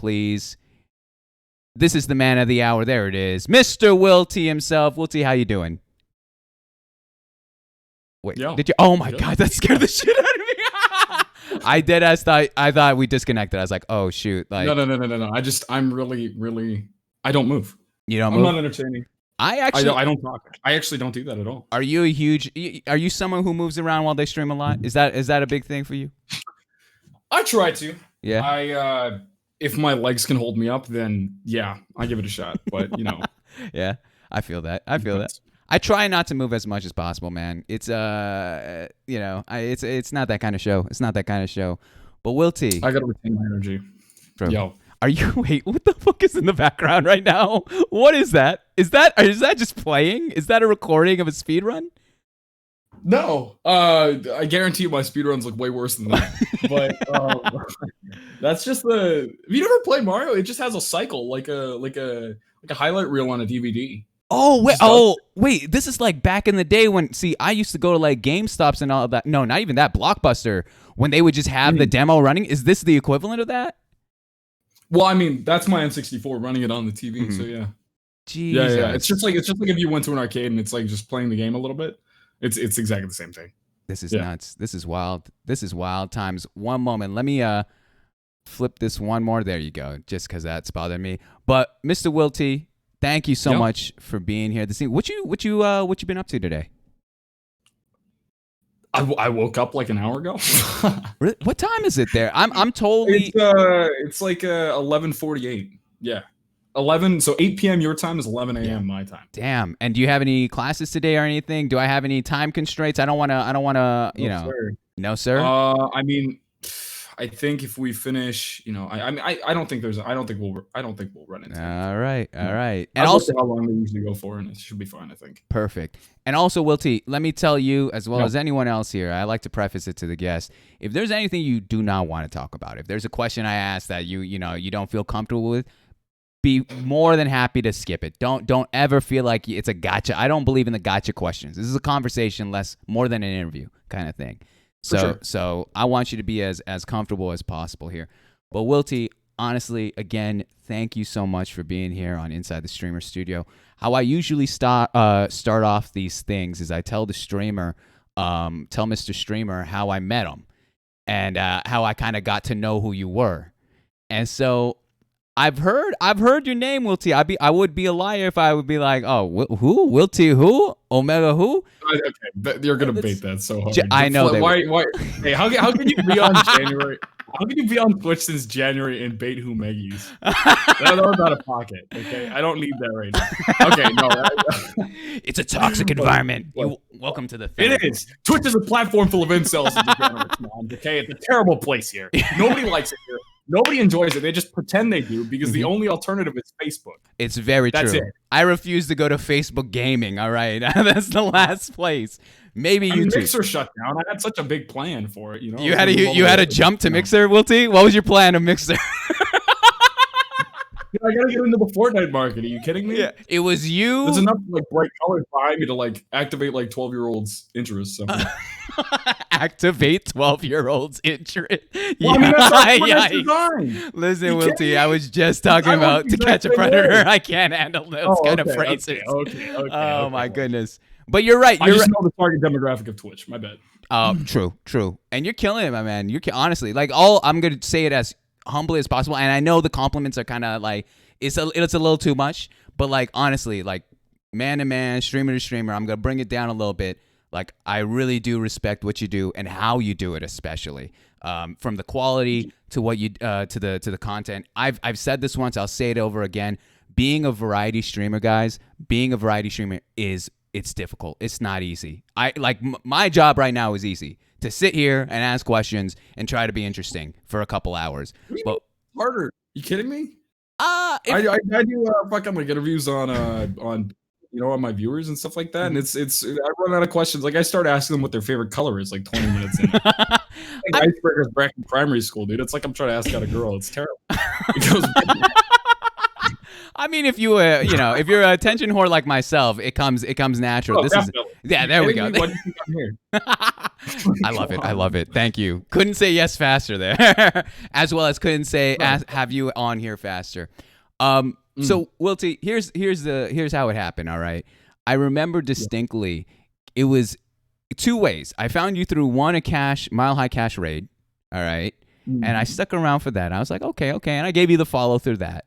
please. This is the man of the hour. There it is, Mr. Wilty himself. Wilty, how you doing? Wait, did you? Oh my God, that scared the shit out of me. I thought we disconnected. I was like, oh shoot. Like, No. I'm really. I don't move. You don't I'm move? not entertaining. I don't talk. I actually don't do that at all. Are you someone who moves around while they stream a lot? Is that a big thing for you? I try to. Yeah. If my legs can hold me up, then yeah, I give it a shot. But Yeah, I feel that. I try not to move as much as possible, man. It's it's not that kind of show. But Wilty, I gotta retain my energy. Yo. Wait, what the fuck is in the background right now? What is that? Is that just playing? Is that a recording of a speed run? No. I guarantee you my speed runs look way worse than that. But that's just have you ever played Mario? It just has a cycle, like a highlight reel on a DVD. Wait, this is like back in the day when, I used to go to like GameStops and all of that. No, not even that, Blockbuster, when they would just have the demo running. Is this the equivalent of that? Well, I mean, that's my N64 running it on the TV, so yeah. Jesus. Yeah. It's just like if you went to an arcade and it's like just playing the game a little bit. It's exactly the same thing. This is nuts. This is wild. This is wild times. One moment. Let me flip this one more. There you go. Just because that's bothering me. But Mr. Wilty, thank you so much for being here. What you been up to today? I woke up like an hour ago. Really? What time is it there? I'm totally. It's like 11:48. Yeah. 11, so 8 p.m. your time is 11 a.m. my time. Damn. And do you have any classes today or anything? Do I have any time constraints? I don't want to, Sir. No, sir. I mean, I think if we finish, I don't think we'll run into it. All right. And also how long they usually go for, and it should be fine, I think. Perfect. And also, Wilty, let me tell you, as well as anyone else here, I like to preface it to the guest. If there's anything you do not want to talk about, if there's a question I ask that you don't feel comfortable with, be more than happy to skip it. Don't ever feel like it's a gotcha. I don't believe in the gotcha questions. This is a conversation, more than an interview kind of thing. So I want you to be as comfortable as possible here. But Wilty, honestly, again, thank you so much for being here on Inside the Streamer Studio. How I usually start off these things is I tell the streamer, tell Mr. Streamer how I met him and how I kind of got to know who you were. And so I've heard your name, Wilty. I would be a liar if I would be like, oh, who? Wilty who? Omega who? Okay, you're gonna bait that so hard. I know. Why? Hey, how can you be on January? How can you be on Twitch since January and bait who Meggies? That was out of pocket. Okay, I don't need that right now. Okay, no. It's a toxic environment. Welcome to the family. It is. Twitch is a platform full of incels and degenerates, man. Okay, it's a terrible place here. Nobody likes it here. Nobody enjoys it. They just pretend they do because the only alternative is Facebook. It's very true. That's it. I refuse to go to Facebook gaming. All right, that's the last place. Maybe YouTube. Mixer shut down. I had such a big plan for it. You had a jump to Mixer, Wilty. What was your plan of Mixer? I gotta get into the Fortnite market. Are you kidding me? Yeah, it was you. There's enough bright colors behind me to activate 12-year-olds' interest. So. Activate 12-year-olds' interest. Well, that's design. Listen, Wilty, I was just talking about To Catch a Predator. I can't handle those kind of phrases. Okay. Oh my goodness. But you're right. I just know the target demographic of Twitch. My bad. True. And you're killing it, my man. Honestly, I'm gonna say it as humbly as possible. And I know the compliments are kind of it's a little too much. But honestly, man to man, streamer to streamer, I'm gonna bring it down a little bit. I really do respect what you do and how you do it, especially from the quality to what you to the content. I've said this once. I'll say it over again. Being a variety streamer, guys. It's difficult. It's not easy. My job right now is easy. To sit here and ask questions and try to be interesting for a couple hours. But harder. You kidding me? I do fucking interviews on on my viewers and stuff like that, and it's I run out of questions. I start asking them what their favorite color is 20 minutes in. Icebreakers back in primary school, dude. It's I'm trying to ask out a girl. It's terrible. It goes. I mean, if if you're a attention whore like myself, it comes natural. Oh, this definitely. yeah, there we go. What do you think I'm here? I love it. I love it. Thank you. Couldn't say yes faster there, as well as couldn't say have you on here faster. So Wilty, here's how it happened. All right, I remember distinctly. It was two ways. I found you through one, a Mile High Cash raid. All right. And I stuck around for that. I was like, okay. And I gave you the follow through that.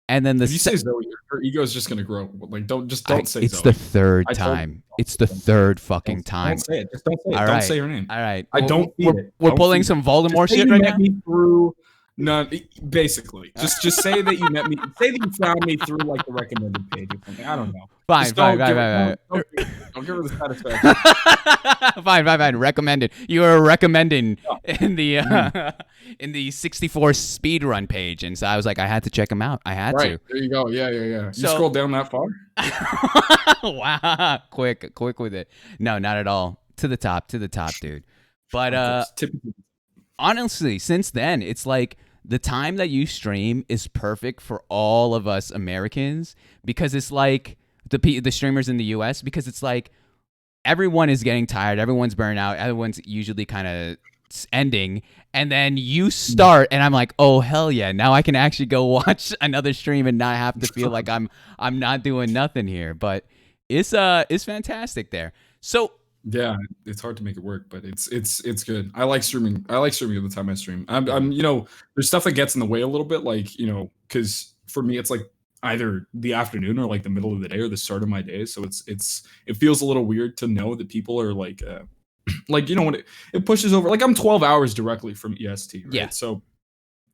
And then if you say Zoe, your ego is just gonna grow. Like, don't say it's Zoe. the third time. It's the third fucking time. Don't say it. Just don't say it. All Don't right. say her name. All right. I don't feel it. We're pulling some Voldemort shit right now. Me through, no, basically. Just say that you met me. Say that you found me through like the recommended page or something. I don't know. Fine. Don't give her the satisfaction. Fine. Recommended. You were recommending in the 64 speed run page, and so I was like, I had to check him out. I had to. There you go. Yeah. You scrolled down that far? Wow. Quick with it. No, not at all. To the top, dude. But honestly, since then, it's like the time that you stream is perfect for all of us Americans, because it's like the streamers in the US, because it's like everyone is getting tired, everyone's burnt out, everyone's usually kind of ending, and then you start and I'm like, oh hell yeah, now I can actually go watch another stream and not have to feel like I'm not doing nothing here. But it's fantastic there. So yeah, it's hard to make it work, but it's good. I like streaming at the time I stream. I'm there's stuff that gets in the way a little bit, like, because for me it's like either the afternoon or like the middle of the day or the start of my day. So it feels a little weird to know that people are like like, when it pushes over, like I'm 12 hours directly from EST, right? Yeah. So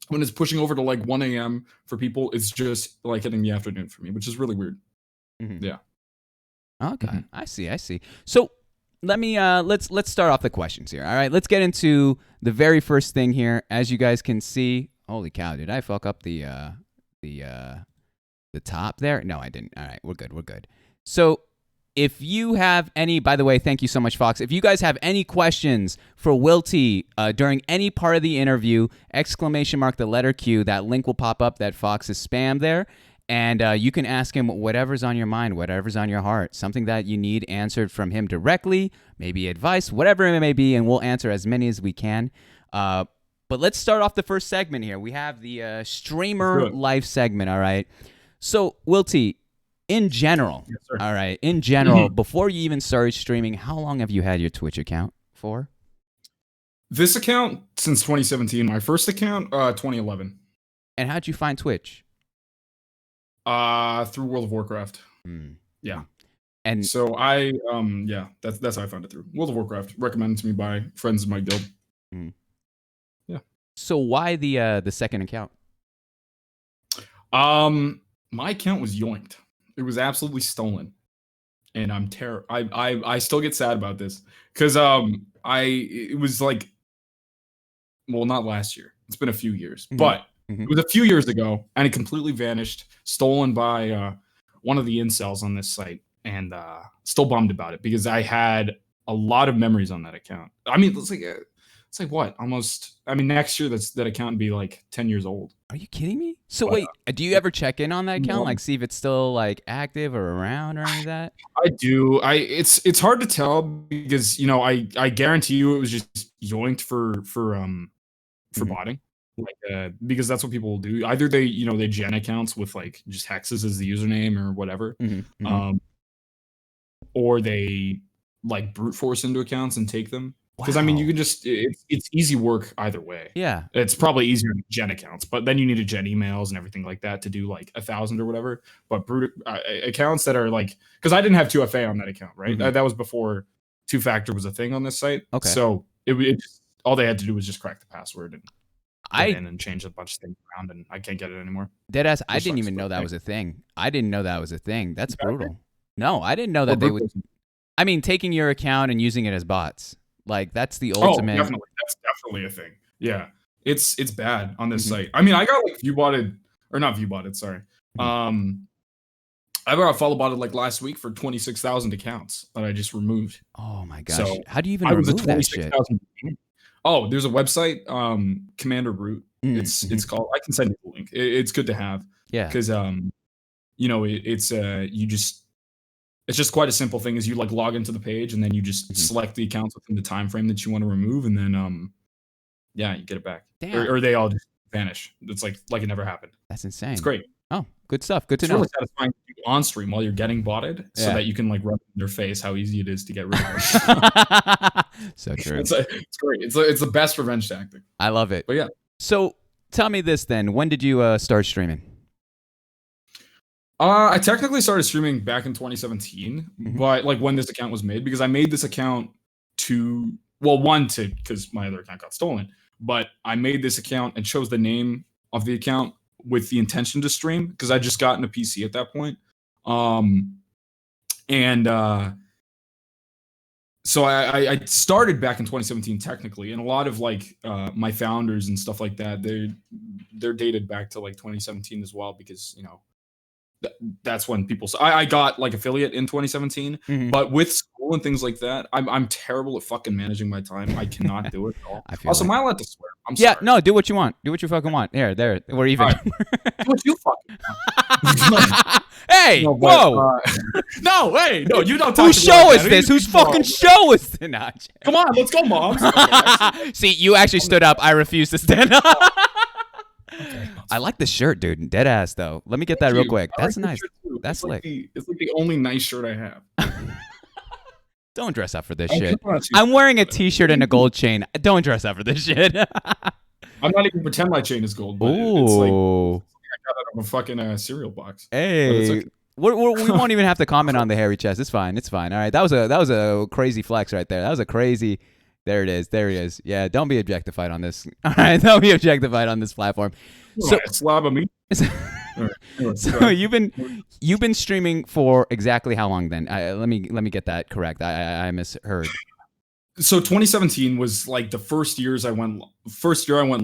when it's pushing over to like 1 a.m. for people, it's just like hitting the afternoon for me, which is really weird. Mm-hmm. Yeah. Okay. Mm-hmm. I see. So let me let's start off the questions here. All right, let's get into the very first thing here. As you guys can see, holy cow, did I fuck up the top there? No, I didn't. All right, we're good. So if you have any, by the way, thank you so much, Fox. If you guys have any questions for Wilty during any part of the interview, ! The letter Q, that link will pop up that Fox is spammed there. And you can ask him whatever's on your mind, whatever's on your heart, something that you need answered from him directly, maybe advice, whatever it may be, and we'll answer as many as we can. But let's start off the first segment here. We have the streamer life segment, all right? So, Wilty, in general, yes, all right, before you even started streaming, how long have you had your Twitch account for? This account, since 2017. My first account, 2011. And how'd you find Twitch? Through World of Warcraft. Yeah. And so that's how I found it, through World of Warcraft, recommended to me by friends in my guild. Yeah. So why the second account? My account was yoinked. It was absolutely stolen. And I'm I still get sad about this, because it was like, well, not last year. It's been a few years, but it was a few years ago, and it completely vanished, stolen by one of the incels on this site, and still bummed about it, because I had a lot of memories on that account. I mean, it's like what? Almost, I mean, next year that account would be like 10 years old. Are you kidding me? So wait, do you ever check in on that account, like see if it's still like active or around or any of that? I do. It's hard to tell, because I guarantee you it was just yoinked for botting. Like, because that's what people will do. Either they gen accounts with like just hexes as the username or whatever, or they like brute force into accounts and take them. Because I mean, you can just it's easy work either way. Yeah, it's probably easier to gen accounts, but then you need to gen emails and everything like that to do like 1,000 or whatever. But brute accounts that are like, because I didn't have 2FA on that account, right? That was before 2-factor was a thing on this site. Okay, so it just, all they had to do was just crack the password and get in and change a bunch of things around, and I can't get it anymore. Deadass, I didn't even know that was a thing. That's brutal. No, I didn't know that they would. I mean, taking your account and using it as bots. Like, that's the ultimate. Oh, definitely. That's definitely a thing. Yeah. It's bad on this site. I mean, I got like not viewbotted, sorry. I got follow botted like last week for 26,000 accounts that I just removed. Oh my gosh. So how do you even remove that shit? Oh, there's a website, Commander Root. It's called, I can send you the link. It's good to have. Yeah. Because it's just quite a simple thing. Is you like log into the page and then you just select the accounts within the time frame that you want to remove, and then yeah, you get it back. Or they all just vanish. It's like it never happened. That's insane. It's great. Oh, good stuff. Good to know. It's really satisfying to do on stream while you're getting botted, so that you can like rub in their face how easy it is to get rid of it. So true. It's great. It's the best revenge tactic. I love it. But yeah. So tell me this then. When did you start streaming? I technically started streaming back in 2017, but like when this account was made, because I made this account because my other account got stolen, but I made this account and chose the name of the account with the intention to stream because I just gotten a PC at that point. So I started back in 2017 technically, and a lot of like my founders and stuff like that, they're dated back to like 2017 as well, because that's when people. I got like affiliate in 2017, but with school and things like that, I'm terrible at fucking managing my time. I cannot do it at all. Also, am I allowed to swear? I'm sorry. No, do what you want. Do what you fucking want. There, we're even. Right. Do what you fucking want. Hey, no, whoa! No, hey, no, you don't. Whose show is this? Whose fucking show is this? Come on, let's go, Mom. See, you actually stood up. I refuse to stand up. Okay. I like the shirt, dude. Dead ass though. Let me get that real quick. That's nice. That's slick. It's like the only nice shirt I have. Don't dress up for this shit. I'm wearing a t-shirt and a gold chain. Don't dress up for this shit. I'm not even pretend my chain is gold, but it's like I got it out of a fucking cereal box. Hey. We won't even have to comment on the hairy chest. It's fine. It's fine. All right. That was a crazy flex right there. That was a crazy. There it is. There he is. Yeah. Don't be objectified on this. All right. Don't be objectified on this platform. So slob of me. So you've been streaming for exactly how long then? Let me get that correct. I misheard. So 2017 was like the first year I went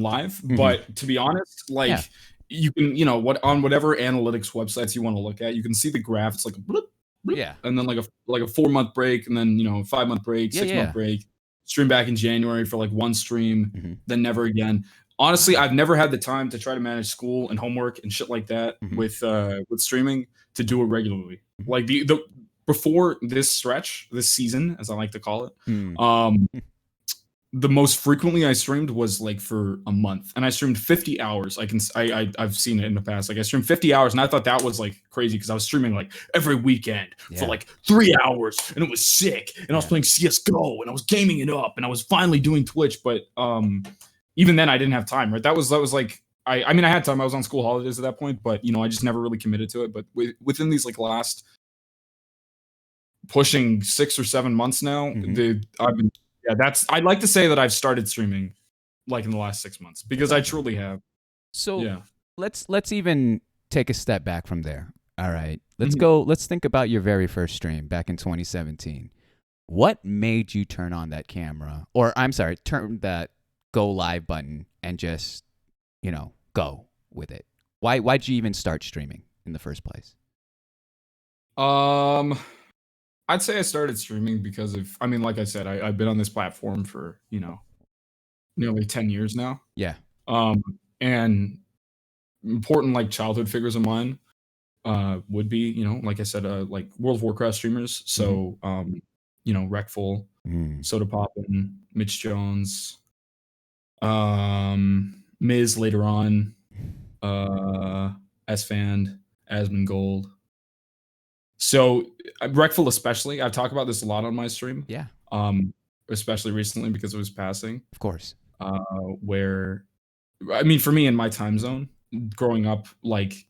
live. But to be honest, like you can, on whatever analytics websites you want to look at, you can see the graph. It's like a bloop, bloop, and then like a 4-month break, and then 5-month break, 6-month break. Stream back in January for like one stream, then never again. Honestly, I've never had the time to try to manage school and homework and shit like that with streaming to do it regularly. Like the before this season, as I like to call it, the most frequently I streamed was like for a month, and I streamed 50 hours. I've seen it in the past. Like I streamed 50 hours, and I thought that was like crazy because I was streaming like every weekend for like 3 hours, and it was sick. And I was playing CS:GO, and I was gaming it up, and I was finally doing Twitch. But even then, I didn't have time. Right? That was like I mean I had time. I was on school holidays at that point, but I just never really committed to it. But within these like last pushing 6 or 7 months now, I've been. Yeah, I'd like to say that I've started streaming like in the last 6 months because I truly have. So let's even take a step back from there. All right. Let's think about your very first stream back in 2017. What made you turn on that camera, or turn that go live button and just, go with it? Why'd you even start streaming in the first place? I'd say I started streaming because of, like I said, I've been on this platform for, nearly 10 years now. Yeah. And important like childhood figures of mine would be, like I said, like World of Warcraft streamers. So, Wreckful, Soda Poppin', Mitch Jones, Miz later on, S-Fand, Asmongold. So Wreckful especially, I've talked about this a lot on my stream. Yeah. Especially recently because of his passing. Of course. Where, for me in my time zone, growing up, like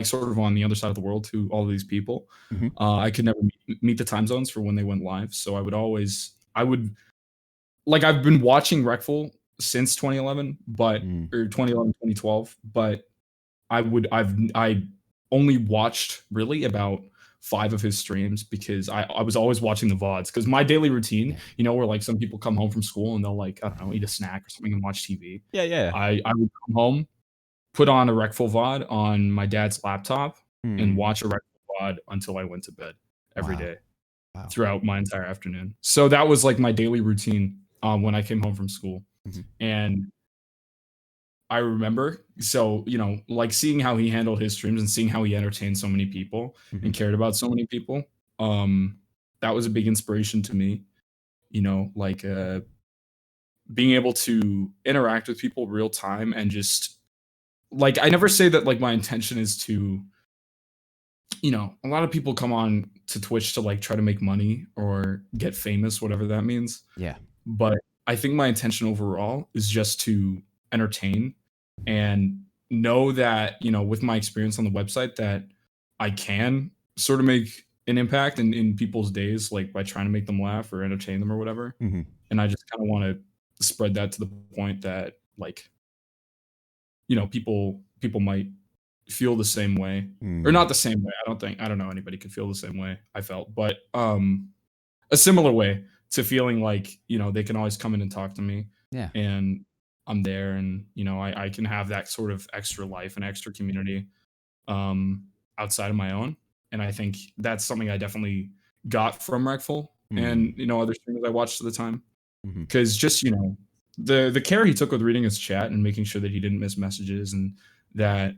sort of on the other side of the world to all of these people, I could never meet the time zones for when they went live. So I've been watching Wreckful since 2011, or 2011, 2012, but I only watched really about 5 of his streams because I was always watching the VODs, because my daily routine, where like some people come home from school and they'll like, I don't know, eat a snack or something and watch TV. Yeah. I would come home, put on a Wreckful VOD on my dad's laptop and watch a Wreckful VOD until I went to bed every day throughout my entire afternoon. So that was like my daily routine when I came home from school. And I remember. So, you know, like seeing how he handled his streams and seeing how he entertained so many people and cared about so many people. That was a big inspiration to me, you know, like being able to interact with people real time and just like I never say that like my intention is to, you know, a lot of people come on to Twitch to like try to make money or get famous, whatever that means. Yeah. But I think my intention overall is just to entertain and know that, you know, with my experience on the website that I can sort of make an impact in people's days, like by trying to make them laugh or entertain them or whatever. And I just kind of want to spread that to the point that like, you know, people might feel the same way or not the same way. I don't know anybody could feel the same way I felt, but a similar way to feeling like, you know, they can always come in and talk to me. Yeah. And I'm there and, you know, I can have that sort of extra life and extra community outside of my own. And I think that's something I definitely got from Recful and, you know, other streamers I watched at the time. Because just, you know, the care he took with reading his chat and making sure that he didn't miss messages and that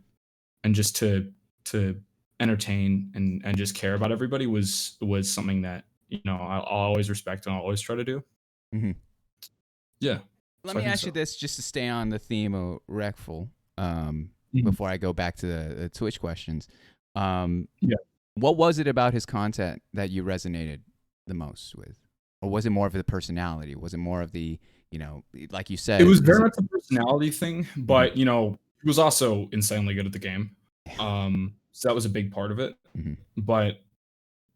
and just to entertain and just care about everybody was something that, you know, I'll always respect and I'll always try to do. Yeah. Let me ask you this, just to stay on the theme of Recful, before I go back to the Twitch questions. What was it about his content that you resonated the most with? Or was it more of the personality? Was it more of the, you know, like you said? It was very much a personality thing, but, you know, he was also insanely good at the game. So that was a big part of it. But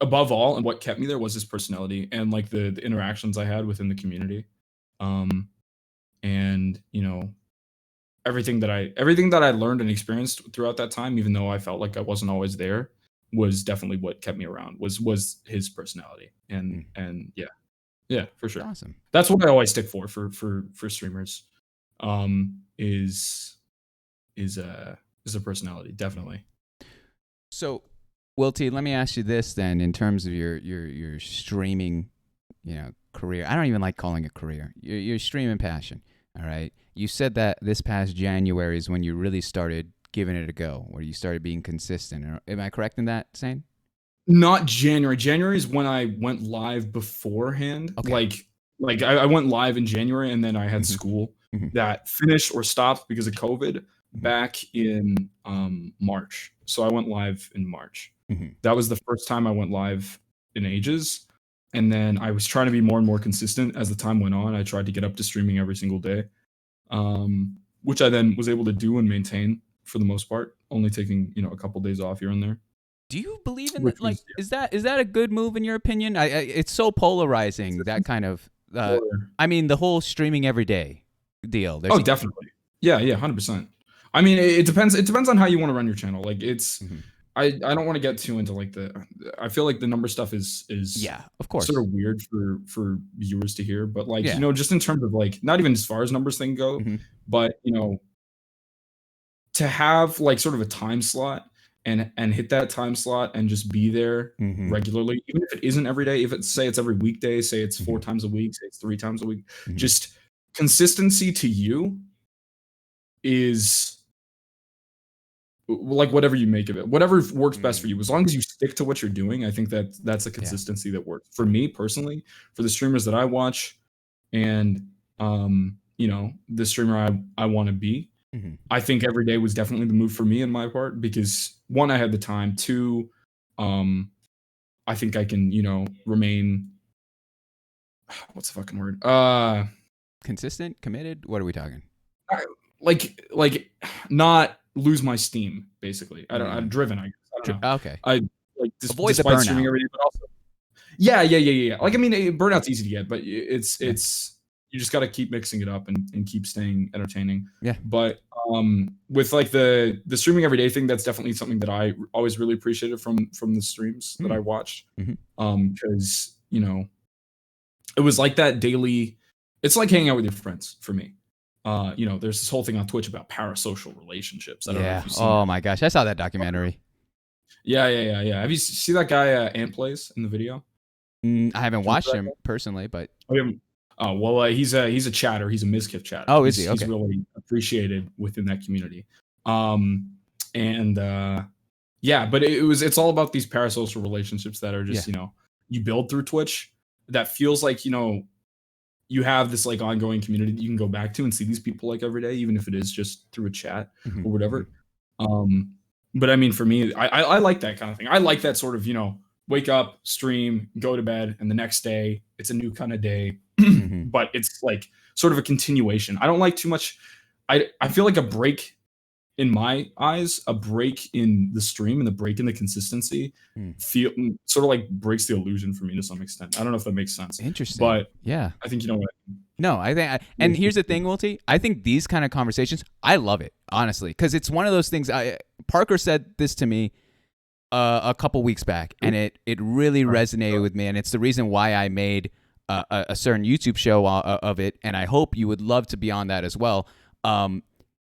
above all, and what kept me there was his personality and like the interactions I had within the community. And, you know, everything that I learned and experienced throughout that time, even though I felt like I wasn't always there, was definitely what kept me around was his personality. And yeah, for sure. Awesome. That's what I always stick for streamers. Is a personality, definitely. So, Will T, let me ask you this then, in terms of your streaming, you know, career. I don't even like calling it career. Your streaming passion. All right. You said that this past January is when you really started giving it a go, where you started being consistent. Am I correct in that saying? Not January. January is when I went live beforehand. Okay. Like I went live in January and then I had school that finished or stopped because of COVID back in March. So I went live in March. That was the first time I went live in ages. And then I was trying to be more and more consistent as the time went on. I tried to get up to streaming every single day, which I then was able to do and maintain for the most part, only taking, you know, a couple days off here and there. Do you believe in that? Like, is that a good move in your opinion? It's so polarizing, that kind of. I mean, the whole streaming every day deal. Definitely. Yeah, 100%. I mean, it depends. It depends on how you want to run your channel. Like, it's. I don't want to get too into like I feel like the number stuff is of course, sort of weird for viewers to hear, but like, you know, just in terms of like, not even as far as numbers thing go, but, you know, to have like sort of a time slot and hit that time slot and just be there regularly, even if it isn't every day, if it's say it's every weekday, say it's 4 times a week, say it's 3 times a week, just consistency to you is like whatever you make of it, whatever works best for you, as long as you stick to what you're doing. I think that's a consistency that works for me personally, for the streamers that I watch, and you know, the streamer I want to be. I think every day was definitely the move for me in my part, because 1, I had the time. 2, I think I can, you know, remain. What's the fucking word? Consistent, committed. What are we talking? Like not lose my steam, basically. I'm driven, I guess. I don't know. Okay. I like avoid the burnout. Streaming every day, but also yeah. Like, I mean, burnout's easy to get, but it's you just got to keep mixing it up and keep staying entertaining. Yeah. But with like the streaming every day thing, that's definitely something that I always really appreciated from the streams that I watched. Because, you know, it was like that daily. It's like hanging out with your friends for me. You know, there's this whole thing on Twitch about parasocial relationships. I don't know if you've seen that. My gosh, I saw that documentary. Yeah. Have you seen that guy Ant plays in the video? I haven't watched him personally, but Oh well, he's a chatter. He's a Mizkif chatter. Oh, is he? Okay. He's really appreciated within that community. And yeah, but it's all about these parasocial relationships that are just you build through Twitch. That feels like you have this like ongoing community that you can go back to and see these people like every day, even if it is just through a chat or whatever. But I mean, for me, I like that kind of thing. I like that sort of wake up, stream, go to bed, and the next day it's a new kind of day. But it's like sort of a continuation. I don't like too much. I feel like a break in my eyes, a break in the stream and the break in the consistency feel sort of like breaks the illusion for me to some extent. I don't know if that makes sense. Interesting. But yeah, I think you know what I mean. No, I think, and here's the thing, Wilty. I think these kind of conversations, I love it, honestly, because it's one of those things. Parker said this to me a couple weeks back, and it really resonated with me, and it's the reason why I made a certain YouTube show of it, and I hope you would love to be on that as well.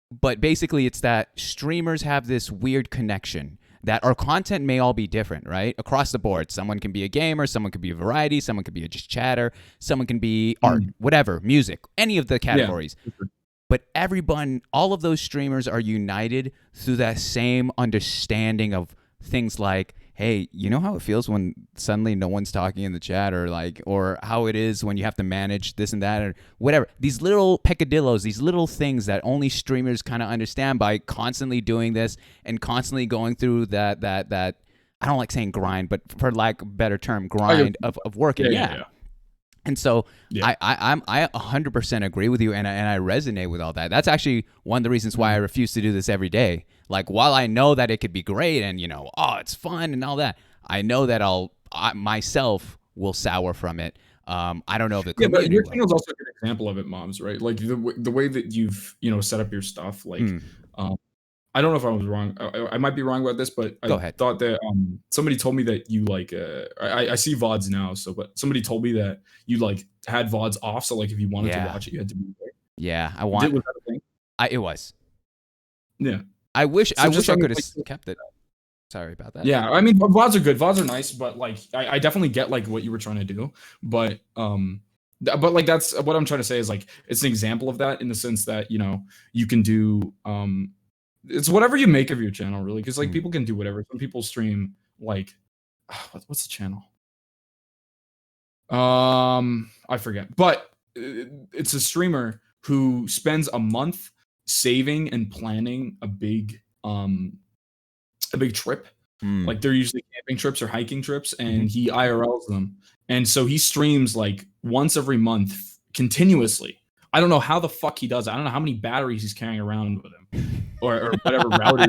But basically, it's that streamers have this weird connection that our content may all be different, right? Across the board. Someone can be a gamer, someone can be a variety, someone can be a just chatter, someone can be art, whatever, music, any of the categories. Yeah. But everyone, all of those streamers are united through that same understanding of things like, hey, you know how it feels when suddenly no one's talking in the chat, or how it is when you have to manage this and that or whatever. These little peccadillos, these little things that only streamers kind of understand by constantly doing this and constantly going through that I don't like saying grind, but for lack of a better term, grind of working. Yeah. And so I 100% agree with you, and I resonate with all that. That's actually one of the reasons why I refuse to do this every day. Like, while I know that it could be great and, it's fun and all that, I know that I myself will sour from it. I don't know if the community but your channel is also a good example of it, Moms, right? Like the way that you've, set up your stuff, like, I don't know if I was wrong. I might be wrong about this, but I thought that somebody told me that you like I see VODs now, but somebody told me that you like had VODs off, so like if you wanted to watch it, you had to be there. Yeah, was that a thing? It was. Yeah. I wish I could have kept it. Sorry about that. Yeah, I mean, VODs are good. VODs are nice, but like I definitely get like what you were trying to do, but like that's what I'm trying to say is like it's an example of that in the sense that you can do it's whatever you make of your channel, really, because like people can do whatever. Some people stream like what's the channel? I forget, but it's a streamer who spends a month saving and planning a big trip. Like they're usually camping trips or hiking trips, and he IRLs them, and so he streams like once every month continuously. I don't know how the fuck he does it. I don't know how many batteries he's carrying around with him, or whatever router,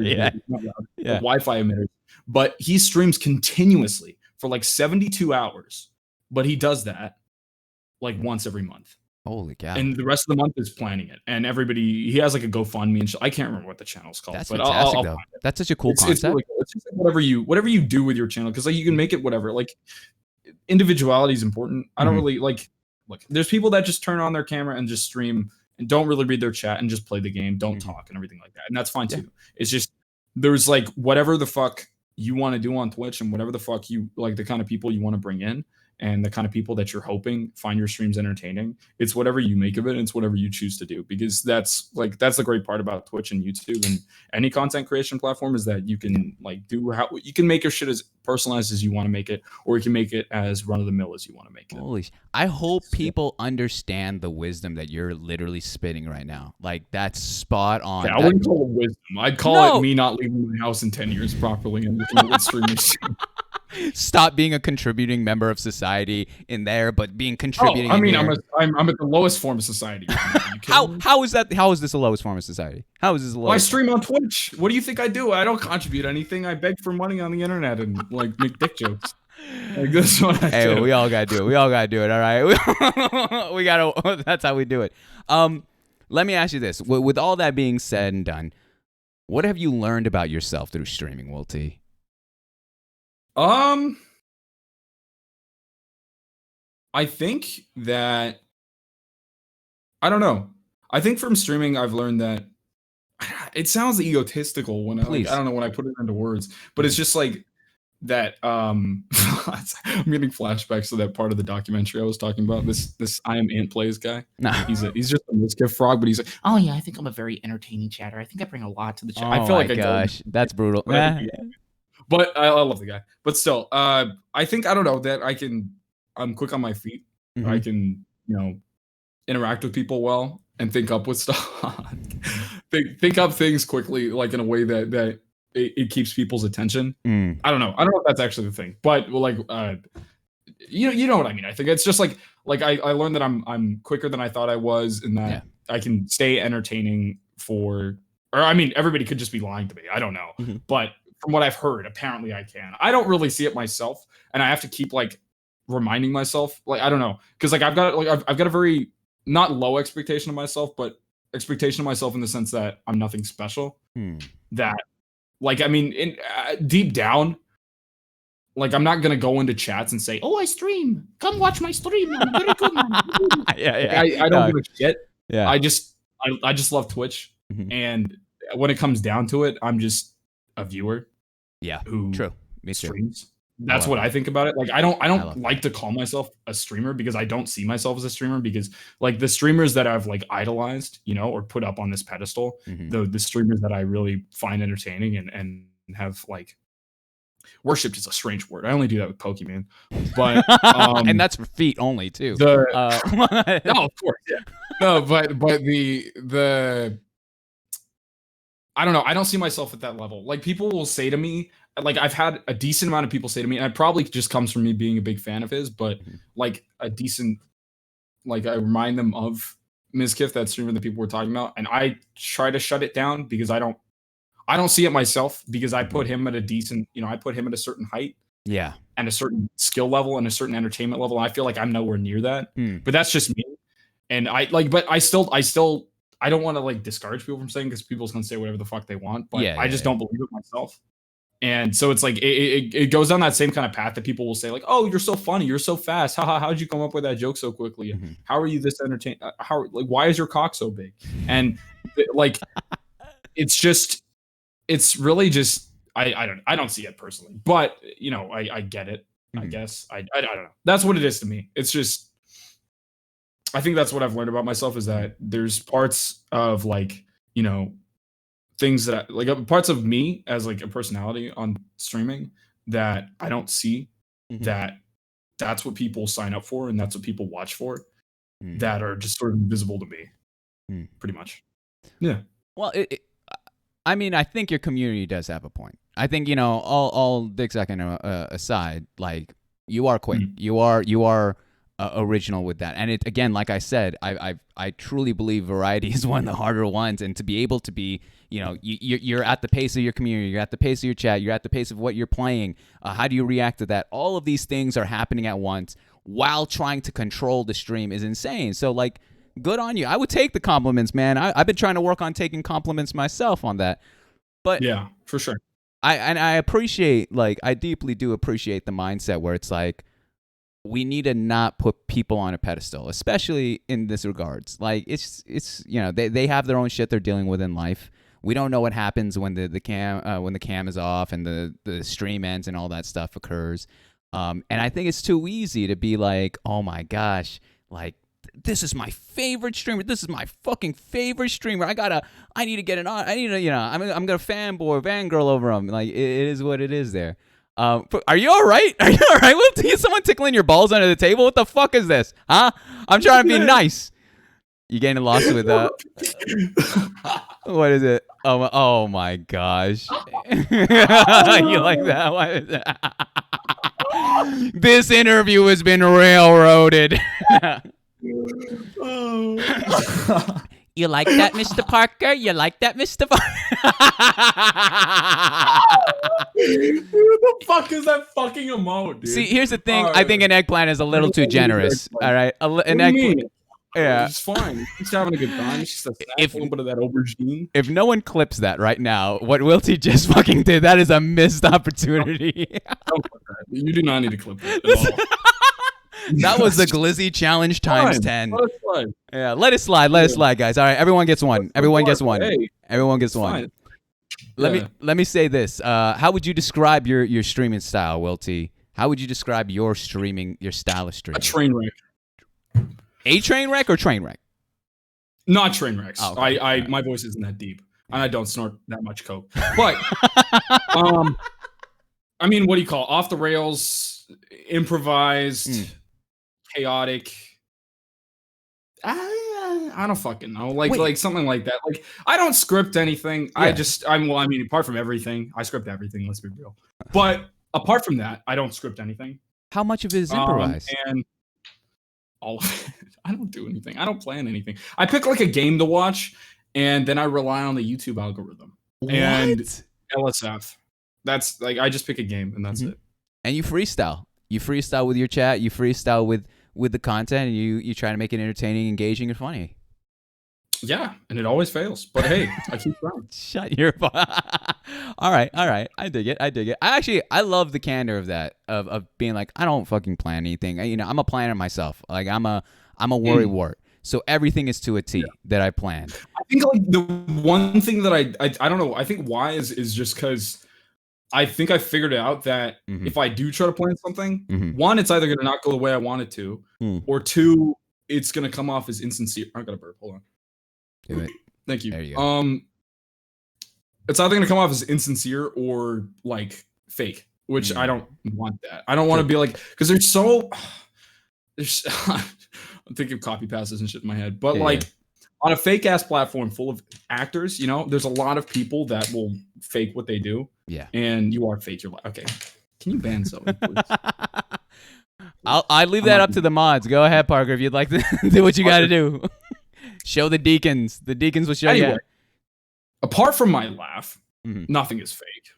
Wi-Fi emitters. But he streams continuously for like 72 hours. But he does that like once every month. Holy cow! And the rest of the month is planning it. And he has like a GoFundMe and shit. I can't remember what the channel's called. That's fantastic, though. That's such a cool concept. It's really cool. It's just like whatever you do with your channel, because like you can make it whatever. Like individuality is important. I don't really like. Look, there's people that just turn on their camera and just stream and don't really read their chat and just play the game, don't talk and everything like that. And that's fine too. It's just there's like whatever the fuck you want to do on Twitch and whatever the fuck you like, the kind of people you want to bring in and the kind of people that you're hoping find your streams entertaining. It's whatever you make of it and it's whatever you choose to do, because that's the great part about Twitch and YouTube and any content creation platform is that you can like you can make your shit as personalized as you want to make it, or you can make it as run of the mill as you want to make it. Holy! I hope people understand the wisdom that you're literally spitting right now. Like that's spot on. Yeah, I wouldn't call it wisdom. I'd call it me not leaving my house in 10 years properly and looking at streaming. Stop being a contributing member of society in there, but being contributing. I mean, I'm at the lowest form of society. How is that? How is this the lowest form of society? How is this the lowest? I stream on Twitch. What do you think I do? I don't contribute anything. I beg for money on the internet and like make dick jokes. Like this is what I do. We all gotta do it. We all gotta do it. All right. We gotta. That's how we do it. Let me ask you this: with all that being said and done, what have you learned about yourself through streaming, Will T? I think that I don't know. I think from streaming, I've learned that it sounds egotistical when I don't know when I put it into words, but it's just like that I'm getting flashbacks to that part of the documentary I was talking about. This I Am Ant Plays guy. No. He's just a misgift frog, but he's like, oh yeah, I think I'm a very entertaining chatter. I think I bring a lot to the chat. Oh I feel like gosh, that's brutal. But I love the guy. But still, I think I don't know that I'm quick on my feet. Mm-hmm. I can, interact with people well and think up with stuff. think up things quickly, like in a way that it keeps people's attention. I don't know if that's actually the thing, but like you know what I mean. I think it's just like I learned that I'm quicker than I thought I was, and that I can stay entertaining everybody could just be lying to me. I don't know, but from what I've heard, apparently I can. I don't really see it myself, and I have to keep like reminding myself. Like I don't know, because like I've got a very not low expectation of myself, but expectation of myself in the sense that I'm nothing special. That, like, I mean, deep down, like, I'm not gonna go into chats and say, "Oh, I stream. Come watch my stream. I'm very good, man." I don't give a shit. Yeah. I just love Twitch, and when it comes down to it, I'm just a viewer. Yeah. Who true. Me too. Streams. That's what I think about it. Like I don't like to call myself a streamer because I don't see myself as a streamer, because like the streamers that I've like idolized, or put up on this pedestal, the streamers that I really find entertaining and have like worshipped is a strange word. I only do that with Pokemon, but and that's for feet only too. No, of course, yeah. No, but the I don't know. I don't see myself at that level. Like people will say to me, like I've had a decent amount of people say to me, and it probably just comes from me being a big fan of his, but like a decent, like I remind them of Mizkif, that streamer that people were talking about, and I try to shut it down because I don't see it myself, because I put him at a decent, I put him at a certain height, and a certain skill level and a certain entertainment level. And I feel like I'm nowhere near that, but that's just me. And but I still I don't want to like discourage people from saying, because people's gonna say whatever the fuck they want, but I just don't believe it myself. And so it's like it goes down that same kind of path that people will say like, "Oh, you're so funny, you're so fast. How'd you come up with that joke so quickly? How are you this entertaining? Why is your cock so big?" And like, it's really just I don't see it personally, but I get it. I guess I don't know. That's what it is to me. It's just, I think that's what I've learned about myself, is that there's parts of like, things that like parts of me as like a personality on streaming that I don't see, that's what people sign up for and that's what people watch for, that are just sort of invisible to me, pretty much. Yeah. Well, I mean, I think your community does have a point. I think, all dick sucking aside, like you are quick, you are original with that. And it, again, like I said, I truly believe variety is one of the harder ones, and to be able to be, you're at the pace of your community, you're at the pace of your chat, you're at the pace of what you're playing. How do you react to that? All of these things are happening at once while trying to control the stream is insane. So like, good on you. I would take the compliments, man. I've been trying to work on taking compliments myself on that. But yeah, for sure. I appreciate, like, I deeply do appreciate the mindset where it's like, we need to not put people on a pedestal, especially in this regards. Like it's they have their own shit they're dealing with in life. We don't know what happens when the cam is off and the stream ends and all that stuff occurs. And I think it's too easy to be like, oh my gosh, like this is my favorite streamer. This is my fucking favorite streamer. I need to get an on. I need to, I'm gonna fanboy, fangirl over him. Like it is what it is there. Are you all right? Are you all right? Will someone tickling your balls under the table? What the fuck is this? Huh? I'm trying to be nice. You getting lost with that? What is it? Oh my gosh. You like that? What is it? This interview has been railroaded. You like that, Mr. Parker? You like that, Mr. Parker? Who the fuck is that fucking emote, dude? See, here's the thing. I think an eggplant is a little too generous. All right, an eggplant. Yeah, it's fine. He's having a good time. It's just a little bit of that aubergine. If no one clips that right now, what Wilty just fucking did, that is a missed opportunity. You do not need to clip that at all. That was the Glizzy challenge times 10. Let it slide. Yeah, let it slide. Let it slide, guys. All right, everyone gets one. Everyone gets one. Hey, everyone gets one. Fine. Let me say this. How would you describe your streaming style, Will T? How would you describe your style of streaming? A train wreck. A train wreck or train wreck? Not train wrecks. Oh, okay. My voice isn't that deep, and I don't snort that much coke. But I mean, what do you call it? Off the rails, improvised, chaotic. I don't fucking know. Like something like that. Like I don't script anything. Yeah. I mean, apart from everything, I script everything, let's be real. But apart from that, I don't script anything. How much of it is improvised? And all of it. I don't do anything. I don't plan anything. I pick like a game to watch, and then I rely on the YouTube algorithm. And LSF. That's like I just pick a game and that's it. And you freestyle. You freestyle with your chat. You freestyle with the content. And you try to make it entertaining, engaging, and funny. Yeah, and it always fails. But hey, I keep trying. Shut your. All right. I dig it. I love the candor of that. Of being like, I don't fucking plan anything. I'm a planner myself. Like I'm a worrywart. So everything is to a T that I plan. I think like the one thing that I don't know. I think why is just because I think I figured out that if I do try to plan something, one, it's either going to not go the way I want it to, or two, it's going to come off as insincere. I got a burp. Hold on. Do it. Thank you. There you go. It's either going to come off as insincere or like fake, which I don't want that. I don't want to be like, because there's I'm thinking of copy passes and shit in my head, but on a fake ass platform full of actors, there's a lot of people that will fake what they do. Yeah. And you are fake. You're like, okay, can you ban Zoe, please? I leave that up to the mods. Go ahead, Parker, if you'd like to do what you got to do. Show the deacons. The deacons will show you. Apart from my laugh, nothing is fake.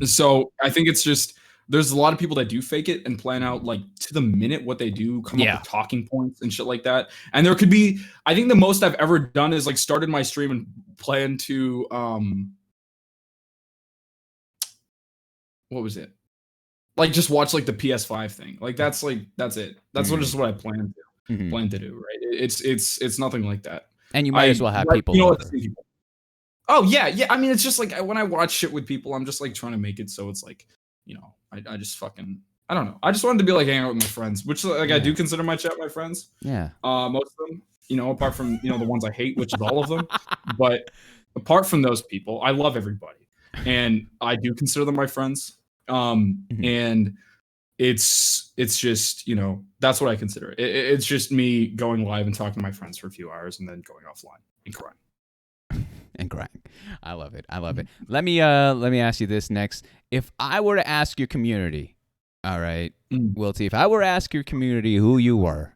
So I think it's just there's a lot of people that do fake it and plan out like to the minute what they do, come up with talking points and shit like that. And there could be, I think the most I've ever done is like started my stream and planned to what was it? Like just watch like the PS5 thing. Like that's it. That's just what I plan to do, right? It's nothing like that. And you might as well have people. Oh yeah. I mean, it's just like when I watch shit with people, I'm just like trying to make it so it's like, I just fucking I don't know. I just wanted to be like hanging out with my friends, which like I do consider my chat my friends. Yeah. Most of them, apart from the ones I hate, which is all of them. But apart from those people, I love everybody, and I do consider them my friends. And it's just that's what I consider it. It's just me going live and talking to my friends for a few hours and then going offline and crying. And crying. I love it. Let me ask you this next. If I were to ask your community, all right, Will T, if I were to ask your community who you were,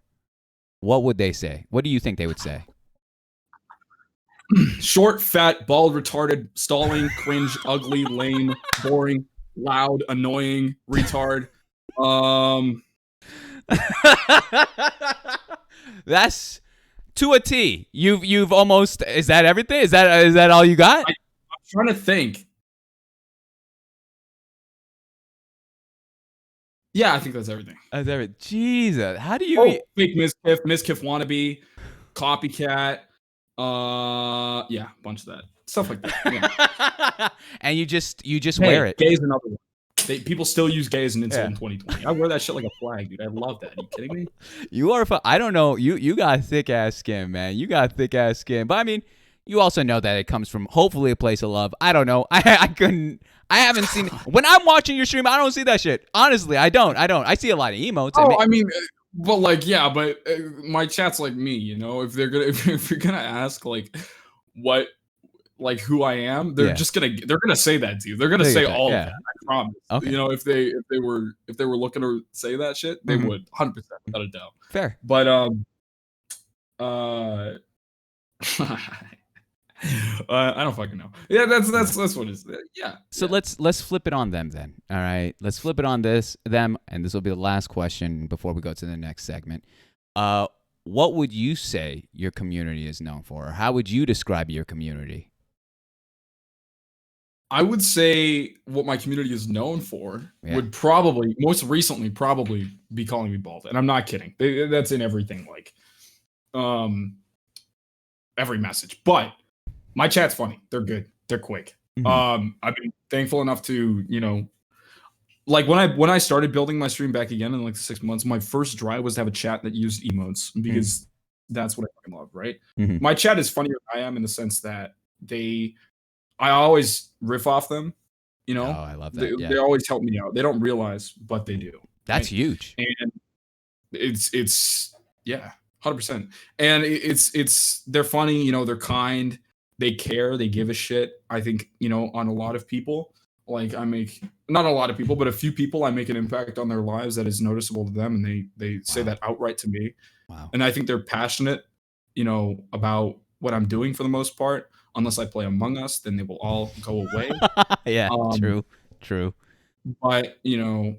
what would they say? What do you think they would say? Short, fat, bald, retarded, stalling, cringe, ugly, lame, boring, loud, annoying, retard. That's to a T. You've almost. Is that everything? Is that all you got? I'm trying to think. Yeah, I think that's everything. That's everything. Jesus, how do you? Fake Miskiff wannabe, copycat. Yeah, a bunch of that stuff like that. Yeah. And you just wear it. Gay is another one. People still use gay as an insult in 2020. I wear that shit like a flag, dude. I love that. Are you kidding me? You are. I don't know. You got thick ass skin, man. You got thick ass skin. But I mean, you also know that it comes from hopefully a place of love. I don't know. I haven't seen. When I'm watching your stream, I don't see that shit. Honestly, I don't. I see a lot of emotes. I mean, but like, yeah, but my chat's like me. If you're gonna ask like what. Like who I am, they're gonna say that to you. They're gonna say all of that. I promise. Okay. If they were looking to say that shit, they would 100% without a doubt. Fair. But I don't fucking know. Yeah, that's what it is. Yeah. So let's flip it on them then. All right, let's flip it on them, and this will be the last question before we go to the next segment. What would you say your community is known for, or how would you describe your community? I would say what my community is known for would most recently be calling me bald. And I'm not kidding. That's in everything, like every message. But my chat's funny. They're good. They're quick. Mhm. I've been thankful enough to, you know, like when I started building my stream back again in like 6 months, my first drive was to have a chat that used emotes Mm. because that's what I fucking love, right? Mhm. My chat is funnier than I am in the sense that I always riff off them, you Oh, know? I love They that. Yeah. they always help me out. They don't realize, but they Mhm. do, That's right? huge. And it's yeah, 100%. And it's they're funny, you know, they're kind, they care, they give a shit. I think, you know, on a lot of people, like I make not a lot of people, but a few people I make an impact on their lives that is noticeable to them and they say Wow. that outright to me. Wow. And I think they're passionate, you know, about what I'm doing for the most part. Unless I play Among Us, then they will all go away. Yeah, Um, true. True. but you know,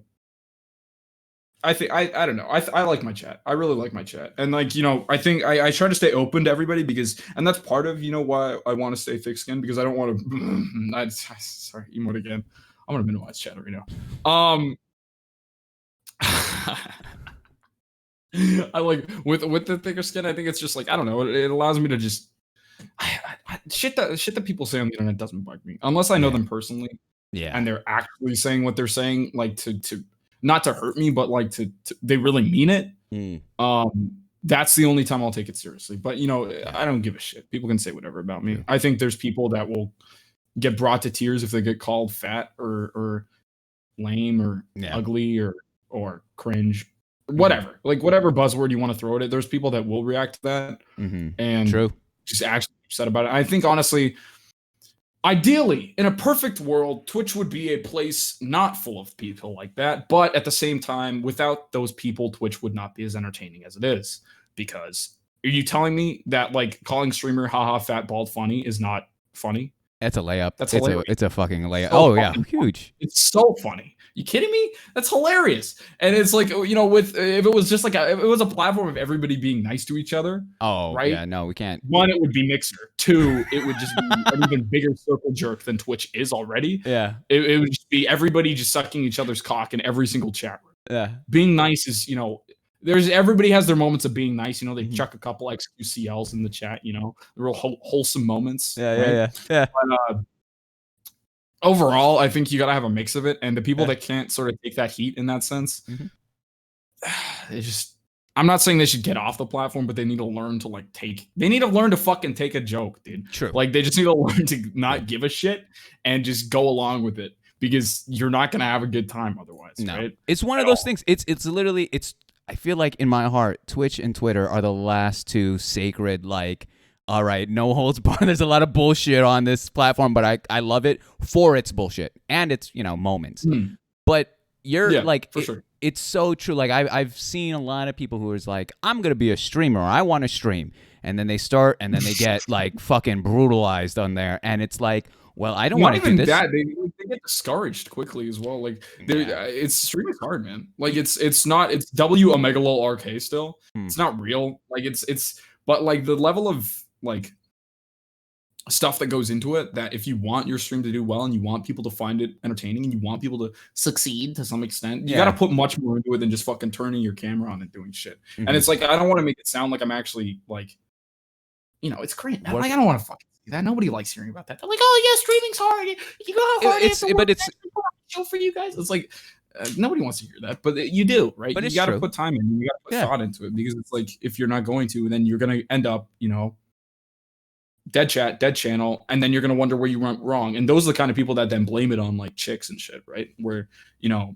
I think I don't know. I like my chat. I really like my chat, and like you know, I think I try to stay open to everybody because, and that's part of you know why I want to stay thick skinned because I don't want to. Sorry, emote again. I'm gonna minimize chat right now. I like with the thicker skin. I think it's just like I don't know. It allows me to just shit that people say on the internet doesn't bug me unless I know Yeah. them personally Yeah. and they're actually saying what they're saying, like to not to hurt me, but like to they really mean it. Mm. That's the only time I'll take it seriously. But you know, Yeah. I don't give a shit. People can say whatever about me. True. I think there's people that will get brought to tears if they get called fat or lame or Yeah. ugly or cringe, Mhm. whatever. Like whatever buzzword you want to throw at it. There's people that will react to that Mhm. and True. just actually upset about it. I think honestly, ideally, in a perfect world, Twitch would be a place not full of people like that. But at the same time, without those people, Twitch would not be as entertaining as it is. Because are you telling me that like calling streamer haha fat bald funny is not funny? It's a layup. That's hilarious. It's a fucking layup. So Oh yeah, fucking funny. huge. It's so funny. You kidding me? That's hilarious. And it's like you know, with if it was just like if it was a platform of everybody being nice to each other, Oh right? yeah, no, we can't. One, it would be Mixer. Two, it would just be an even bigger circle jerk than Twitch is already. Yeah. It would just be everybody just sucking each other's cock in every single chat room. Yeah. Being nice is, you know, there's everybody has their moments of being nice. You know, they Mhm. chuck a couple XQCLs in the chat. You know, the real wholesome moments, Yeah, yeah, right? yeah. Yeah. But overall, I think you gotta have a mix of it. And the people Yeah. that can't sort of take that heat in that sense, Mhm. they just I'm not saying they should get off the platform, but they need to learn to like they need to learn to fucking take a joke, dude. True. Like they just need to learn to not Yeah. give a shit and just go along with it because you're not gonna have a good time otherwise, No. right? It's one At of those all. things. It's literally I feel like in my heart, Twitch and Twitter are the last two sacred, like, all right, no holds barred. There's a lot of bullshit on this platform, but I love it for its bullshit and its, you know, moments. Hmm. But you're Yeah, like for sure. it's so true. Like I've seen a lot of people who is like, I'm gonna be a streamer. I want to stream, and then they start, and then they get like fucking brutalized on there, and it's like, well, I don't Not want to do even this. that. They get discouraged quickly as well. Like Yeah. it's streaming hard, man. Like it's not it's W omega lol RK still. Hmm. It's not real. Like it's but like the level of like stuff that goes into it that if you want your stream to do well and you want people to find it entertaining and you want people to succeed to some extent, you got to Yeah. put much more into it than just fucking turning your camera on and doing shit. And Mhm. it's like I don't want to make it sound like I'm actually like, you know, it's crazy. Like I don't want to fucking see that. Nobody likes hearing about that. They're like, oh yeah, streaming's hard. You know how hard it is to work show for you guys. It's like nobody wants to hear that, but you do, right? But You it's got to true. put time in. You got to put Yeah. thought into it because it's like if you're not going to, then you're gonna end up, you know, dead chat, dead channel, and then you're gonna wonder where you went wrong. And those are the kind of people that then blame it on like chicks and shit, right? You know,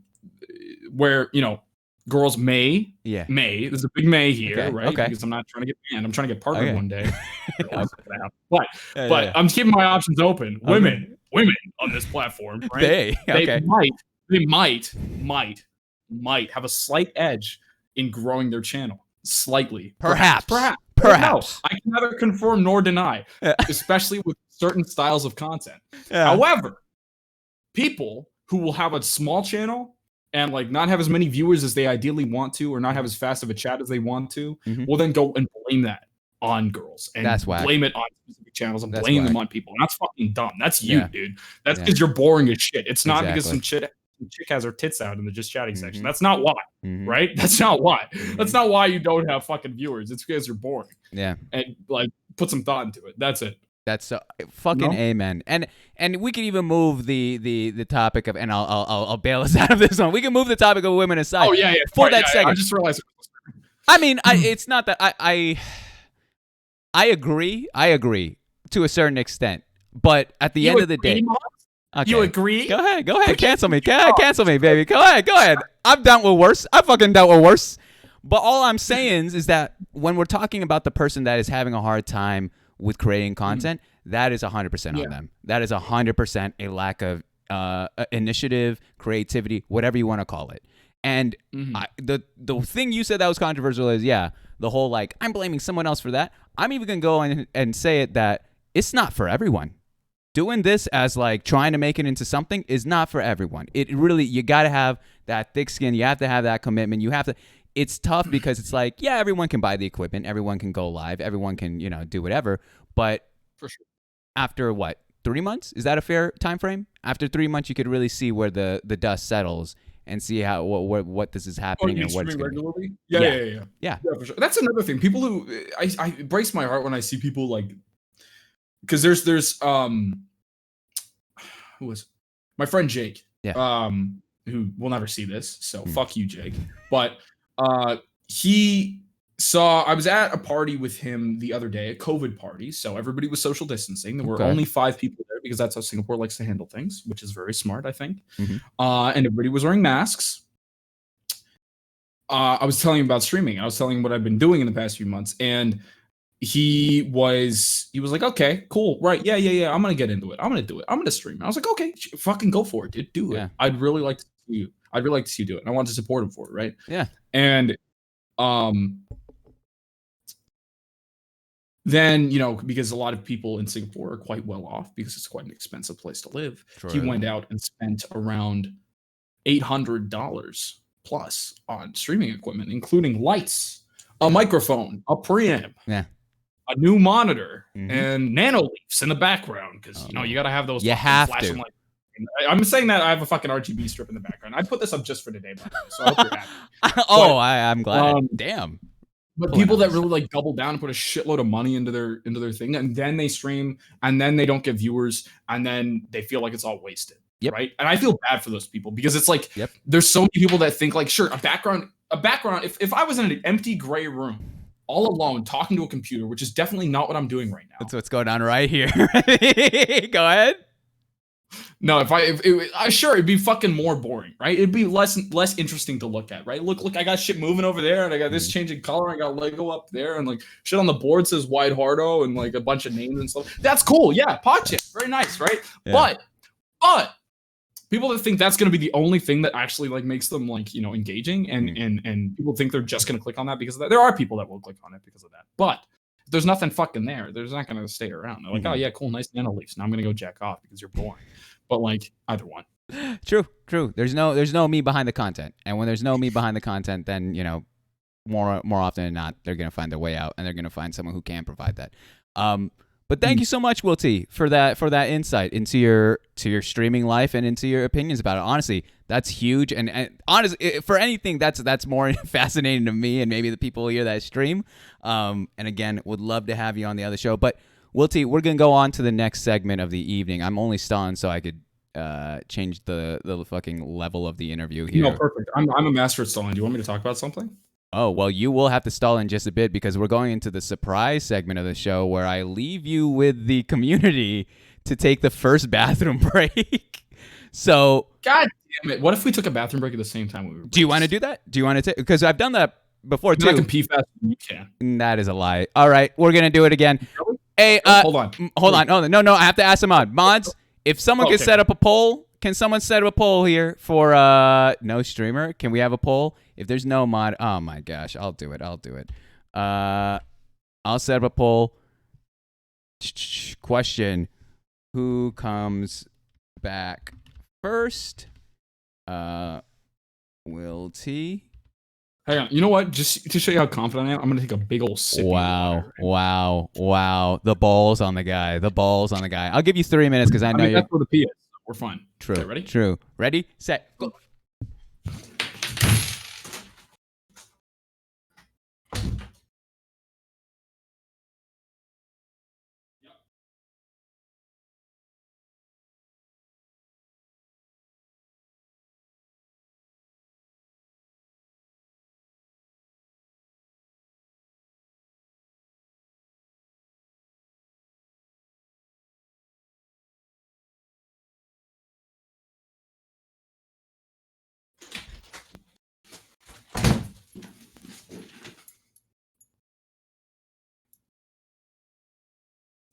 where you know, girls may Yeah. there's a big may here, Okay, right? okay. Because I'm not trying to get banned. I'm trying to get partnered Okay. one day. Okay. But Yeah. I'm keeping my options open. Okay. Women on this platform, right? They okay. They might have a slight edge in growing their channel. Slightly. Perhaps. No, I can neither confirm nor deny, especially with certain styles of content. Yeah. However, people who will have a small channel and like not have as many viewers as they ideally want to, or not have as fast of a chat as they want to, Mhm. will then go and blame that on girls and That's whack. blame it on specific channels and That's blame them whack. on people. And that's fucking dumb. That's you, Yeah. dude. That's Yeah. because you're boring as shit. It's not because Exactly. some chick has her tits out in the just chatting section. Mhm. That's not why, Mhm. right? That's not why. Mhm. That's not why you don't have fucking viewers. It's because you're boring. Yeah. And like put some thought into it. That's it. That's so fucking amen. And we can even move the topic of, and I'll bail us out of this one. We can move the topic of women aside. Oh yeah. For that second. I just realized. I mean, it's not that I agree. I agree to a certain extent, but at the end of the day, okay. You agree? Go ahead. Cancel me. Cancel me, baby. Go ahead. I've dealt with worse. I fucking dealt with worse. But all I'm saying is that when we're talking about the person that is having a hard time with creating content, that is 100% on them. That is 100% a lack of initiative, creativity, whatever you want to call it. And the thing you said that was controversial is, the whole like, I'm blaming someone else for that. I'm even going to go and say it that it's not for everyone. Doing this as like trying to make it into something is not for everyone. It really, you got to have that thick skin. You have to have that commitment. You have to. It's tough because it's like, everyone can buy the equipment. Everyone can go live. Everyone can, do whatever. But for sure. After what, 3 months? Is that a fair time frame? After 3 months, you could really see where the dust settles and see how what this is happening and what's going to be. Yeah, for sure. That's another thing. People who I breaks my heart when I see people like, because there's who was my friend Jake, who will never see this, so fuck you, Jake. But he saw, I was at a party with him the other day, a COVID party, so everybody was social distancing. There were only 5 people there because that's how Singapore likes to handle things, which is very smart, I think. And everybody was wearing masks. I was telling him about streaming. I was telling him what I've been doing in the past few months, and he was like, okay, cool, right, yeah, I'm gonna get into it. I'm gonna do it. I'm gonna stream. I was like, okay, fucking go for it, dude. Do it. I'd really like to see you. I'd really like to see you do it. And I wanted to support him for it, right? Yeah. And then, because a lot of people in Singapore are quite well off because it's quite an expensive place to live. True. He went out and spent around $800 plus on streaming equipment, including lights, a microphone, a preamp, a new monitor, and nano leafs in the background because you got to have those. You have flashing lights. I'm saying that I have a fucking RGB strip in the background. I put this up just for today, by the way, so I hope you're happy. I'm glad. Damn. But people that really like double down and put a shitload of money into their thing, and then they stream, and then they don't get viewers, and then they feel like it's all wasted. Right? And I feel bad for those people because it's like there's so many people that think like, sure, a background. If I was in an empty gray room all alone talking to a computer, which is definitely not what I'm doing right now. That's what's going on right here. Go ahead. No, sure, it'd be fucking more boring, right? It'd be less interesting to look at, right? Look, I got shit moving over there, and I got this changing color, I got Lego up there, and like shit on the board says Wide Hardo and like a bunch of names and stuff. That's cool, pot chip, very nice, right? Yeah. But people that think that's going to be the only thing that actually like makes them like engaging, and people think they're just going to click on that because of that. There are people that will click on it because of that, but if there's nothing fucking there, there's not going to stay around. They're like, oh yeah, cool, nice nano leafs. Now I'm going to go jack off because you're boring. But like either one. True. There's no me behind the content, and when there's no me behind the content, then more often than not, they're gonna find their way out, and they're gonna find someone who can provide that. But thank you so much, Will T, for that insight into your streaming life and into your opinions about it. Honestly, that's huge, and honestly, for anything, that's more fascinating to me and maybe the people here that stream. And again, would love to have you on the other show, but. Will T, we're going to go on to the next segment of the evening. I'm only stalling so I could change the fucking level of the interview here. No, perfect. I'm a master at stalling. Do you want me to talk about something? Oh, well, you will have to stall in just a bit because we're going into the surprise segment of the show where I leave you with the community to take the first bathroom break. So, God damn it. What if we took a bathroom break at the same time? Do you want to do that? Do you want to take? Because I've done that before, too. I can pee faster than you can. That is a lie. All right, we're going to do it again. Really? Hey, hold on. No, I have to ask them on. Mods, if someone can set up a poll, can someone set up a poll here for no streamer? Can we have a poll? If there's no mod, oh my gosh, I'll do it. I'll set up a poll. Question: who comes back first? Will T? Hang on. You know what? Just to show you how confident I am, I'm going to take a big old sip. Wow. The balls on the guy. I'll give you 3 minutes because I know that's where the P is. We're fine. True. Okay, ready? True. Ready? Set. Go.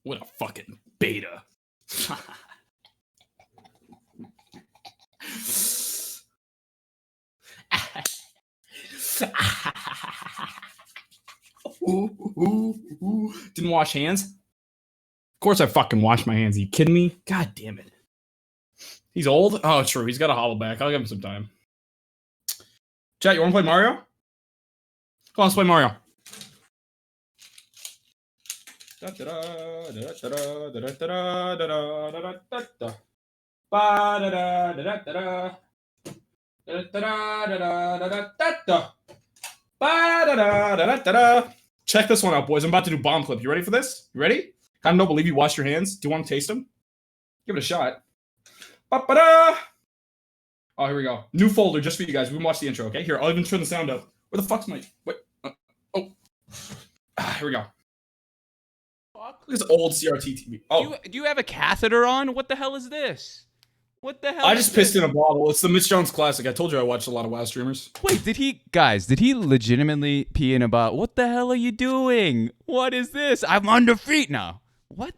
What a fucking beta. Didn't wash hands? Of course I fucking washed my hands. Are you kidding me? God damn it. He's old? Oh, true. He's got a hollow back. I'll give him some time. Chat, you want to play Mario? Come on, let's play Mario. Check this one out, boys. I'm about to do bomb clip. You ready for this? You ready? I don't believe you wash your hands. Do you want to taste them? Give it a shot. Ba-ba-da! Oh, here we go. New folder just for you guys. We can watch the intro, okay? Here, I'll even turn the sound up. Where the fuck's my... Wait. Oh. Here we go. Look at this old CRT TV. Oh. Do you have a catheter on? What the hell is this? What the hell? I just pissed in a bottle. It's the Mitch Jones classic. I told you I watched a lot of WoW streamers. Wait, did he legitimately pee in a bottle? What the hell are you doing? What is this? I'm on their feet now. What?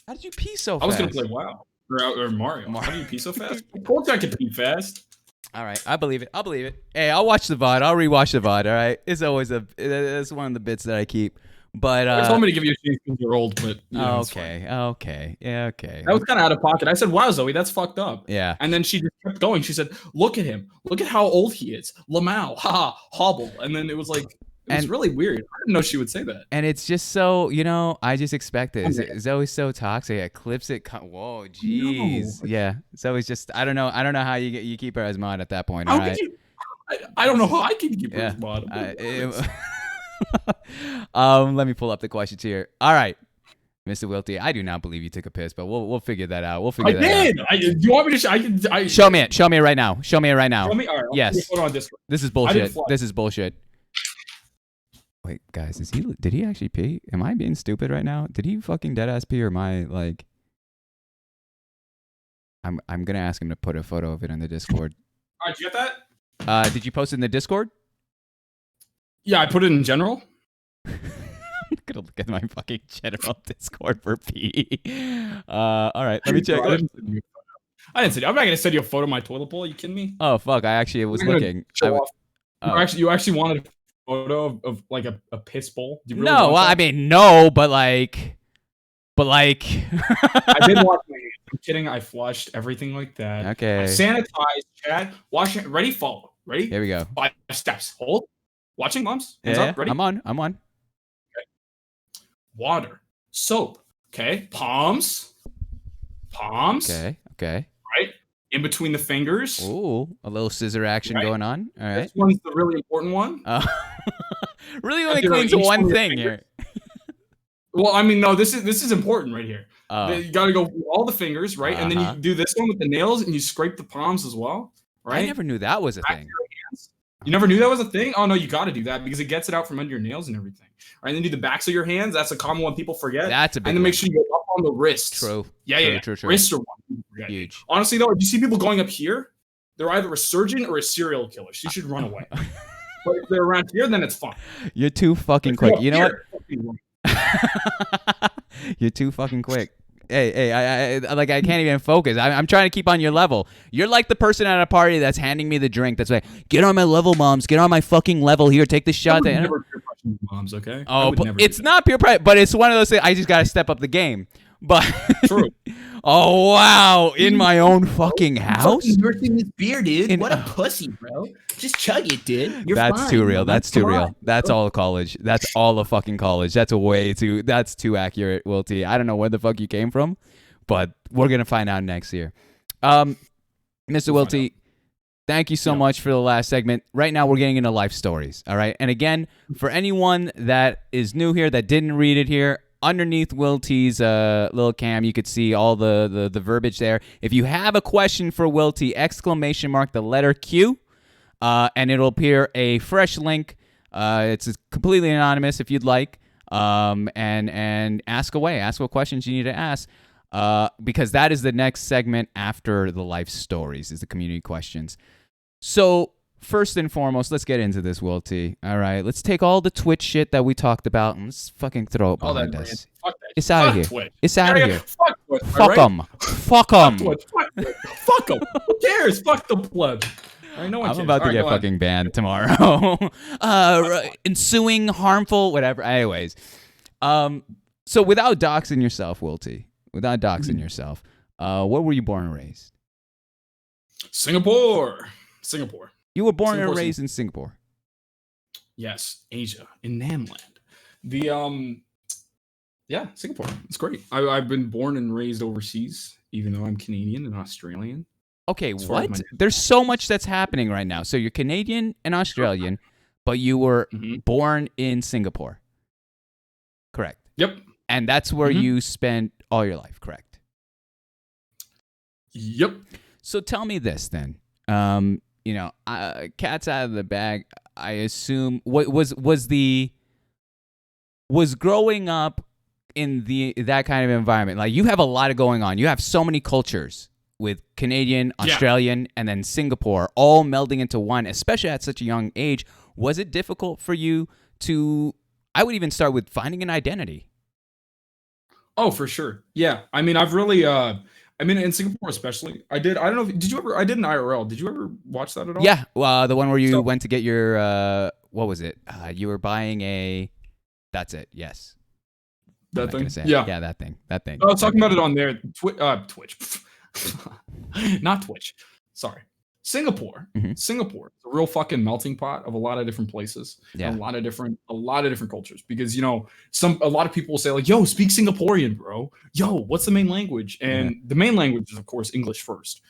How did you pee so fast? I was going to play WoW. Or Mario. How do you pee so fast? Of course I can pee fast. All right, I believe it. I'll believe it. Hey, I'll watch the VOD. I'll rewatch the VOD, all right? It's always it's one of the bits that I keep. But I told me to give you a chance because you're old, but okay. Yeah, okay. That was kind of out of pocket. I said, "Wow, Zoe, that's fucked up." Yeah. And then she just kept going. She said, "Look at him. Look at how old he is. Lamau, ha, hobble." And then it was like, it was really weird. I didn't know she would say that. And it's just so, I just expect it. It's always so toxic. It clips it. Whoa, jeez. No. Yeah. It's always just, I don't know how you keep her as mod at that point. All right. I don't know how I can keep her as mod. Let me pull up the questions here. All right, Mr. Wilty, I do not believe you took a piss, but we'll figure that out. I did. Do you want me to? Show me it. Show me it right now. Show me it right now. Show me. All right, yes. This is bullshit. This is bullshit. Wait, guys, did he actually pee? Am I being stupid right now? Did he fucking dead ass pee, or am I like? I'm gonna ask him to put a photo of it in the Discord. All right, you get that? Did you post it in the Discord? Yeah, I put it in general. I'm gonna look at my fucking general Discord for pee. All right, let me check. I didn't send you. I'm not gonna send you a photo of my toilet bowl. Are you kidding me? Oh fuck! I actually was looking. You actually wanted a photo of like a piss bowl? Do you really no, well, I mean no, but like. I did wash my hands. I'm kidding. I flushed everything like that. Okay. I sanitized, chat, wash it. Ready, follow. Ready? Here we go. 5 steps. Hold. Watching, moms. Hands yeah, up. Ready? I'm on. Okay. Water. Soap. Okay. Palms. Okay. Right? In between the fingers. Ooh, a little scissor action going on. All right. This one's the really important one. Really only cleans one thing here. Well, I mean, no, this is important right here. You got to go all the fingers, right? And then you do this one with the nails, and you scrape the palms as well, right? I never knew that was a thing. You never knew that was a thing? Oh, no, you got to do that because it gets it out from under your nails and everything. All right, and then do the backs of your hands. That's a common one people forget. That's a big one. And then make sure you go up on the wrists. True. Yeah. True. Wrists are one people forget. Huge. Honestly, though, if you see people going up here, they're either a surgeon or a serial killer. So you should run away. But if they're around here, then it's fine. You're too fucking quick. You know what? You're too fucking quick. Hey, I can't even focus. I'm trying to keep on your level. You're like the person at a party that's handing me the drink. That's like, get on my level, moms. Get on my fucking level here. Take the shot. Never peer pressure moms, okay? Oh, but it's not peer pressure, but it's one of those things. I just gotta step up the game. But true. Oh wow! In my own fucking house. Nursing this beer, dude. What a pussy, bro. Just chug it, dude. That's fine, too real. That's too real. That's all college. That's all of fucking college. That's That's too accurate, Will T. I don't know where the fuck you came from, but we're gonna find out next year. Mr. Will T, thank you so much for the last segment. Right now, we're getting into life stories. All right. And again, for anyone that is new here that didn't read it here, underneath Will T's little cam, you could see all the verbiage there. If you have a question for Will T, ! The letter Q, and it'll appear a fresh link. It's completely anonymous if you'd like, and ask away. Ask what questions you need to ask, because that is the next segment after the life stories, is the community questions. So first and foremost, let's get into this, Will T. All right, let's take all the Twitch shit that we talked about and let's fucking throw it behind us. It's out of here. Twitch. It's out of here. Fuck Twitch. Fuck them. Fuck them. Fuck them. Who cares? Fuck the pleb. Right, no one I'm cares. about to get fucking banned tomorrow. Ensuing harmful, whatever. Anyways, so without doxing yourself, Will T, without doxing yourself, where were you born and raised? Singapore. You were born and raised in Singapore. Yes, Asia, in Namland. Yeah, Singapore. It's great. I've been born and raised overseas, even though I'm Canadian and Australian. Okay, what? There's so much that's happening right now. So you're Canadian and Australian, but you were born in Singapore. Correct. Yep. And that's where you spent all your life, correct? Yep. So tell me this then. Cat's out of the bag. I assume was growing up in that kind of environment. Like, you have a lot of going on. You have so many cultures with Canadian, Australian, and then Singapore all melding into one, especially at such a young age. Was it difficult for you to, I would even start with finding an identity? Oh, for sure. Yeah. I mean, I've really, in Singapore especially, I did an IRL. Did you ever watch that at all? Yeah. The one where you went to get your, what was it? You were buying that's it. Yes. That thing? Yeah. Yeah, that thing. I was talking about it on there. Twitch. Not Twitch. Sorry. Singapore. Singapore is a real fucking melting pot of a lot of different places. Yeah. And a lot of different cultures. Because, a lot of people will say, like, yo, speak Singaporean, bro. Yo, what's the main language? And the main language is, of course, English first.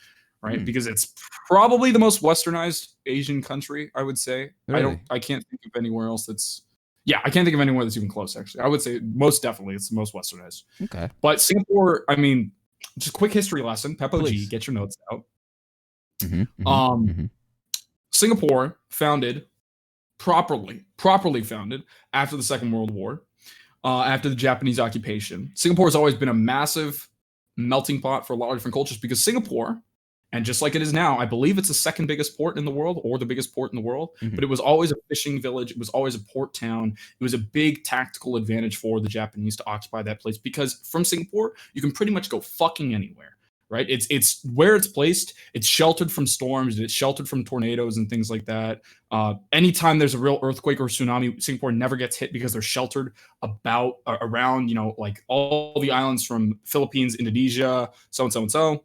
Right? Because it's probably the most westernized Asian country, I would say. Really? I can't think of anywhere else I can't think of anywhere that's even close, actually. I would say most definitely it's the most westernized. Okay. But Singapore, I mean, just a quick history lesson. Peppo G, get your notes out. Singapore properly founded after the Second World War, after the Japanese occupation. Singapore has always been a massive melting pot for a lot of different cultures because Singapore, and just like it is now, I believe it's the second biggest port in the world or the biggest port in the world, but it was always a fishing village. It was always a port town. It was a big tactical advantage for the Japanese to occupy that place because from Singapore, you can pretty much go fucking anywhere, right? It's where it's placed. It's sheltered from storms. It's sheltered from tornadoes and things like that. Anytime there's a real earthquake or tsunami, Singapore never gets hit because they're sheltered around, like all the islands from Philippines, Indonesia, so and so and so.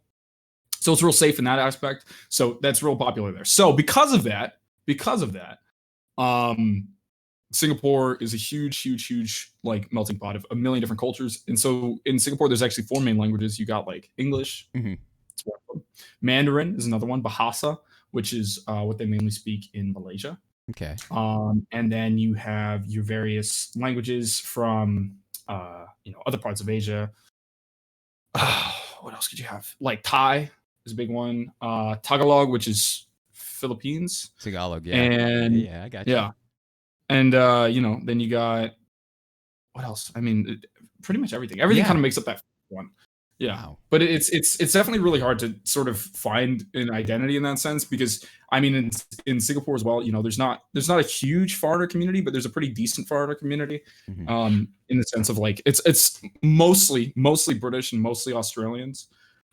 So it's real safe in that aspect. So that's real popular there. So because of that, Singapore is a huge like melting pot of a million different cultures. And so in Singapore, there's actually 4 main languages. You got like English, it's one of them. Mandarin is another one. Bahasa, which is what they mainly speak in Malaysia. Okay. And then you have your various languages from other parts of Asia. What else could you have? Like Thai is a big one. Tagalog, which is Philippines. Tagalog, yeah. And yeah, I got you. Yeah. And then you got what else? I mean, pretty much everything. Everything kind of makes up that one. Yeah. Wow. But it's definitely really hard to sort of find an identity in that sense because I mean in Singapore as well, there's not a huge foreigner community, but there's a pretty decent foreigner community. In the sense of like it's mostly British and mostly Australians.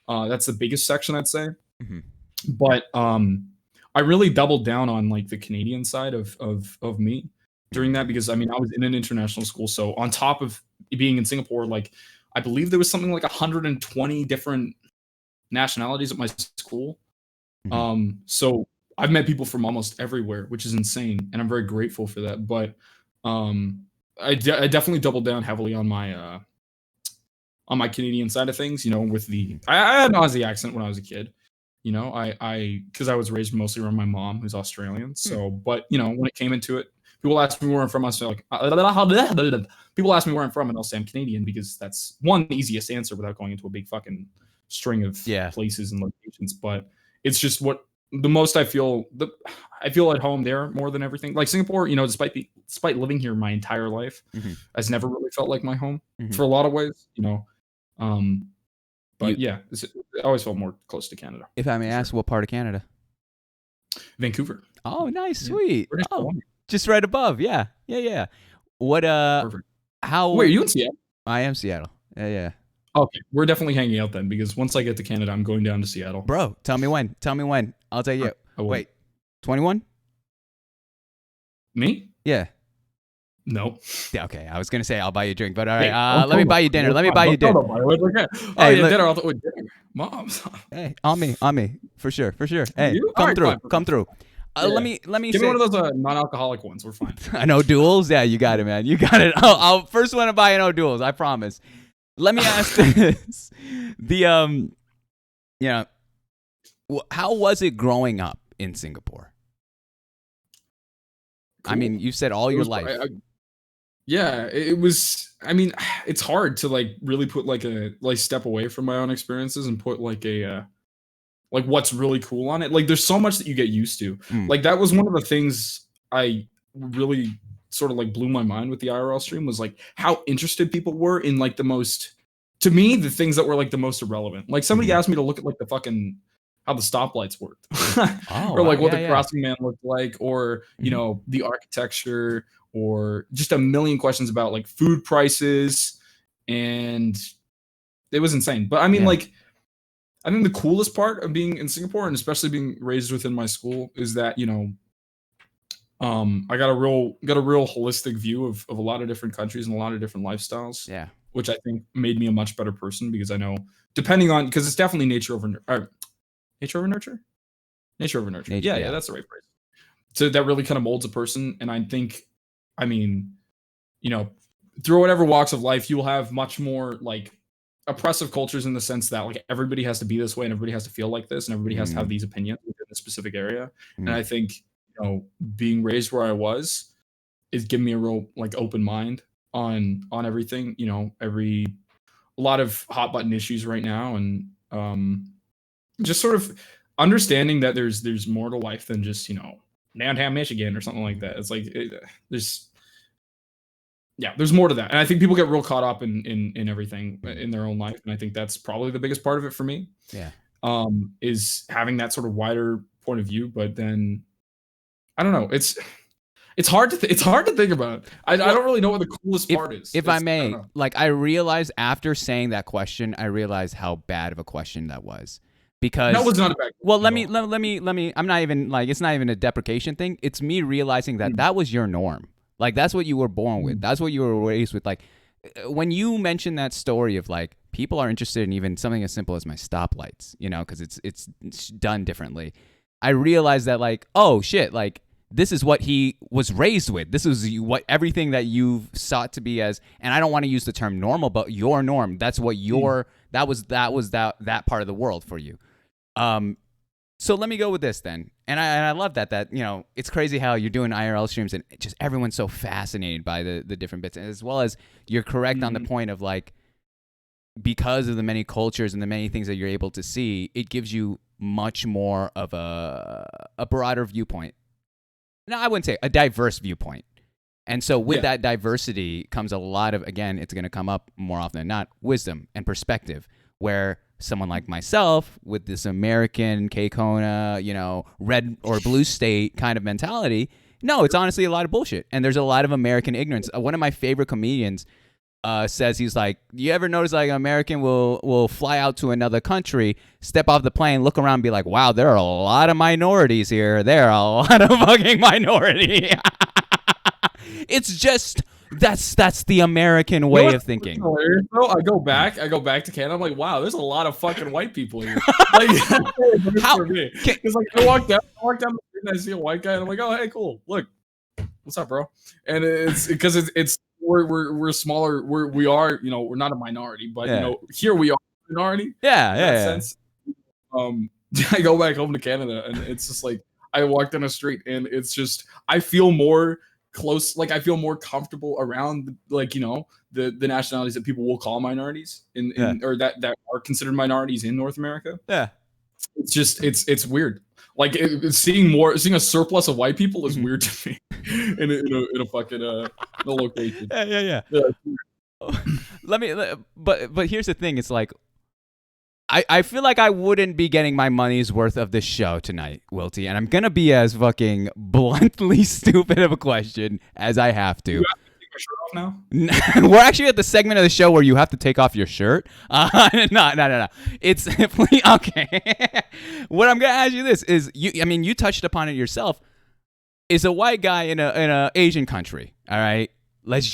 That's the biggest section, I'd say. But I really doubled down on like the Canadian side of me during that because I mean I was in an international school, so on top of being in Singapore, like I believe there was something like 120 different nationalities at my school. So I've met people from almost everywhere, which is insane, and I'm very grateful for that. But I definitely doubled down heavily on my Canadian side of things. With I had an Aussie accent when I was a kid. Because I was raised mostly around my mom, who's Australian. So, but when it came into it, people ask me where I'm from. I was like, people ask me where I'm from, and I'll say I'm Canadian because that's the easiest answer without going into a big fucking string of places and locations. But it's just what the most I feel at home there more than everything. Like Singapore, despite living here my entire life, has never really felt like my home for a lot of ways. But it always felt more close to Canada. If I may ask, what part of Canada? Vancouver. Oh, nice, sweet. British Oh, Columbia. just right above. Yeah. What Perfect. how Wait, are you in Seattle? I am Seattle. Yeah. Okay, we're definitely hanging out then, because once I get to Canada, I'm going down to Seattle. Bro, tell me when. I'll tell you. Wait, 21? Me? Yeah. No. Yeah, okay. I was gonna say I'll buy you a drink, but all right. Let me buy you dinner. Let me buy you dinner. Dinner. Mom's. Hey, on me, for sure. Hey, You? come All through, right, come through. Yeah. Let me Give say. me one of those non-alcoholic ones. We're fine. I know duels. Yeah, you got it, man. You got it. I'll first one to buy an duels. I promise. Let me ask this: how was it growing up in Singapore? Cool. I mean, you said all your life. Yeah, it was. I mean, it's hard to like really put like step away from my own experiences and put like like what's really cool on it. Like there's so much that you get used to. Like that was one of the things I really sort of like blew my mind with the IRL stream, was like how interested people were in like the most, to me, the things that were like the most irrelevant. Like somebody asked me to look at like the fucking how the stoplights worked, or like what the crossing man looked like, or you know, the architecture, or just a million questions about like food prices, and it was insane. But I mean, like, I think the coolest part of being in Singapore, and especially being raised within my school, is that, you know, I got a real holistic view of a lot of different countries and a lot of different lifestyles. Yeah, which I think made me a much better person, because I know, depending on, because it's definitely nature over nurture. Yeah, that's the right phrase. So that really kind of molds a person, and I think, I mean, you know, through whatever walks of life, you will have much more like oppressive cultures, in the sense that like everybody has to be this way, and everybody has to feel like this, and everybody has to have these opinions within a specific area. And I think, you know, being raised where I was is giving me a real like open mind on everything. You know, a lot of hot button issues right now, and just sort of understanding that there's more to life than just, you know, downtown Michigan or something like that. It's like there's more to that, and I think people get real caught up in everything in their own life, and I think that's probably the biggest part of it for me. Yeah, is having that sort of wider point of view. But then I don't know. It's hard to think about. I don't really know what the coolest part is. If I may, I realized after saying that question, I realized how bad of a question that was. Because that was not a bad question. Well, let me. I'm not even like, it's not even a deprecation thing. It's me realizing that was your norm. Like that's what you were born with. That's what you were raised with. Like when you mentioned that story of like people are interested in even something as simple as my stoplights, you know, because it's done differently. I realized that like, oh shit, like this is what he was raised with. This is what everything that you've sought to be as, and I don't want to use the term normal, but your norm. That's what that was that part of the world for you. So let me go with this then. And I love that, you know, it's crazy how you're doing IRL streams and just everyone's so fascinated by the different bits, as well as you're correct on the point of like, because of the many cultures and the many things that you're able to see, it gives you much more of a broader viewpoint. No, I wouldn't say a diverse viewpoint. And so with that diversity comes a lot of, again, it's going to come up more often than not, wisdom and perspective, where someone like myself with this American K-Kona, you know, red or blue state kind of mentality, no, it's honestly a lot of bullshit. And there's a lot of American ignorance. One of my favorite comedians says, he's like, you ever notice like an American will fly out to another country, step off the plane, look around and be like, wow, there are a lot of minorities here. There are a lot of fucking minority. It's just, that's the American way of thinking. So I go back to Canada. I'm like, wow, there's a lot of fucking white people here. Like, how? Because like I walk down the street and I see a white guy and I'm like, oh hey, cool. Look, what's up, bro? And it's because it's we're smaller. We are, you know, we're not a minority, but you know, here we are a minority. Yeah. Sense. I go back home to Canada and it's just like I walk down the street and it's just I feel more close, like I feel more comfortable around like, you know, the nationalities that people will call minorities in or that are considered minorities in North America. Yeah. It's just it's weird. Like seeing a surplus of white people is weird to me in a fucking location. Yeah. But here's the thing. It's like I feel like I wouldn't be getting my money's worth of this show tonight, Wilty, and I'm gonna be as fucking bluntly stupid of a question as I have to. You have to take my shirt off now? We're actually at the segment of the show where you have to take off your shirt. No. It's okay. What I'm gonna ask you this is, you touched upon it yourself. Is a white guy in a Asian country? All right, let's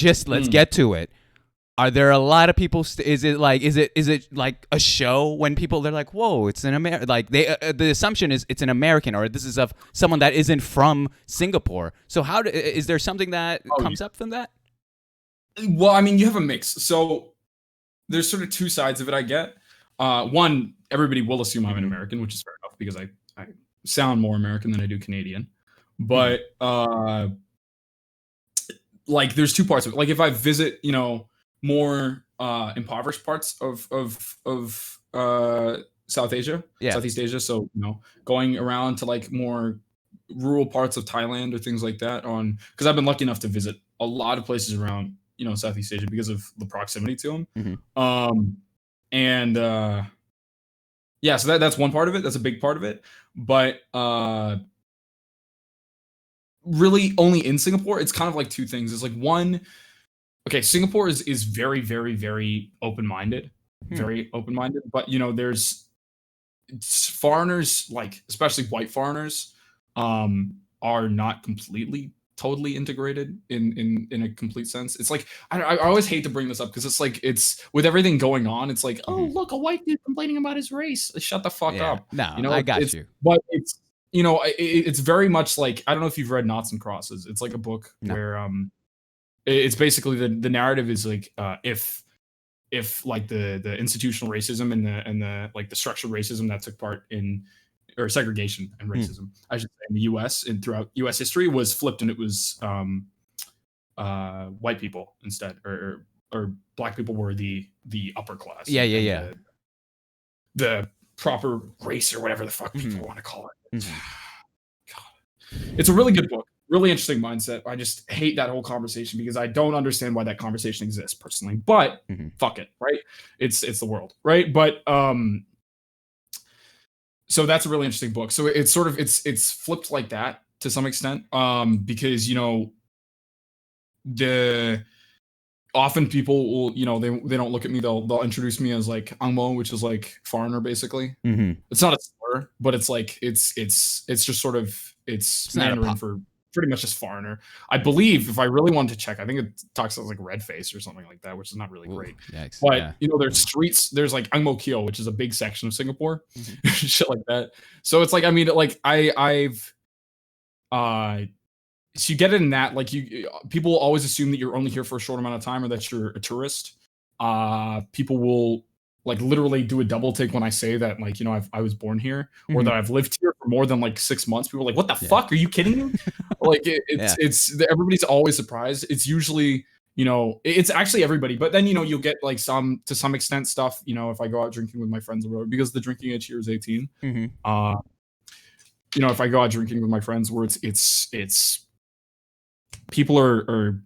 get to it. Are there a lot of people? Is it like a show when they're like, whoa, it's an American? Like the assumption is it's an American, or this is of someone that isn't from Singapore. So is there something that comes up from that? Well, I mean, you have a mix. So there's sort of two sides of it. I get one, everybody will assume I'm an American, which is fair enough because I sound more American than I do Canadian. But like, there's two parts of it. Like, if I visit, more impoverished parts of Southeast Asia. So, going around to like more rural parts of Thailand or things like that because I've been lucky enough to visit a lot of places around, Southeast Asia because of the proximity to them. So that's one part of it. That's a big part of it. But really only in Singapore, it's kind of like two things. It's like one, okay, Singapore is very, very, very open-minded, very open-minded. But there's foreigners, like especially white foreigners, are not totally integrated in a complete sense. It's like I always hate to bring this up because it's like it's with everything going on. It's like, oh look, a white dude complaining about his race. Shut the fuck up. No, I got you. But it's it's very much like, I don't know if you've read Noughts and Crosses. It's like a book where it's basically the narrative is like if like the institutional racism and the like the structural racism that took part in, or segregation and racism, I should say, in the U.S. and throughout U.S. history was flipped, and it was white people instead, or black people were the upper class. The proper race or whatever the fuck people want to call it. God. It's a really good book. Really interesting mindset. I just hate that whole conversation because I don't understand why that conversation exists personally. But fuck it, right? It's the world, right? But so that's a really interesting book. So it's sort of it's flipped like that to some extent, because often people will, they don't look at me. They'll introduce me as like Angmo, which is like foreigner, basically. It's not a slur, but it's like it's just sort of it's Mandarin for pretty much just foreigner. I believe, if I really wanted to check, I think it talks about like red face or something like that, which is not really great. Yikes. But there's streets. There's like Ang Mo Kio, which is a big section of Singapore, shit like that. So it's like, I mean, like I've so you get it in that, like, people always assume that you're only here for a short amount of time or that you're a tourist. People will like literally do a double take when I say that, like, I was born here or that I've lived here for more than like 6 months. People are like, what the fuck? Are you kidding me? Like it's everybody's always surprised. It's usually, it's actually everybody, but then, you'll get like to some extent stuff, if I go out drinking with my friends or whatever, because the drinking age here is 18. If I go out drinking with my friends where it's people are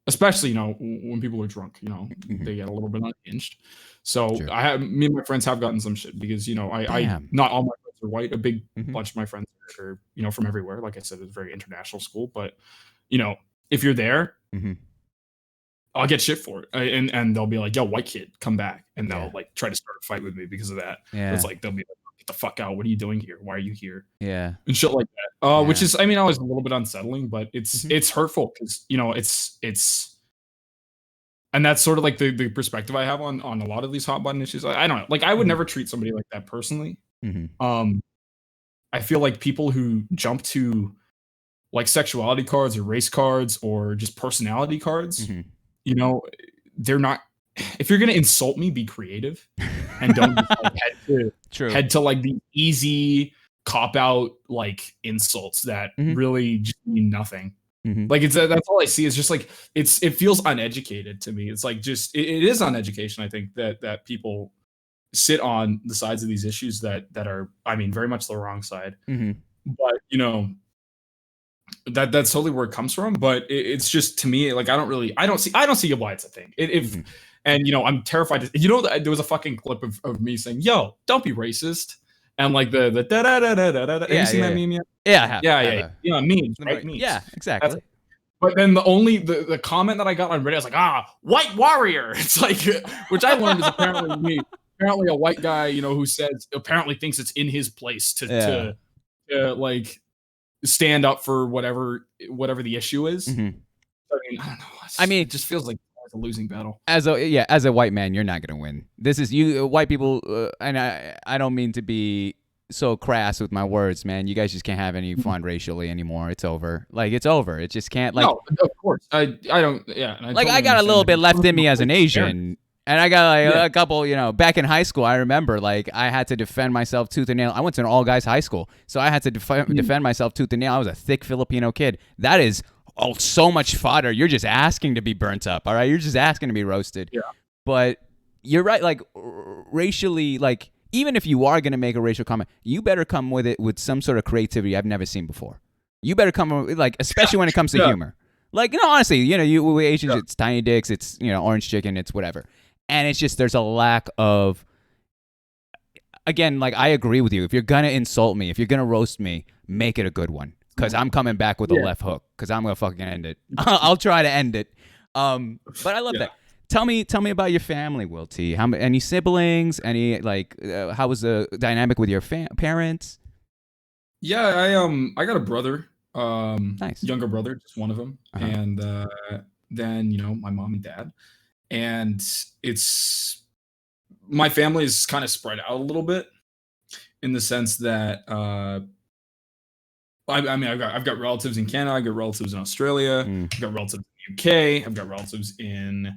especially, when people are drunk, they get a little bit unhinged. So me and my friends have gotten some shit because, I not all my friends are white. A big bunch of my friends are, from everywhere. Like I said, it's a very international school, but if you're there, I'll get shit for it. And they'll be like, yo, white kid, come back. And they'll like try to start a fight with me because of that. It's like, they'll be like, get the fuck out. What are you doing here? Why are you here? And shit like that. Which is, I mean, always a little bit unsettling, but it's hurtful because, it's and that's sort of like the perspective I have on a lot of these hot button issues. I don't know. Like, I would never treat somebody like that personally. I feel like people who jump to like sexuality cards or race cards or just personality cards, they're not. If you're gonna insult me, be creative and don't just, like, head to like the easy cop out like insults that really just mean nothing. Like, that's all I see is just like it feels uneducated to me. It's like just it is uneducation. I think that people sit on the sides of these issues that are, I mean, very much the wrong side. But that's totally where it comes from. But it's just, to me, like, I don't see why it's a thing. If And I'm terrified. There was a fucking clip of me saying, "Yo, don't be racist," and like the da da da da da da. Have you seen that meme yet? Yeah, I have. Yeah. Memes, right? Memes. Yeah, exactly. But then the comment that I got on Reddit, I was like, white warrior. It's like, which I learned is apparently me. Apparently a white guy, who apparently thinks it's in his place to like stand up for whatever the issue is. Mm-hmm. I don't know. It just feels like it's a losing battle. As a white man, you're not gonna win. This is you white people, and I don't mean to be so crass with my words, man. You guys just can't have any fun racially anymore. It's over. Like it's over. It just can't. Like, no, of course. I don't. Yeah. I got a little bit left in me as an Asian. And I got a couple, back in high school, I remember I had to defend myself tooth and nail. I went to an all guys high school, so I had to defend myself tooth and nail. I was a thick Filipino kid. That is so much fodder. You're just asking to be burnt up, all right? You're just asking to be roasted. Yeah. But you're right, racially, even if you are going to make a racial comment, you better come with it with some sort of creativity I've never seen before. You better come with, especially when it comes to humor. Honestly, you Asians, it's tiny dicks, it's, orange chicken, it's whatever. And it's just there's a lack of, again, I agree with you. If you're going to insult me, if you're going to roast me, make it a good one. Because I'm coming back with a left hook. Because I'm going to fucking end it. I'll try to end it. But I love that. Tell me about your family, Will T. Any siblings? Any, how was the dynamic with your parents? Yeah, I got a brother. Nice. Younger brother, just one of them. Uh-huh. And then, my mom and dad. And my family is kind of spread out a little bit in the sense that I've got relatives in Canada, I've got relatives in Australia, I've got relatives in the UK, I've got relatives in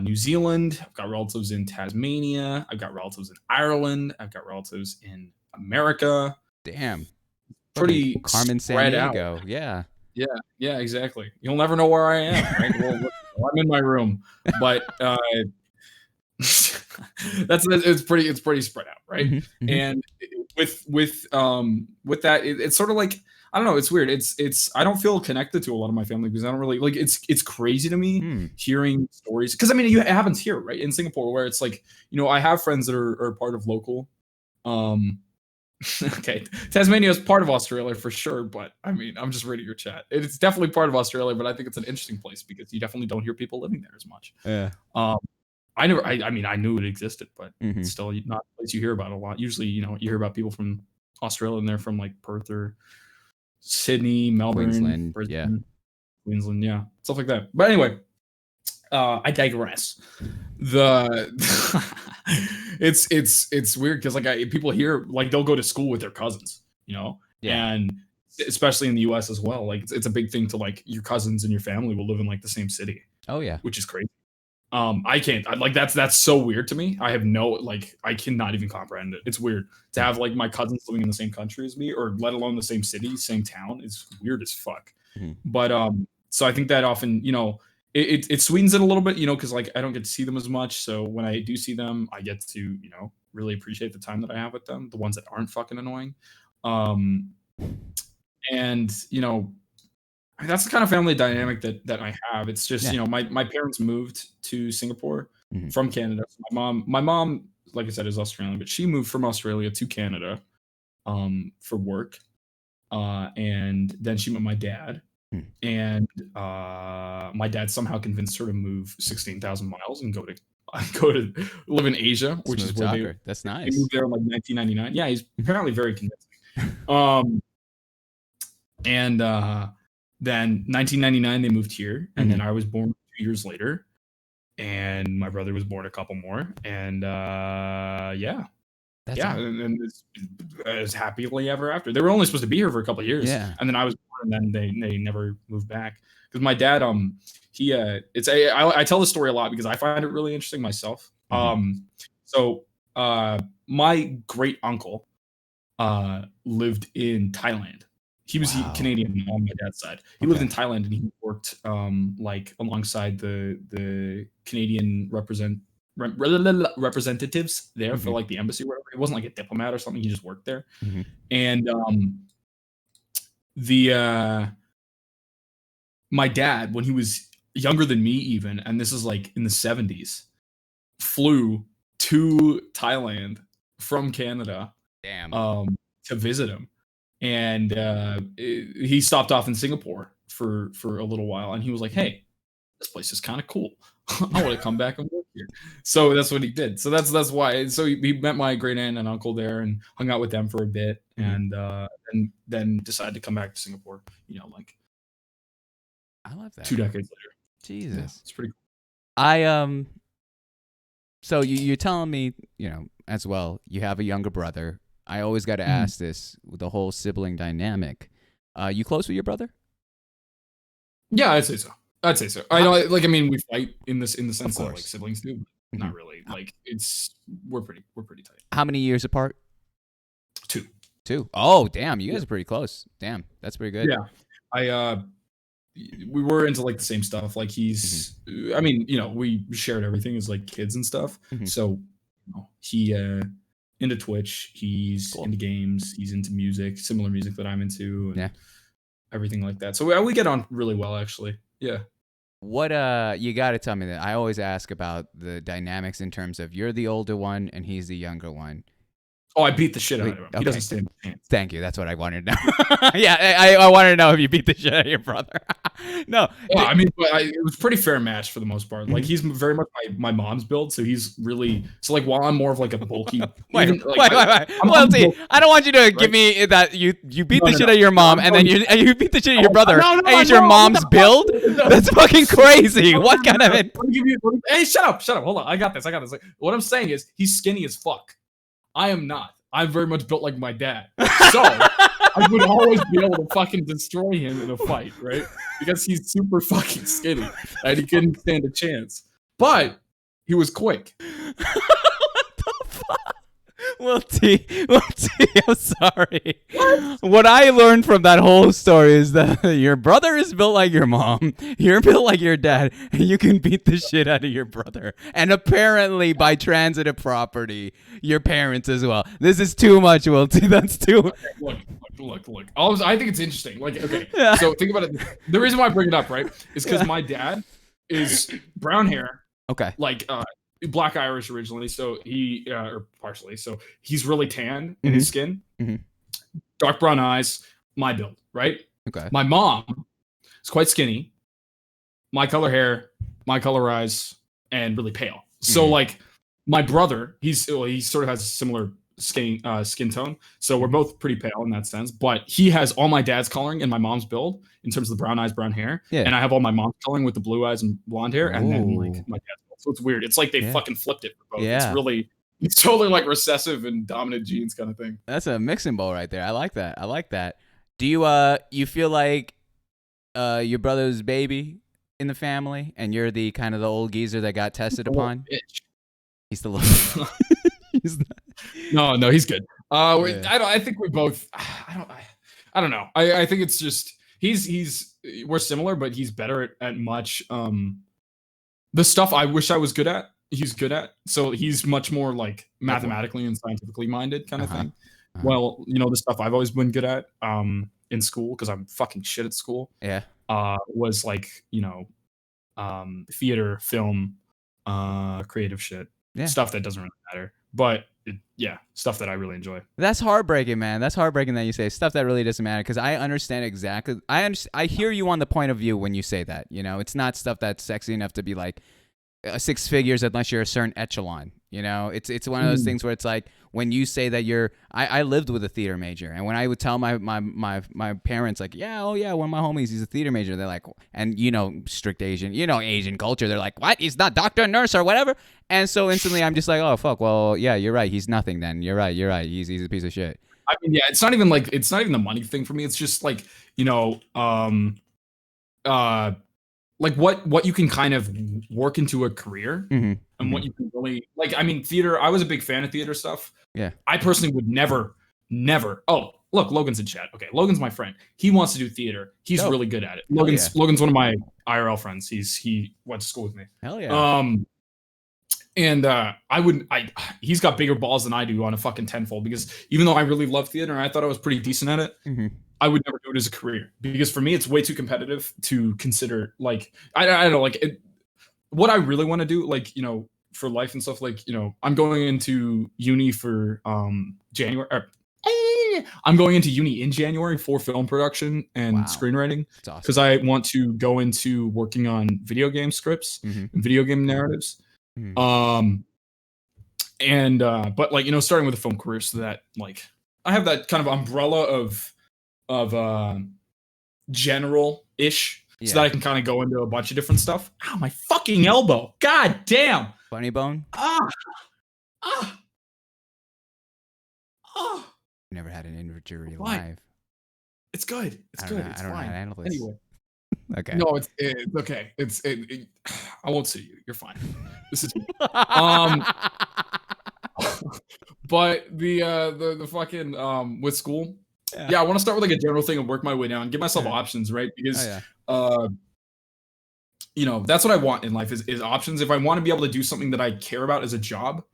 New Zealand, I've got relatives in Tasmania, I've got relatives in Ireland, I've got relatives in America. Damn. Pretty Carmen spread Sandiego. out. Yeah. Yeah, exactly. You'll never know where I am, right? Well, I'm in my room, but it's pretty spread out, right? Mm-hmm. And with that, it's sort of like, I don't know, it's weird. It's I don't feel connected to a lot of my family because I don't really it's crazy to me hearing stories, because it happens here, right, in Singapore, where it's I have friends that are part of local. Okay, Tasmania is part of Australia for sure, but I'm just reading your chat. It's definitely part of Australia, but I think it's an interesting place because you definitely don't hear people living there as much. Yeah. I knew it existed, but it's still not a place you hear about a lot. Usually, you hear about people from Australia and they're from Perth or Sydney, Melbourne, Queensland, Brisbane, Queensland, stuff like that. But anyway, I digress. It's weird because people here they'll go to school with their cousins, and especially in the US as well. It's a big thing to your cousins and your family will live in the same city. Oh yeah, which is crazy. I can't that's so weird to me. I have no I cannot even comprehend it. It's weird to have my cousins living in the same country as me, or let alone the same city, same town. It's weird as fuck. Mm-hmm. But so I think that often it sweetens it a little bit, because I don't get to see them as much. So when I do see them, I get to really appreciate the time that I have with them, the ones that aren't fucking annoying. And that's the kind of family dynamic that I have. It's just my parents moved to Singapore from Canada. So my mom, like I said, is Australian, but she moved from Australia to Canada for work, and then she met my dad. And my dad somehow convinced her to move 16,000 miles and go to live in Asia, which is where that's nice. They moved there in 1999. Yeah, he's apparently very convincing. And then 1999 they moved here, and then I was born 2 years later, and my brother was born a couple more, and and it's happily ever after. They were only supposed to be here for a couple of years, and then I was born, and then they never moved back because my dad I tell this story a lot because I find it really interesting myself. So my great uncle lived in Thailand. He was Canadian on my dad's side. He lived in Thailand, and he worked alongside the Canadian representatives there for the embassy or whatever. It wasn't a diplomat or something. He just worked there. And my dad, when he was younger than me even, and this is in the 70s, flew to Thailand from Canada. Damn. To visit him, and he stopped off in Singapore for a little while, and he was like, "Hey, this place is kind of cool. I want to come back and work here." So that's what he did. So that's why. So he met my great aunt and uncle there and hung out with them for a bit, and then decided to come back to Singapore. Like I love that. 2 decades later. Jesus, yeah, it's pretty cool. So you're telling me, as well, you have a younger brother. I always got to ask this with the whole sibling dynamic. You close with your brother? Yeah, I'd say so. I know, I mean, we fight in the sense that like siblings do, but not really. Like we're pretty tight. How many years apart? 2. Oh, damn, you guys are pretty close. Damn, that's pretty good. Yeah, we were into like the same stuff. Like he's, I mean, we shared everything as like kids and stuff. So he into Twitch, he's into games, he's into music, similar music that I'm into, and everything like that. So we get on really well, actually. Yeah. What you got to tell me that I always ask about the dynamics in terms of you're the older one and he's the younger one. Oh, I beat the shit out of him. Okay. He doesn't stand a chance. Thank you. That's what I wanted to know. Yeah, I wanted to know if you beat the shit out of your brother. No. Well, I mean, it was pretty fair match for the most part. Like he's very much my mom's build, so he's really while I'm more of like a bulky. Wait. Loyalty. I don't want you to give me that you beat the shit out of your mom and then you beat the shit out of your brother. And it's your mom's build. That's fucking crazy. What kind of it? Hey, shut up. Hold on. I got this. Like, what I'm saying is he's skinny as fuck. I am not. I'm very much built like my dad. So I would always be able to fucking destroy him in a fight, right? Because he's super fucking skinny and he couldn't stand a chance. But he was quick. What the fuck? Well, T, I'm sorry. What I learned from that whole story is that your brother is built like your mom, you're built like your dad, and you can beat the shit out of your brother. And apparently, by transitive property, your parents as well. This is too much, Will T. That's too. Okay, look. I think it's interesting. Like, okay, so think about it. The reason why I bring it up, right, is because my dad is brown hair. Okay. Like, Black Irish originally, so he or partially, so he's really tan in his skin, dark brown eyes, my build, right? Okay. My mom is quite skinny, my color hair, my color eyes, and really pale. So like my brother, he sort of has a similar skin tone, so we're both pretty pale in that sense. But he has all my dad's coloring and my mom's build in terms of the brown eyes, brown hair, and I have all my mom's coloring with the blue eyes and blonde hair, and then like my dad's. So it's weird. It's like they fucking flipped it for both. Yeah. It's totally like recessive and dominant genes kind of thing. That's a mixing bowl right there. I like that. Do you feel like your brother's baby in the family and you're the kind of the old geezer that got tested upon? Bitch. He's the little he's not. No, he's good. I think we both I don't know. I think it's just we're similar, but he's better at much the stuff I wish I was good at, he's good at. So he's much more like mathematically and scientifically minded kind of thing. Well, the stuff I've always been good at in school, because I'm fucking shit at school. Yeah. Was like, theater, film, creative shit. Yeah. Stuff that doesn't really matter. But stuff that I really enjoy. That's heartbreaking, man. That's heartbreaking that you say stuff that really doesn't matter, because I understand exactly. I hear you on the point of view when you say that. It's not stuff that's sexy enough to be like 6 figures unless you're a certain echelon. It's one of those things where it's like when you say that I lived with a theater major, and when I would tell my parents like, one of my homies, he's a theater major, they're like, and strict Asian, Asian culture, they're like, what? He's not doctor, nurse, or whatever. And so instantly I'm just like, oh fuck, well yeah, you're right, he's nothing then. You're right. He's a piece of shit. I mean, it's not even the money thing for me. It's just like, like what you can kind of work into a career, and what you can really like. I mean, theater. I was a big fan of theater stuff. Yeah. I personally would never. Oh, look, Logan's in chat. Okay, Logan's my friend. He wants to do theater. He's really good at it. Logan's one of my IRL friends. He went to school with me. Hell yeah. And he's got bigger balls than I do on a fucking tenfold, because even though I really love theater and I thought I was pretty decent at it, I would never do it as a career, because for me it's way too competitive to consider. Like I don't know, like what I really want to do, like for life and stuff, like, I'm going into uni for January. I'm going into uni in January for film production and screenwriting because I want to go into working on video game scripts and video game narratives. But like, starting with a film career so that like I have that kind of umbrella of general-ish so that I can kind of go into a bunch of different stuff. Ow, my fucking elbow. God damn. Funny bone? Never had an injury live. It's good. It's good. It's fine. Know how to handle this. Anyway. Okay. No, it's okay. I won't sue you. You're fine. This is but the fucking with school. Yeah, I want to start with like a general thing and work my way down, give myself options, right? Because that's what I want in life is options. If I want to be able to do something that I care about as a job,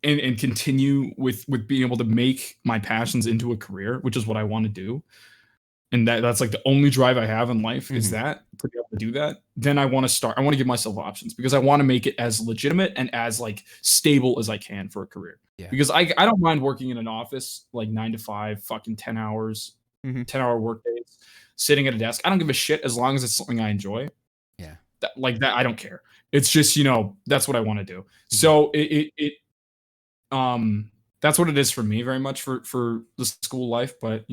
and continue with being able to make my passions into a career, which is what I want to do. And that's like the only drive I have in life is that to be able to do that. Then I want to give myself options because I want to make it as legitimate and as like stable as I can for a career. Yeah. Because I don't mind working in an office like 9 to 5, fucking 10 hours, 10-hour work days, sitting at a desk. I don't give a shit as long as it's something I enjoy. Yeah. That I don't care. It's just, that's what I want to do. So that's what it is for me very much for the school life. But,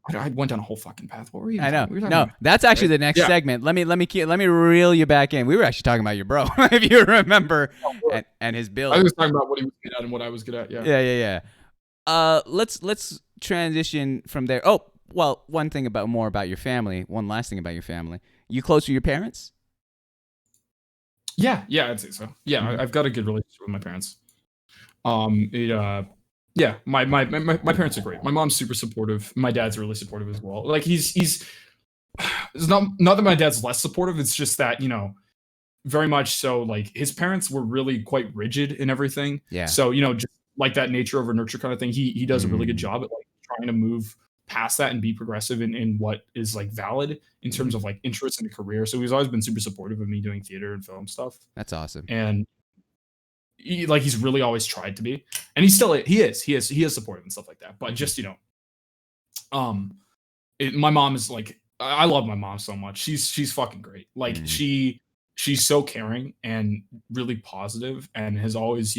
I went down a whole fucking path. What were you? I know. No, that's actually the next segment. Let me reel you back in. We were actually talking about your bro, if you remember, and his build. I was talking about what he was good at and what I was good at. Yeah. Let's transition from there. Oh, well, one thing more about your family. One last thing about your family. You close to your parents? Yeah, I'd say so. Yeah, I've got a good relationship with my parents. Yeah, my parents are great. My mom's super supportive. My dad's really supportive as well. Like he's it's not that my dad's less supportive. It's just that, very much so like his parents were really quite rigid in everything. Yeah. So, just like that nature over nurture kind of thing. He does a really good job at like trying to move past that and be progressive in what is like valid in terms of like interest in a career. So he's always been super supportive of me doing theater and film stuff. That's awesome. And he's really always tried to be, and he is supportive and stuff like that. But just my mom is like, I love my mom so much. She's fucking great. Like she's so caring and really positive, and has always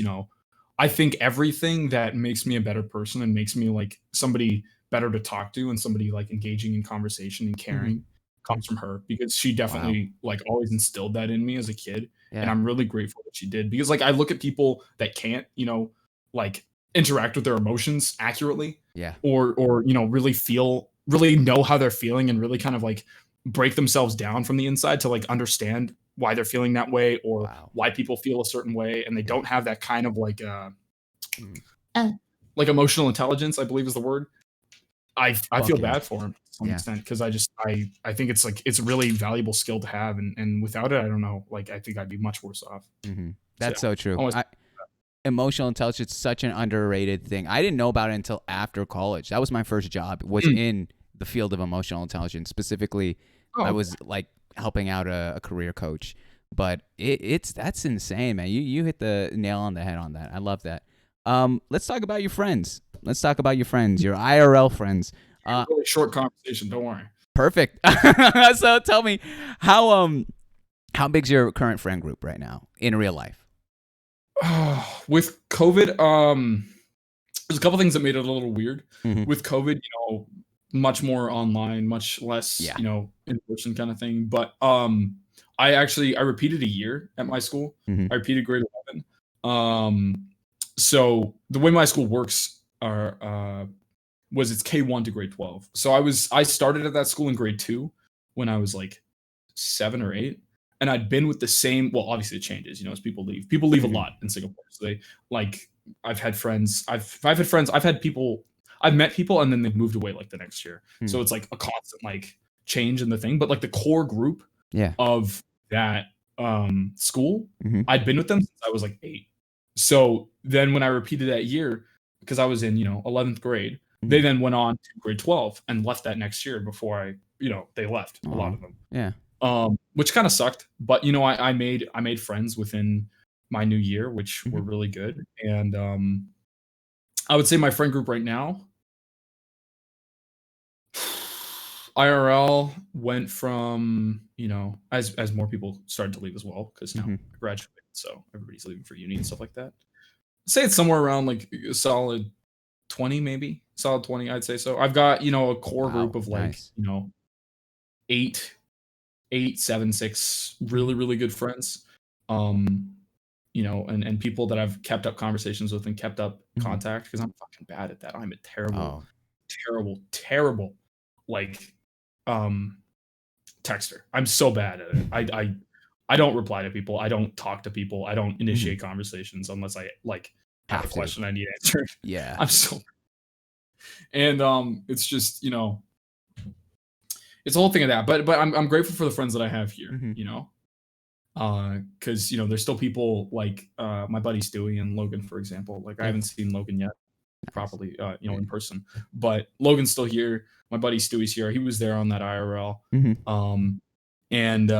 I think everything that makes me a better person and makes me like somebody better to talk to and somebody like engaging in conversation and caring comes from her, because she definitely like always instilled that in me as a kid. Yeah. And I'm really grateful that she did, because like I look at people that can't, like interact with their emotions accurately, or really know how they're feeling and really kind of like break themselves down from the inside to like understand why they're feeling that way, or why people feel a certain way, and they don't have that kind of like like emotional intelligence, I believe is the word. I feel bad for him to some extent, because I think it's like it's a really valuable skill to have, and without it, I don't know, like I think I'd be much worse off. That's so true. Emotional intelligence is such an underrated thing. I didn't know about it until after college. That was my first job, was in the field of emotional intelligence. Specifically, I was like helping out a career coach. But that's insane, man. You hit the nail on the head on that. I love that. Let's talk about your friends. Your IRL friends. Really short conversation. Don't worry. Perfect. So tell me, how big's your current friend group right now in real life? With COVID, there's a couple things that made it a little weird. With COVID, much more online, much less, in person kind of thing. But I repeated a year at my school. I repeated grade 11. So the way my school works was it's K1 to grade 12. So I started at that school in grade 2 when I was like 7 or 8, and I'd been with the same. Well, obviously it changes, as people leave. People leave a lot in Singapore. So they like I've had friends. I've met people, and then they've moved away like the next year. So it's like a constant like change in the thing. But like the core group of that school, I'd been with them since I was like 8. So then when I repeated that year, because I was in 11th grade, they then went on to grade 12 and left that next year before they left, a lot of them. Yeah. which kind of sucked. But you know, I made friends within my new year, which were really good. And I would say my friend group right now, IRL went from, you know, as more people started to leave as well, because now I graduated, so everybody's leaving for uni and stuff like that. Say it's somewhere around like a solid 20, maybe solid 20. I'd say so. I've got, you know, a core group of like, you know, eight, 7, 6 really, really good friends. You know, and people that I've kept up conversations with and kept up contact, because I'm fucking bad at that. I'm a terrible like texter. I'm so bad at it. I don't reply to people. I don't talk to people. I don't initiate conversations unless I like have a question I need answered. Yeah. I'm so, and it's just, you know, it's a whole thing of that. But I'm grateful for the friends that I have here, you know. Because you know, there's still people like my buddy Stewie and Logan, for example. Like I haven't seen Logan yet properly, you know, in person, but Logan's still here. My buddy Stewie's here. He was there on that IRL. And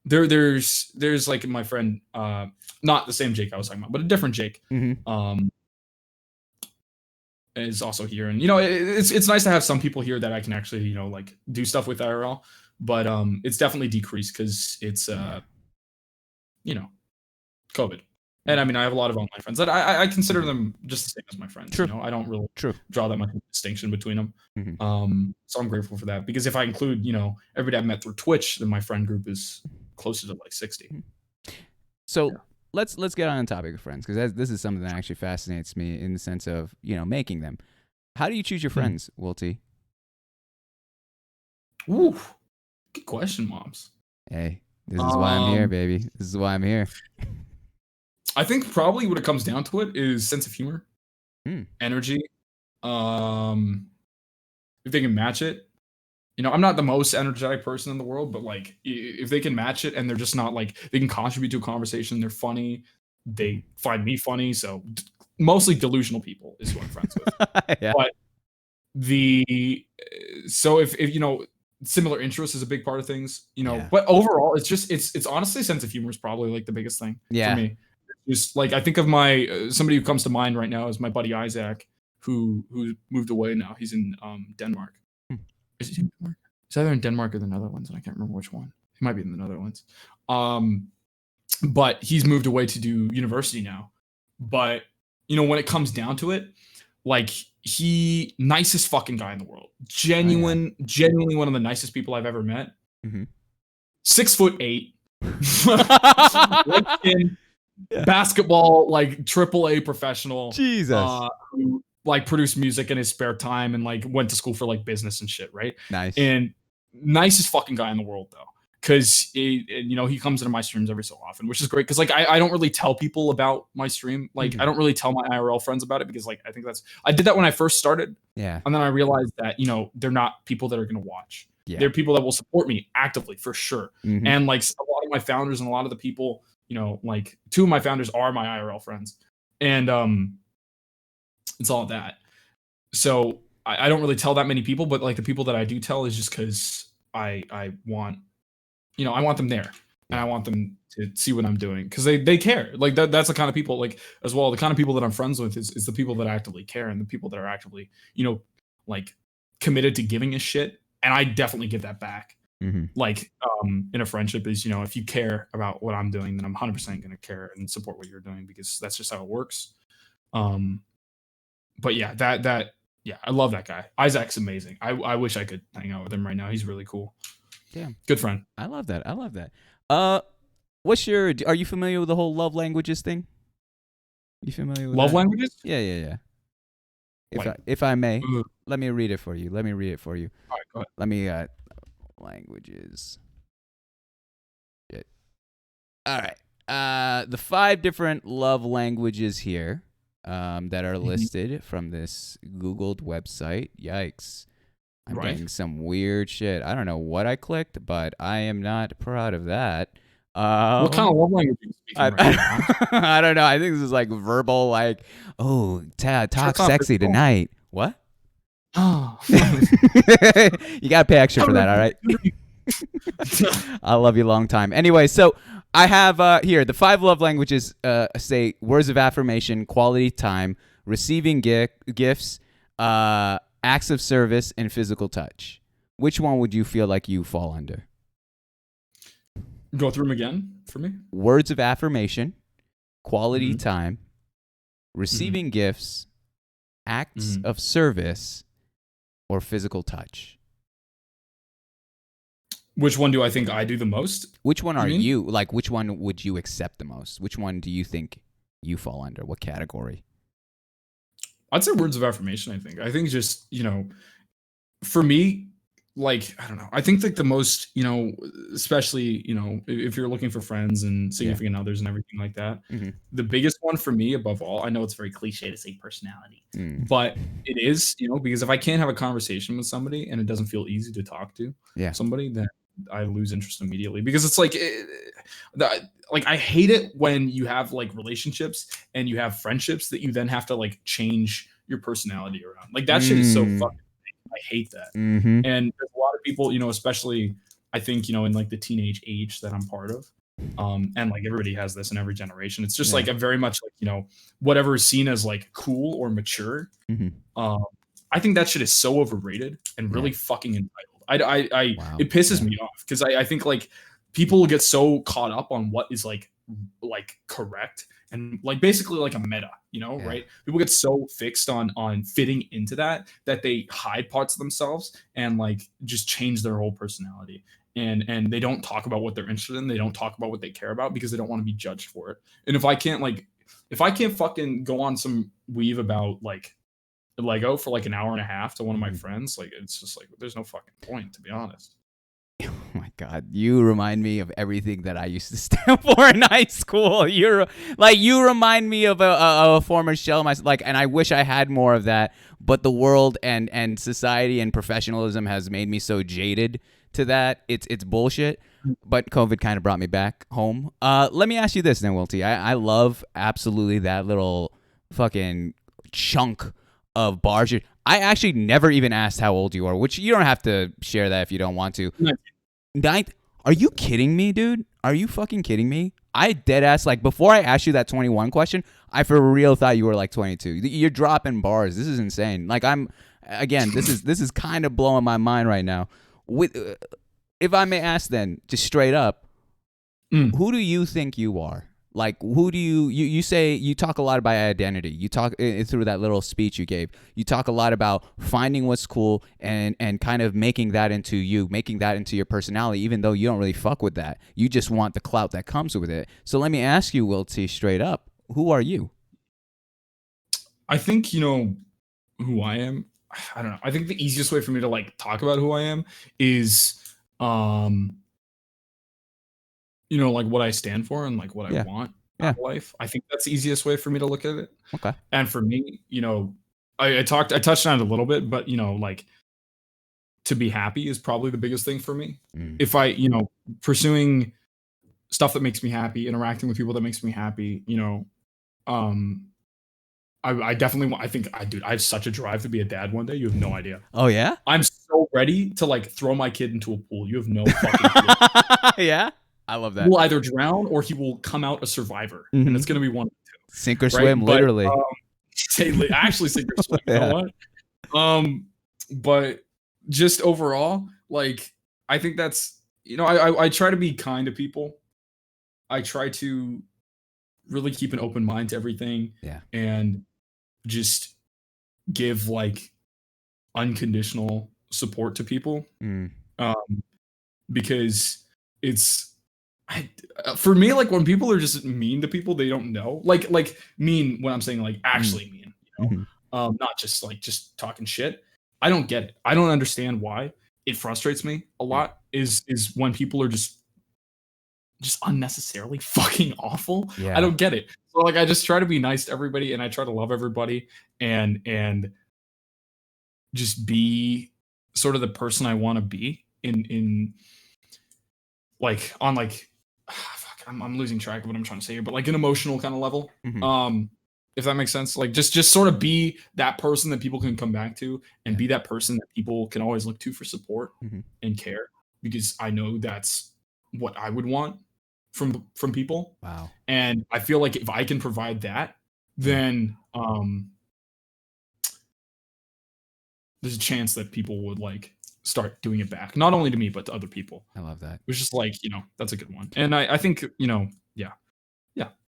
there's like my friend, not the same Jake I was talking about, but a different Jake, is also here. And you know, it's nice to have some people here that I can actually, you know, like do stuff with IRL. But it's definitely decreased because it's you know, COVID. And I mean, I have a lot of online friends that I consider them just the same as my friends. True. You know, I don't really draw that much distinction between them. So I'm grateful for that, because if I include, you know, everybody I've met through Twitch, then my friend group is closer to like 60. So let's get on the topic of friends, because this is something that actually fascinates me in the sense of, you know, making them. How do you choose your friends, Wilty? Ooh, good question, Moms. Hey, this is why I'm here, baby. This is why I'm here. I think probably what it comes down to it is sense of humor, energy. If they can match it, you know, I'm not the most energetic person in the world, but like if they can match it and they're just not like, they can contribute to a conversation, they're funny, they find me funny. So mostly delusional people is who I'm friends with. Yeah. But so if you know, similar interests is a big part of things, you know, but overall it's just, it's honestly sense of humor is probably like the biggest thing for me. Just like, I think of my somebody who comes to mind right now is my buddy Isaac, who moved away now. He's in Denmark. Is he in Denmark? He's either in Denmark or the Netherlands, and I can't remember which one. He might be in the Netherlands. But he's moved away to do university now. But you know, when it comes down to it, like, he nicest fucking guy in the world. Genuinely one of the nicest people I've ever met. 6'8". Basketball, like AAA professional. Jesus. Who like produced music in his spare time and like went to school for like business and shit, right? Nice. And nicest fucking guy in the world though. Because you know, he comes into my streams every so often, which is great. Because like I don't really tell people about my stream. Like I don't really tell my IRL friends about it, because like I think I did that when I first started. Yeah. And then I realized that, you know, they're not people that are gonna watch. Yeah. They're people that will support me actively for sure. And like a lot of my founders and a lot of the people, you know, like 2 of my founders are my IRL friends. And it's all that. So I don't really tell that many people, but like the people that I do tell is just because I want, you know, I want them there, and I want them to see what I'm doing, because they care. Like that's the kind of people, like, as well, the kind of people that I'm friends with is the people that actively care, and the people that are actively, you know, like committed to giving a shit. And I definitely give that back. Like in a friendship is, you know, if you care about what I'm doing, then I'm 100% going to care and support what you're doing, because that's just how it works. But yeah, yeah, I love that guy. Isaac's amazing. I wish I could hang out with him right now. He's really cool. Damn. Good friend. I love that. Are you familiar with the whole love languages thing? You familiar with love that? Languages? Yeah. If I may, let me read it for you. All right, go ahead. Let me languages. Shit. All right. The 5 different love languages here that are listed from this Googled website. Yikes. I'm getting some weird shit. I don't know what I clicked, but I am not proud of that. What kind of love language are you speaking right now? I don't know. I think this is like verbal, like, oh, talk sexy tonight. What? Oh. You got to pay extra for that, all right? I love you long time. Anyway, so I have here the 5 love languages. Say words of affirmation, quality time, receiving gifts, acts of service, and physical touch. Which one would you feel like you fall under? Go through them again for me. Words of affirmation, quality time, receiving gifts, acts of service, or physical touch. Which one do I think I do the most? Which one are you? Like, which one would you accept the most? Which one do you think you fall under? What category? I'd say words of affirmation, I think just, for me, like, I don't know. I think like the most, especially, if you're looking for friends and significant others and everything like that, the biggest one for me above all, I know it's very cliche to say personality, but it is, because if I can't have a conversation with somebody and it doesn't feel easy to talk to somebody, then I lose interest immediately, because it's like, I hate it when you have like relationships and you have friendships that you then have to like change your personality around. Like that shit is so fucking, I hate that. And there's a lot of people, especially I think, in like the teenage age that I'm part of. And like everybody has this in every generation. It's just like a very much like, whatever is seen as like cool or mature. I think that shit is so overrated and really fucking entitled. It pisses me off, because I think like people get so caught up on what is like correct and like basically like a meta, right? People get so fixed on fitting into that they hide parts of themselves and like just change their whole personality. And they don't talk about what they're interested in. They don't talk about what they care about because they don't want to be judged for it. And if I can't fucking go on some weave about like Lego for like an hour and a half to one of my friends, like it's just like there's no fucking point, to be honest. Oh my God, you remind me of everything that I used to stand for in high school. You remind me of a former shell myself. Like, and I wish I had more of that, but the world and society and professionalism has made me so jaded to that. It's bullshit. But COVID kind of brought me back home. Let me ask you this then, Wilty. I love absolutely that little fucking chunk of bars. I actually never even asked how old you are, which you don't have to share that if you don't want to. Ninth? Are you kidding me, dude? Are you fucking kidding me? I dead ass, like, before I asked you that 21 question, I for real thought you were like 22. You're dropping bars. This is insane. Like, this is kind of blowing my mind right now. If I may ask then, just straight up, who do you think you are? Like, who do you say, you talk a lot about identity. You talk through that little speech you gave. You talk a lot about finding what's cool and kind of making that into you, making that into your personality, even though you don't really fuck with that. You just want the clout that comes with it. So let me ask you, Will T, straight up, who are you? I think, who I am. I don't know. I think the easiest way for me to like talk about who I am is, like what I stand for and like what I want out of life. I think that's the easiest way for me to look at it. Okay. And for me, I touched on it a little bit, but like to be happy is probably the biggest thing for me. If I, pursuing stuff that makes me happy, interacting with people that makes me happy, I definitely want, I have such a drive to be a dad one day. You have no idea. Oh yeah? I'm so ready to like throw my kid into a pool. You have no fucking clue. Yeah? I love that. He will either drown or he will come out a survivor, and it's going to be one of the two. Sink or swim, right? Literally. Actually, sink or swim. You know what? But just overall, like, I think that's, I try to be kind to people. I try to really keep an open mind to everything. Yeah. And just give like unconditional support to people. Because it's, for me, like when people are just mean to people they don't know, like mean when I'm saying like actually mean, not just talking shit. I don't get it. I don't understand why. It frustrates me a lot is when people are just unnecessarily fucking awful. I don't get it. So like I just try to be nice to everybody and I try to love everybody and just be sort of the person I want to be in like on like I'm losing track of what I'm trying to say here, but like an emotional kind of level. If that makes sense. Like just sort of be that person that people can come back to and be that person that people can always look to for support and care. because I know that's what I would want from people. Wow. And I feel like if I can provide that, then there's a chance that people would like start doing it back, not only to me but to other people. I love that. Which is like, that's a good one. And I think, yeah.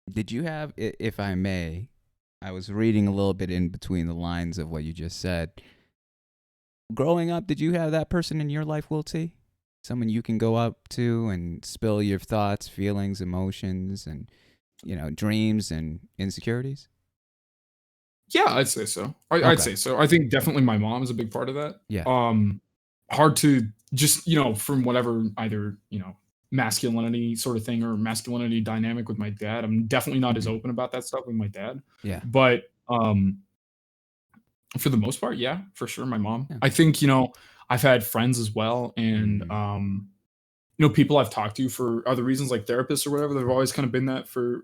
Did you have, if I may, I was reading a little bit in between the lines of what you just said. Growing up, did you have that person in your life, Will T? Someone you can go up to and spill your thoughts, feelings, emotions, and, dreams and insecurities? Yeah, I'd say so. I'd say so. I think definitely my mom is a big part of that. Yeah. Hard to just, from whatever, either, masculinity sort of thing or masculinity dynamic with my dad. I'm definitely not as open about that stuff with my dad. Yeah. But for the most part, yeah, for sure, my mom. Yeah. I think, I've had friends as well, and people I've talked to for other reasons, like therapists or whatever. They've always kind of been that for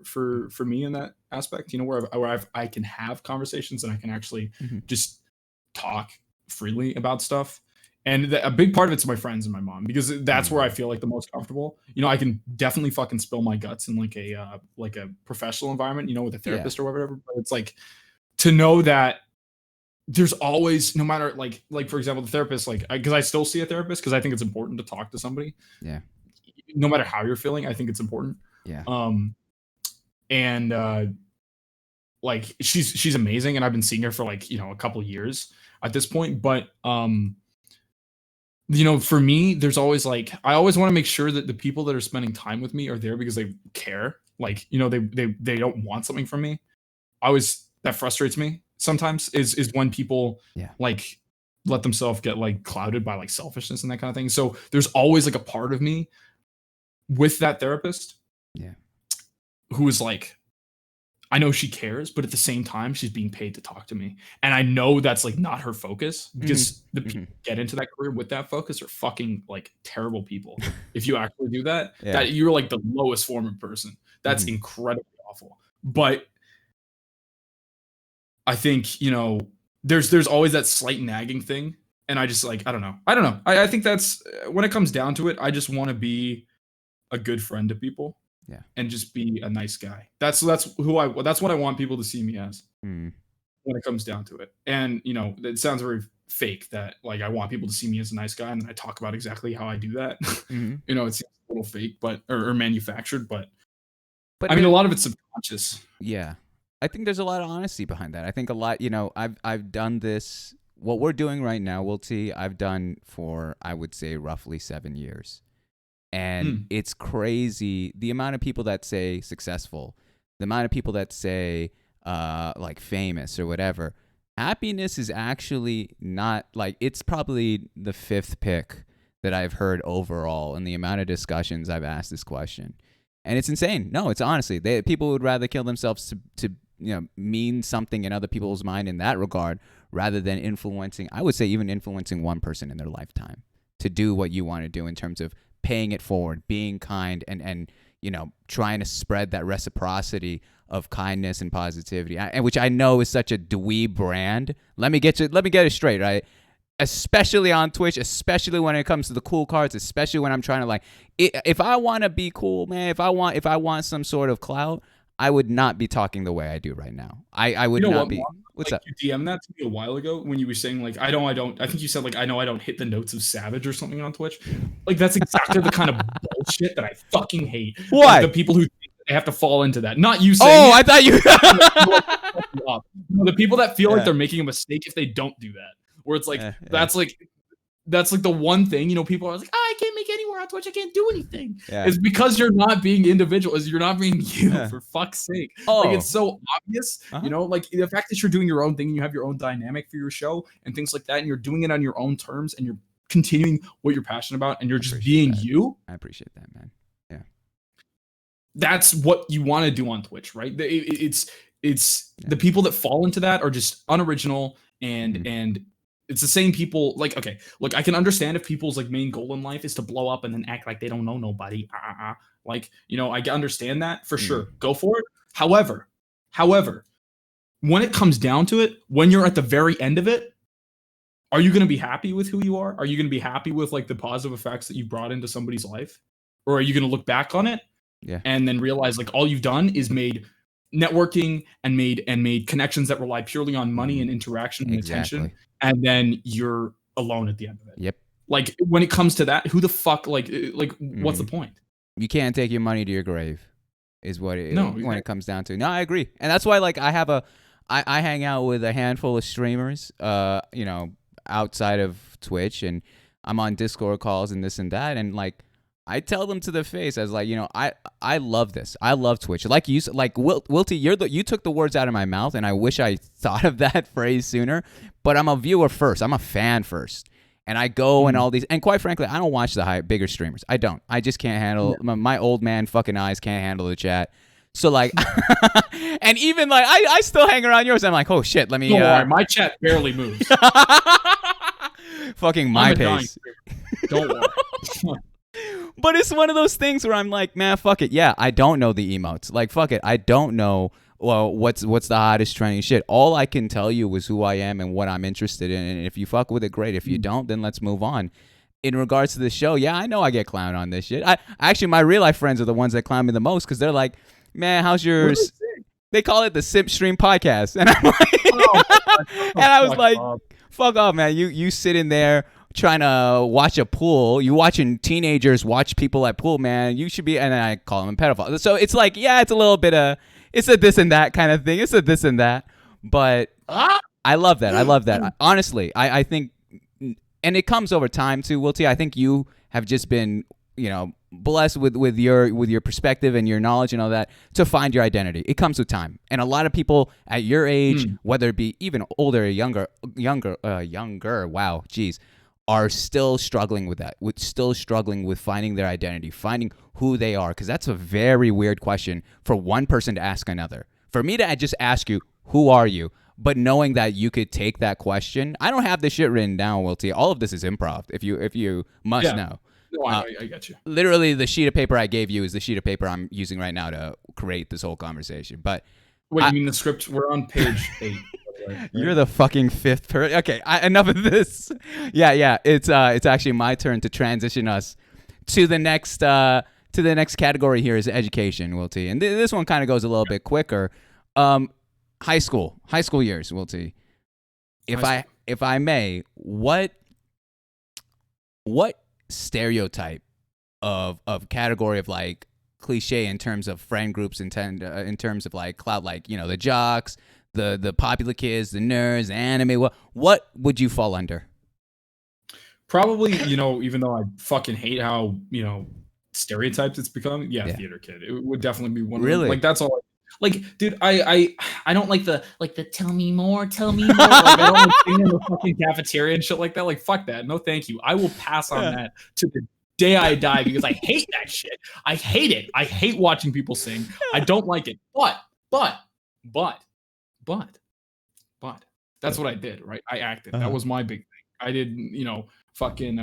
me in that aspect, where I can have conversations and I can actually just talk freely about stuff. And a big part of it's my friends and my mom, because that's where I feel like the most comfortable. I can definitely fucking spill my guts in like a professional environment, with a therapist or whatever. But it's like to know that there's always, no matter like for example, the therapist, like, because I still see a therapist because I think it's important to talk to somebody. Yeah. No matter how you're feeling, I think it's important. Yeah. And like she's amazing, and I've been seeing her for like a couple of years at this point. But for me, there's always like, I always want to make sure that the people that are spending time with me are there because they care. Like, they don't want something from me. That frustrates me sometimes is when people like let themselves get like clouded by like selfishness and that kind of thing. So there's always like a part of me with that therapist who is like, I know she cares, but at the same time, she's being paid to talk to me. And I know that's like not her focus, because the people who get into that career with that focus are fucking like terrible people. If you actually do that, that you're like the lowest form of person. That's incredibly awful. But I think, there's always that slight nagging thing. And I just like, I don't know. I think that's, when it comes down to it, I just want to be a good friend to people. Yeah. And just be a nice guy. That's what I want people to see me as when it comes down to it. And, it sounds very fake that like I want people to see me as a nice guy and then I talk about exactly how I do that. It seems a little fake, but or manufactured, but I mean, a lot of it's subconscious. Yeah. I think there's a lot of honesty behind that. I think a lot, I've done this, what we're doing right now, Will T, I've done for, I would say, roughly 7 years. And it's crazy the amount of people that say successful, the amount of people that say like famous or whatever. Happiness is actually not like, it's probably the 5th pick that I've heard overall in the amount of discussions I've asked this question. And it's insane. No, it's honestly, people would rather kill themselves to mean something in other people's mind in that regard, rather than influencing, I would say even influencing one person in their lifetime to do what you want to do in terms of paying it forward, being kind, and trying to spread that reciprocity of kindness and positivity, and which I know is such a dweeb brand. Let me get it straight, right? Especially on Twitch, especially when it comes to the cool cards, especially when I'm trying to like, if I want to be cool, man, if I want some sort of clout, I would not be talking the way I do right now. I would not be. What's like, up? You DM'd that to me a while ago when you were saying like, I think you said like, I know I don't hit the notes of Savage or something on Twitch. Like, that's exactly the kind of bullshit that I fucking hate. Why? Like, the people who think they have to fall into that. Not you saying I thought you. The people that feel like they're making a mistake if they don't do that. Where it's like, that's like the one thing, people are like, I can't make any more on Twitch. I can't do anything. Yeah. It's because you're not being individual. You're not being you, for fuck's sake. Like, it's so obvious, like the fact that you're doing your own thing and you have your own dynamic for your show and things like that. And you're doing it on your own terms and you're continuing what you're passionate about and you're just being you. I appreciate that, man. Yeah. That's what you want to do on Twitch, right? It's the people that fall into that are just unoriginal and it's the same people. Like, okay, look, I can understand if people's like main goal in life is to blow up and then act like they don't know nobody. Like, I understand that for sure. Go for it. However, when it comes down to it, when you're at the very end of it, are you going to be happy with who you are? Are you going to be happy with like the positive effects that you brought into somebody's life? Or are you going to look back on it and then realize like all you've done is made networking and made connections that rely purely on money and interaction and attention, and then you're alone at the end of it. Yep. Like when it comes to that, who the fuck like what's the point? You can't take your money to your grave, is what when it comes down to. No, I agree, and that's why like I hang out with a handful of streamers, you know, outside of Twitch, and I'm on Discord calls and this and that, and like I tell them to their face as like, you know, I love this. I love Twitch. Like you, like Wilty, you took the words out of my mouth, and I wish I thought of that phrase sooner. But I'm a viewer first. I'm a fan first, and I go and all these. And quite frankly, I don't watch the bigger streamers. I don't. I just can't handle. My old man fucking eyes can't handle the chat. So like, and even like I still hang around yours. I'm like, oh shit, let me. Don't worry, my chat barely moves. Fucking my pace. Don't worry. But it's one of those things where I'm like, man, fuck it. Yeah, I don't know the emotes. Like, fuck it. I don't know what's the hottest trending shit. All I can tell you is who I am and what I'm interested in. And if you fuck with it, great. If you don't, then let's move on. In regards to the show, yeah, I know I get clowned on this shit. Actually, my real life friends are the ones that clown me the most because they're like, man, how's yours? They call it the Simp Stream Podcast. And I'm like, and I was like, fuck off, man. You sit in there trying to watch a pool. You watching teenagers watch people at pool, man. You should be, and then I call them a pedophile. So it's like, yeah, it's a little bit of, it's a this and that kind of thing. It's a this and that. But I love that. I love that. Honestly, I think, and it comes over time too, Wilty. I think you have just been, you know, blessed with your perspective and your knowledge and all that to find your identity. It comes with time, and a lot of people at your age, whether it be even older or younger. Wow, geez, are still struggling with that. Still struggling with finding their identity, finding who they are, because that's a very weird question for one person to ask another. For me to just ask you, who are you? But knowing that you could take that question, I don't have this shit written down, Wilty. All of this is improv. If you must know. No, I got you. Literally, the sheet of paper I gave you is the sheet of paper I'm using right now to create this whole conversation. But wait, you mean the script? We're on page 8. Right? You're the fucking fifth person. Okay, enough of this. Yeah. It's actually my turn to transition us to the next category here is education, Wilty. And this one kind of goes a little bit quicker. High school years, Wilty. If I may, what stereotype of category of like cliche in terms of friend groups in terms of like cloud, like, you know, the jocks, the popular kids, the nerds, the anime, what would you fall under? Probably, you know, even though I fucking hate how, you know, stereotypes it's become, theater kid. It would definitely be one of them. Like that's all. Like, dude, I don't like the tell me more. Like, I don't like being in the fucking cafeteria and shit like that. Like, fuck that. No, thank you. I will pass on that to the day I die because I hate that shit. I hate it. I hate watching people sing. I don't like it. But that's what I did, right? I acted. That was my big thing. I did, you know, fucking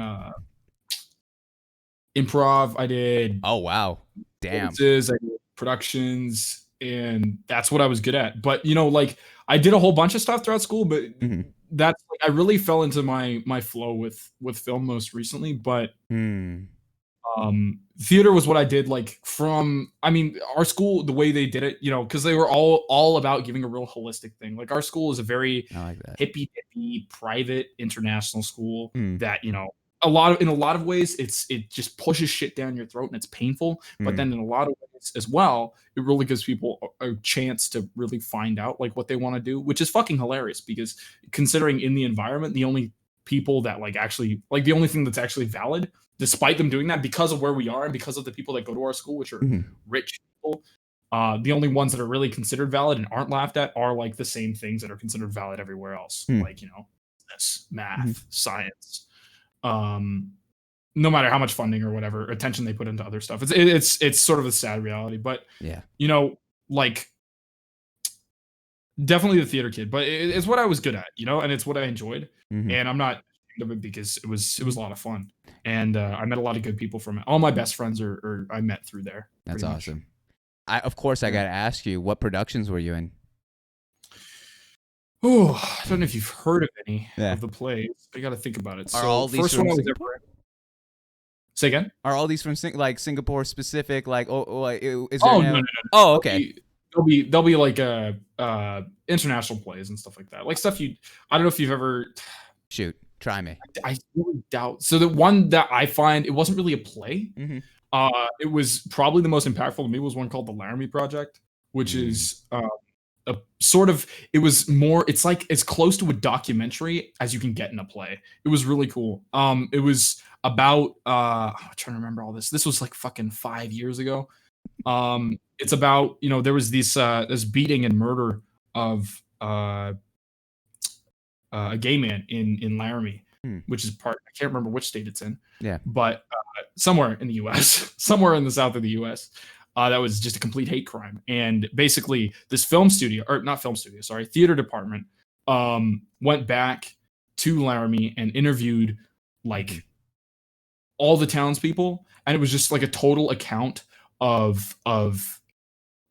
improv. I did. Oh wow, damn. I did productions. And that's what I was good at. But, you know, like I did a whole bunch of stuff throughout school, but that's like I really fell into my flow with film most recently. But theater was what I did like from, I mean, our school, the way they did it, you know, because they were all about giving a real holistic thing. Like our school is a very hippie private international school that, you know, in a lot of ways it just pushes shit down your throat and it's painful. But then in a lot of ways as well, it really gives people a chance to really find out like what they want to do, which is fucking hilarious because considering in the environment, the only people that like actually like the only thing that's actually valid, despite them doing that because of where we are and because of the people that go to our school, which are rich people, the only ones that are really considered valid and aren't laughed at are like the same things that are considered valid everywhere else. Like, you know, business, math, science. No matter how much funding or whatever attention they put into other stuff, it's sort of a sad reality. But you know, like definitely the theater kid, but it's what I was good at, you know, and it's what I enjoyed, and I'm not ashamed of it because it was a lot of fun, and I met a lot of good people from it. All my best friends are I met through there. That's awesome. I gotta ask you, what productions were you in? Oh, I don't know if you've heard of any of the plays. I got to think about it. Are so all these first from one I was Singapore? ever. Say again. Are all these from Singapore specific? Like, is there Oh no? no. Oh, okay. They'll be like international plays and stuff like that. Like stuff I don't know if you've ever. Shoot, try me. I really doubt. So the one that I find, it wasn't really a play. Mm-hmm. It was probably the most impactful to me was one called the Laramie Project, which is a sort of, it was more, it's like as close to a documentary as you can get in a play. It was really cool. It was about I'm trying to remember all this. This was like fucking 5 years ago. It's about, there was this beating and murder of a gay man in Laramie, which is I can't remember which state it's in. Yeah. But somewhere in the U.S., somewhere in the south of the U.S., that was just a complete hate crime. And basically, this theater department went back to Laramie and interviewed like all the townspeople, and it was just like a total account of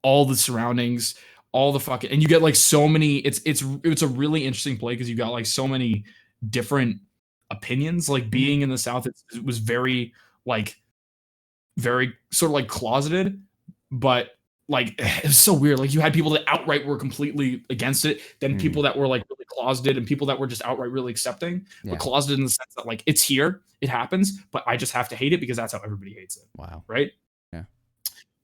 all the surroundings, all the fucking, and you get like so many. It's a really interesting play because you got like so many different opinions. Like being in the South, it was very sort of like closeted, but like it was so weird. Like you had people that outright were completely against it, then people that were like really closeted, and people that were just outright really accepting. But closeted in the sense that like it's here, it happens, but I just have to hate it because that's how everybody hates it. Wow. Right? Yeah.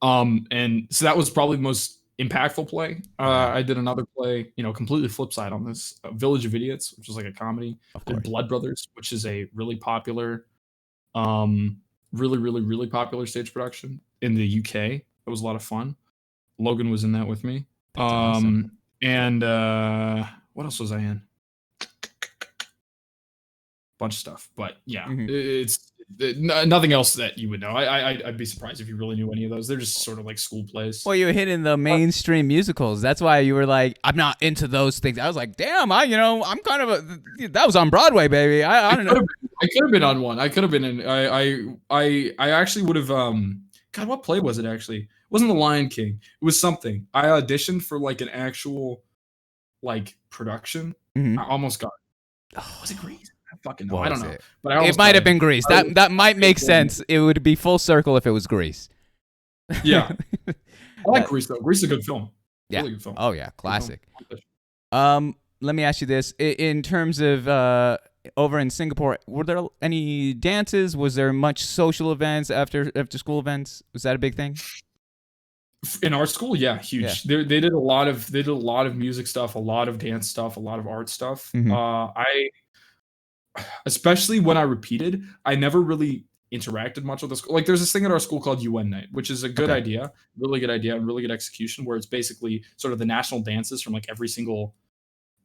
And so that was probably the most impactful play. I did another play, completely flip side on this, Village of Idiots, which is like a comedy. And Blood Brothers, which is a really popular, really popular stage production in the UK. It was a lot of fun. Logan was in that with me. That's awesome. And what else was I in? Bunch of stuff, but yeah, it's nothing else that you would know. I'd be surprised if you really knew any of those. They're just sort of like school plays. Well, you were hitting the mainstream musicals. That's why you were like, I'm not into those things. I was like, damn, I'm kind of that was on Broadway, baby. I don't know. I could have been on one. I could have been in. I actually would have. God, what play was it actually? It wasn't The Lion King. It was something. I auditioned for like an actual like production. I almost got it. Oh, was it Grease? I fucking know. I don't know. But it might have been Grease. That might make sense. It would be full circle if it was Grease. Yeah. I like Grease though. Grease is a good film. Yeah. Really good film. Oh yeah, classic. Let me ask you this: in terms of over in Singapore, were there any dances? Was there much social events after school events? Was that a big thing? In our school, yeah, huge. Yeah. They did a lot of music stuff, a lot of dance stuff, a lot of art stuff. Especially when I repeated, I never really interacted much with the school. Like there's this thing at our school called UN Night, which is a good idea, really good idea, and really good execution, where it's basically sort of the national dances from like every single,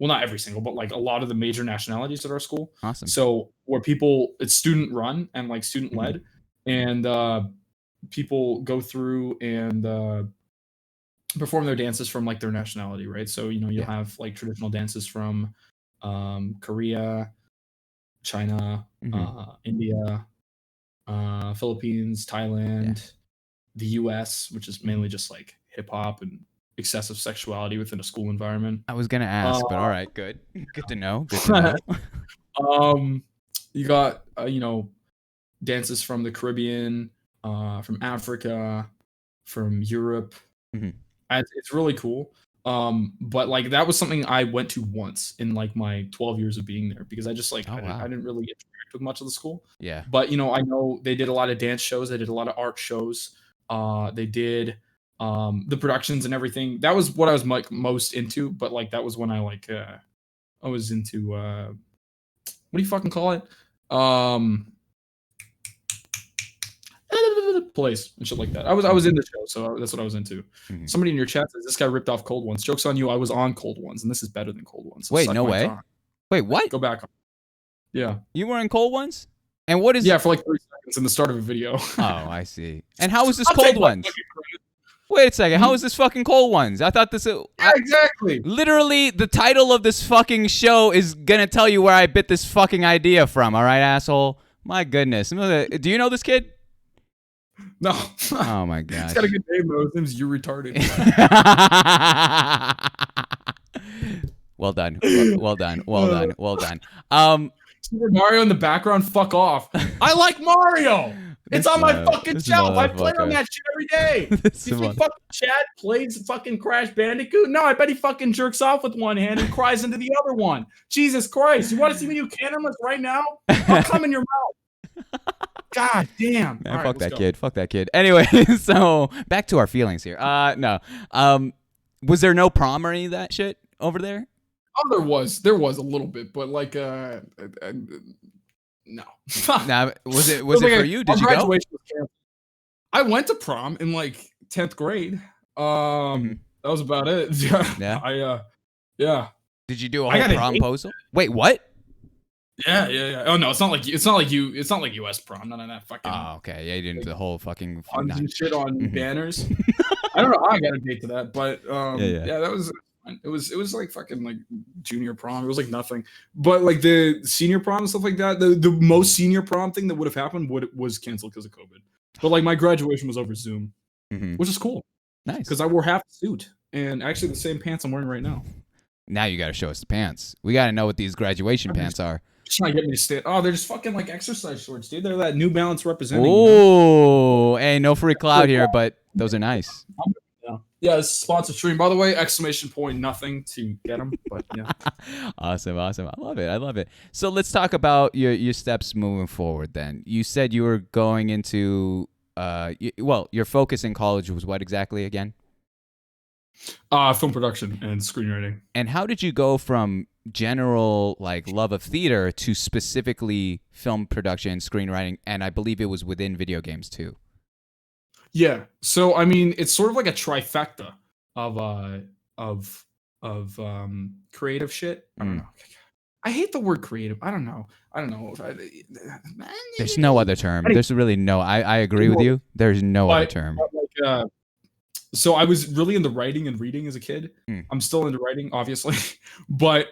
well, not every single, but like a lot of the major nationalities at our school. Awesome. So where it's student run and like student led, and people go through and perform their dances from like their nationality, right? So you'll have like traditional dances from Korea, China, India, Philippines, Thailand, the US, which is mainly just like hip hop and excessive sexuality within a school environment. I was gonna ask, but all right, good to know. Good to know. You got dances from the Caribbean, from Africa, from Europe. It's really cool. But like that was something I went to once in like my 12 years of being there, because I just like I didn't really interact with much of the school. Yeah. But I know they did a lot of dance shows, they did a lot of art shows. They did the productions and everything. That was what I was like most into, but like that was when I was into what do you fucking call it? Plays and shit like that. I was in the show, so that's what I was into. Somebody in your chat says this guy ripped off Cold Ones. Joke's on you. I was on Cold Ones, and this is better than Cold Ones. So wait, no way. Wait, what? Go back. Yeah. You were in Cold Ones? And what is? Yeah, for like 3 seconds in the start of a video. Oh, I see. And how was this Cold Ones? Wait a second. How is this fucking Cold Ones? I thought this. Yeah, exactly. Literally, the title of this fucking show is gonna tell you where I bit this fucking idea from. All right, asshole. My goodness. Do you know this kid? No. Oh my god. He's got a good name though. His name's You Retarded. Well done. Well done. Well done. Well done. Super Mario in the background. Fuck off. I like Mario. It's on my fucking shelf. I play on that shit every day. You think fucking Chad plays fucking Crash Bandicoot? No, I bet he fucking jerks off with one hand and cries into the other one. Jesus Christ. You want to see me do canonless right now? I'll come in your mouth. God damn. Man, fuck that kid. Fuck that kid. Anyway, so back to our feelings here. No. Was there no prom or any of that shit over there? Oh, there was a little bit, but like, no. Nah, was it for you? Did you go? I went to prom in like 10th grade. That was about it. Yeah. Yeah. Did you do a whole promposal? Wait, what? Yeah. Oh no, it's not like US prom. None of that fucking. Oh, okay. Yeah, you didn't do the whole fucking shit on banners. I don't know how I got a date to that, but yeah, that was. It was like fucking like junior prom. It was like nothing, but like the senior prom and stuff like that. The most senior prom thing that would have happened was canceled because of COVID. But like my graduation was over Zoom, which is cool. Nice, because I wore half the suit and actually the same pants I'm wearing right now. Now you got to show us the pants. We got to know what these graduation pants are. Trying to get me to stay. Oh, they're just fucking like exercise shorts, dude. They're that New Balance representing. Oh, hey, no free clout here, but those are nice. Yeah, it's a sponsored stream. By the way, !nothing to get them. But yeah. Awesome. I love it. So let's talk about your steps moving forward then. You said you were going into, your focus in college was what exactly again? Film production and screenwriting. And how did you go from general like love of theater to specifically film production, screenwriting, and I believe it was within video games too? Yeah. So I mean, it's sort of like a trifecta of creative shit. I don't know. I hate the word creative. I don't know. There's no other term. There's really no. I agree with you. There's no other term. So I was really into writing and reading as a kid. I'm still into writing, obviously, but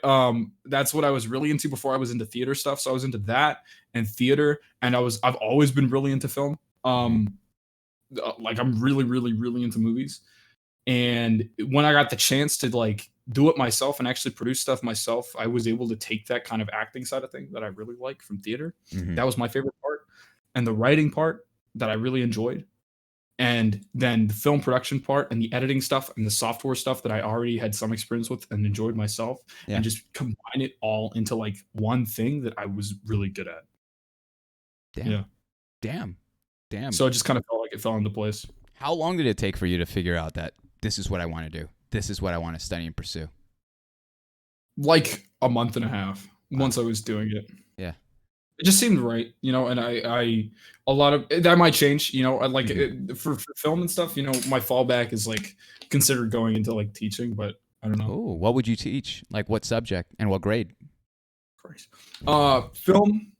that's what I was really into before I was into theater stuff. So I was into that and theater, and I've always been really into film. Like I'm really, really, really into movies. And when I got the chance to like do it myself and actually produce stuff myself, I was able to take that kind of acting side of thing that I really like from theater. That was my favorite part. And the writing part that I really enjoyed. And then the film production part and the editing stuff and the software stuff that I already had some experience with and enjoyed myself, and just combine it all into like one thing that I was really good at. Damn. So it just kind of felt like it fell into place. How long did it take for you to figure out that this is what I want to do? This is what I want to study and pursue? Like a month and a half once I was doing it. Yeah. It just seemed right, and I a lot of that might change, I like for film and stuff, my fallback is like considered going into like teaching, but I don't know. Oh, what would you teach? Like what subject and what grade? Christ. Film,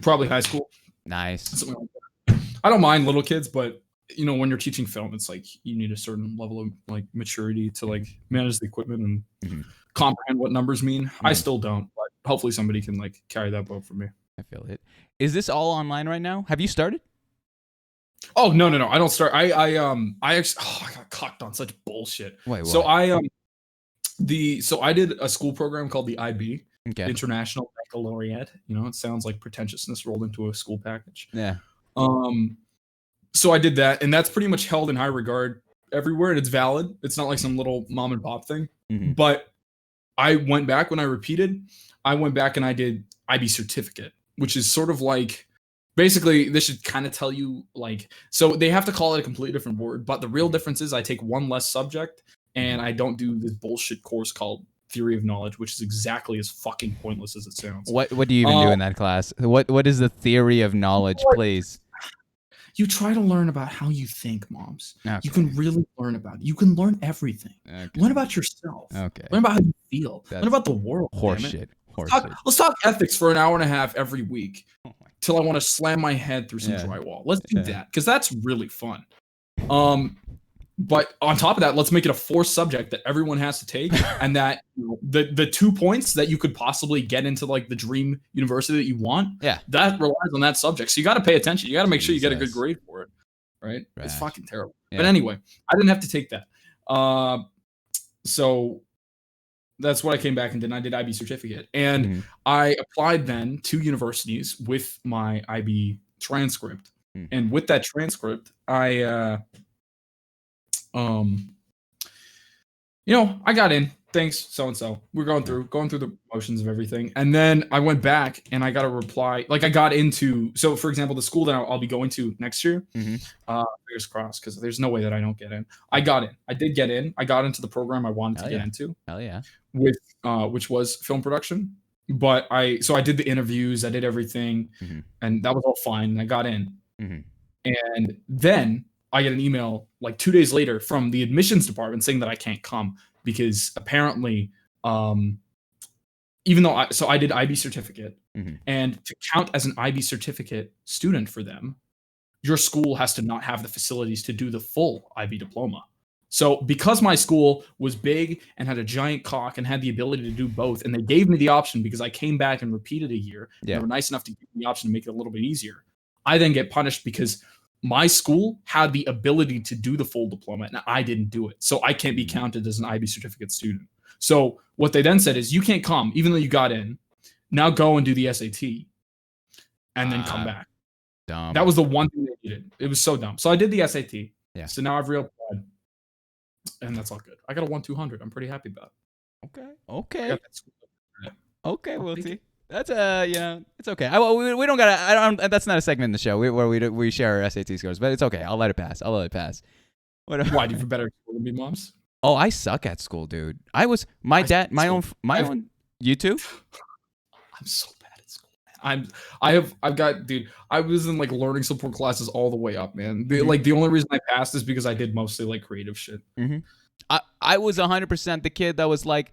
probably high school. Nice. Something like that. I don't mind little kids, but when you're teaching film, it's like you need a certain level of like maturity to like manage the equipment and comprehend what numbers mean. I still don't, but hopefully somebody can like carry that boat for me. I feel it. Is this all online right now? Have you started? Oh no! I don't start. I actually I got cocked on such bullshit. Wait, what? So I did a school program called the IB, International Baccalaureate. It sounds like pretentiousness rolled into a school package. Yeah. So I did that, and that's pretty much held in high regard everywhere, and it's valid. It's not like some little mom and pop thing. But I went back when I repeated. I went back and I did IB certificate, which is sort of like, basically, this should kind of tell you like, so they have to call it a completely different word, but the real difference is I take one less subject, and I don't do this bullshit course called Theory of Knowledge, which is exactly as fucking pointless as it sounds. What do you even do in that class? What is the Theory of Knowledge, please? You try to learn about how you think, moms. Okay. You can really learn about it. You can learn everything. Okay. Learn about yourself. Okay. Learn about how you feel. Learn about the world. Horseshit. Let's talk ethics for an hour and a half every week till I want to slam my head through some drywall. Let's do that because that's really fun. But on top of that, let's make it a forced subject that everyone has to take, and that the 2 points that you could possibly get into like the dream university that you want, that relies on that subject. So you got to pay attention. You got to make sure you get a good grade for it, right? It's fucking terrible. Yeah. But anyway, I didn't have to take that. So that's what I came back and did. I did IB certificate, and I applied then to universities with my IB transcript, and with that transcript, I I got in. Thanks, so and so. We're going through the motions of everything, and then I went back and I got a reply. Like I got into. So, for example, the school that I'll be going to next year. Fingers crossed, because there's no way that I don't get in. I got in. I did get in. I got into the program I wanted to get into. Hell yeah. With which was film production. But I did the interviews. I did everything, and that was all fine. And I got in, and then I get an email like 2 days later from the admissions department saying that I can't come because apparently, even though I did IB certificate, and to count as an IB certificate student for them, your school has to not have the facilities to do the full IB diploma. So because my school was big and had a giant cock and had the ability to do both, and they gave me the option because I came back and repeated a year, they were nice enough to give me the option to make it a little bit easier. I then get punished because my school had the ability to do the full diploma and I didn't do it. So I can't be counted as an IB certificate student. So what they then said is, you can't come, even though you got in. Now go and do the SAT and then come back. Dumb. That was the one thing they did. It was so dumb. So I did the SAT. Yeah. So now I've reapplied, and that's all good. I got a 1-200. I'm pretty happy about it. Okay. Okay, Wilty. That's it's okay. We don't gotta. I don't. That's not a segment in the show where we share our SAT scores, but it's okay. I'll let it pass. Why do you feel better at school than me, moms? Oh, I suck at school, dude. I was my own. You too? I'm so bad at school, man. I've got, dude. I was in like learning support classes all the way up, man. The only reason I passed is because I did mostly like creative shit. I was 100% the kid that was like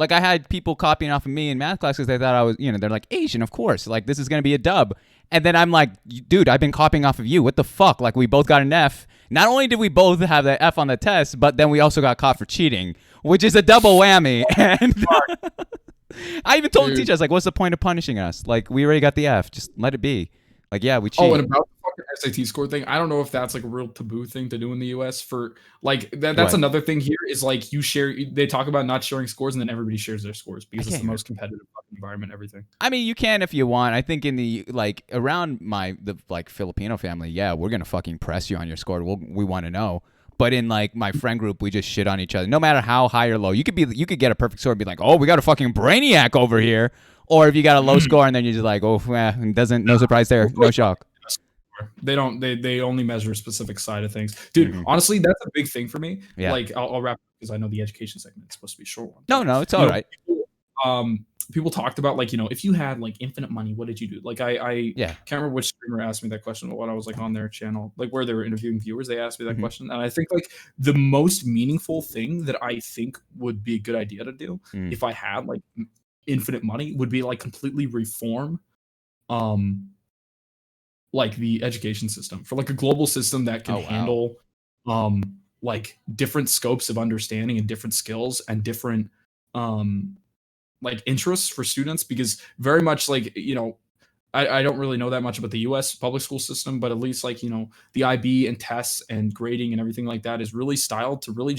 I had people copying off of me in math class because they thought I was, they're like, Asian, of course. Like, this is going to be a dub. And then I'm like, dude, I've been copying off of you. What the fuck? Like, we both got an F. Not only did we both have the F on the test, but then we also got caught for cheating, which is a double whammy. And I even told the teacher, I was like, what's the point of punishing us? Like, we already got the F. Just let it be. Like, yeah, we cheat. Oh, and about the fucking SAT score thing, I don't know if that's like a real taboo thing to do in the US for like that's another thing here is like they talk about not sharing scores and then everybody shares their scores because it's the most competitive fucking environment, everything. I mean, you can if you want. I think in the around the Filipino family, yeah, we're going to fucking press you on your score. We want to know. But in like my friend group, we just shit on each other. No matter how high or low, you could get a perfect score and be like, "Oh, we got a fucking brainiac over here." Or if you got a low score and then you're just like, "Oh, no surprise there, no shock." They don't. They only measure a specific side of things, dude. Honestly, that's a big thing for me. Yeah. Like I'll wrap because I know the education segment is supposed to be a short one. No, it's all right. People talked about like if you had like infinite money, what did you do? Like I can't remember which streamer asked me that question, but when I was like on their channel, like where they were interviewing viewers, they asked me that question, and I think like the most meaningful thing that I think would be a good idea to do if I had like infinite money would be like completely reform like the education system for like a global system that can handle like different scopes of understanding and different skills and different like interests for students, because very much like I don't really know that much about the US public school system, but at least like the IB and tests and grading and everything like that is really styled to really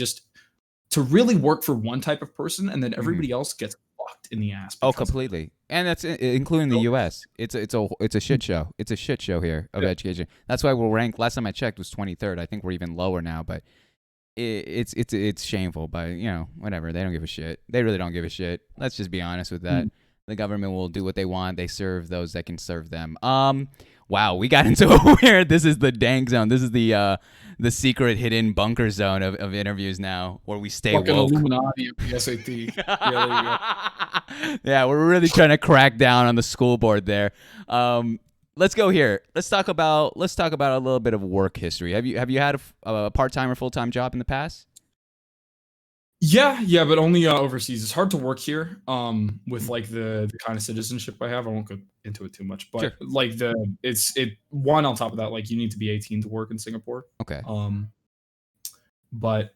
work for one type of person, and then everybody else gets fucked in the ass. Oh, completely. And that's including the US. It's a shit show. It's a shit show here of education. That's why we're ranked. Last time I checked was 23rd. I think we're even lower now, but it's shameful. But whatever. They don't give a shit. They really don't give a shit. Let's just be honest with that. The government will do what they want. They serve those that can serve them. Wow, we got into a weird. This is the dank zone. This is the secret hidden bunker zone of interviews now, where we stay fucking woke. Illuminati of the SAT. Yeah, we're really trying to crack down on the school board there. Let's go here. Let's talk about a little bit of work history. Have you had a part-time or full-time job in the past? Yeah, but only overseas. It's hard to work here with like the kind of citizenship I have. I won't go into it too much, but like one on top of that, like you need to be 18 to work in Singapore. Okay. But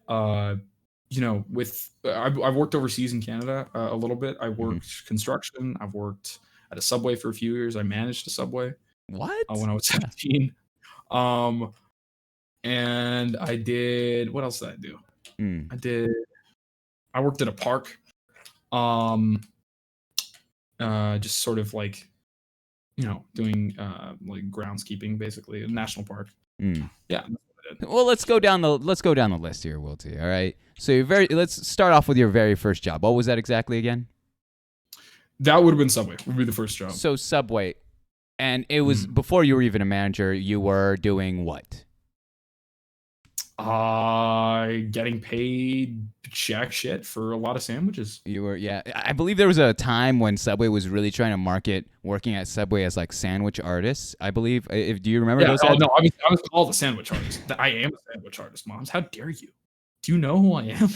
with I've worked overseas in Canada a little bit. I worked construction. I've worked at a Subway for a few years. I managed a Subway. What? When I was 17. And I did. What else did I do? I worked at a park. Just sort of like, doing like groundskeeping, basically, a national park. Mm. Yeah. Well, let's go down the list here, Wilty. All right. So let's start off with your very first job. What was that exactly again? That would have been Subway. Would be the first job. So Subway, and it was before you were even a manager. You were doing what? Getting paid jack shit for a lot of sandwiches. You were, yeah. I believe there was a time when Subway was really trying to market working at Subway as like sandwich artists. I believe. Do you remember those? Oh no, I was called a sandwich artist. I am a sandwich artist, moms. How dare you? Do you know who I am?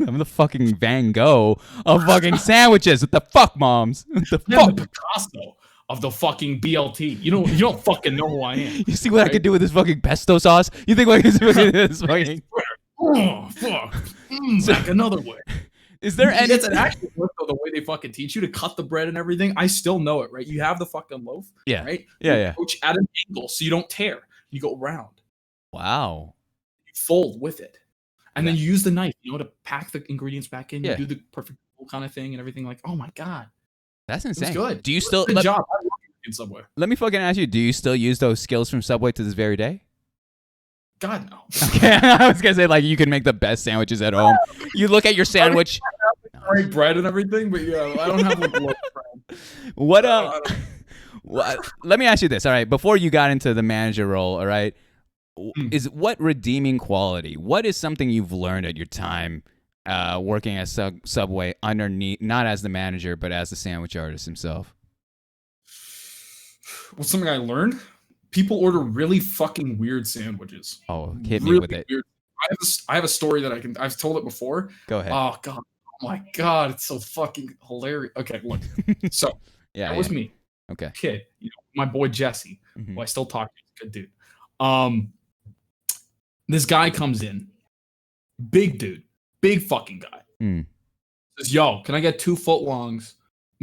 I'm the fucking Van Gogh of fucking sandwiches. What the fuck, moms? What the fuck? I'm the Picasso of the fucking BLT. You don't fucking know who I am. You see what I could do with this fucking pesto sauce? You think what I can do with this fucking? Oh fuck! Back another way. Is there any? It's an actual work though. The way they fucking teach you to cut the bread and everything, I still know it. Right? You have the fucking loaf. Yeah. Right. Yeah. Approach at an angle so you don't tear. You go round. Wow. You fold with it, and then you use the knife. To pack the ingredients back in. You do the perfect kind of thing and everything. Like, oh my god, that's insane. It's good. Do you still? Good job. I work in Subway. Let me fucking ask you. Do you still use those skills from Subway to this very day? God no. Okay, I was gonna say like you can make the best sandwiches at home. You look at your sandwich, great bread and everything, but I don't have like bread. What? Let me ask you this. All right, before you got into the manager role, all right, is what redeeming quality? What is something you've learned at your time working at Subway underneath, not as the manager, but as the sandwich artist himself? What's something I learned? People order really fucking weird sandwiches. Oh, hit me with it. Weird. I have a story that I've told it before. Go ahead. Oh god. Oh my god, it's so fucking hilarious. Okay, look. So that was me. Okay. Kid, my boy Jesse, who I still talk to, good dude. This guy comes in, big dude, big fucking guy. Says, yo, can I get 2 footlongs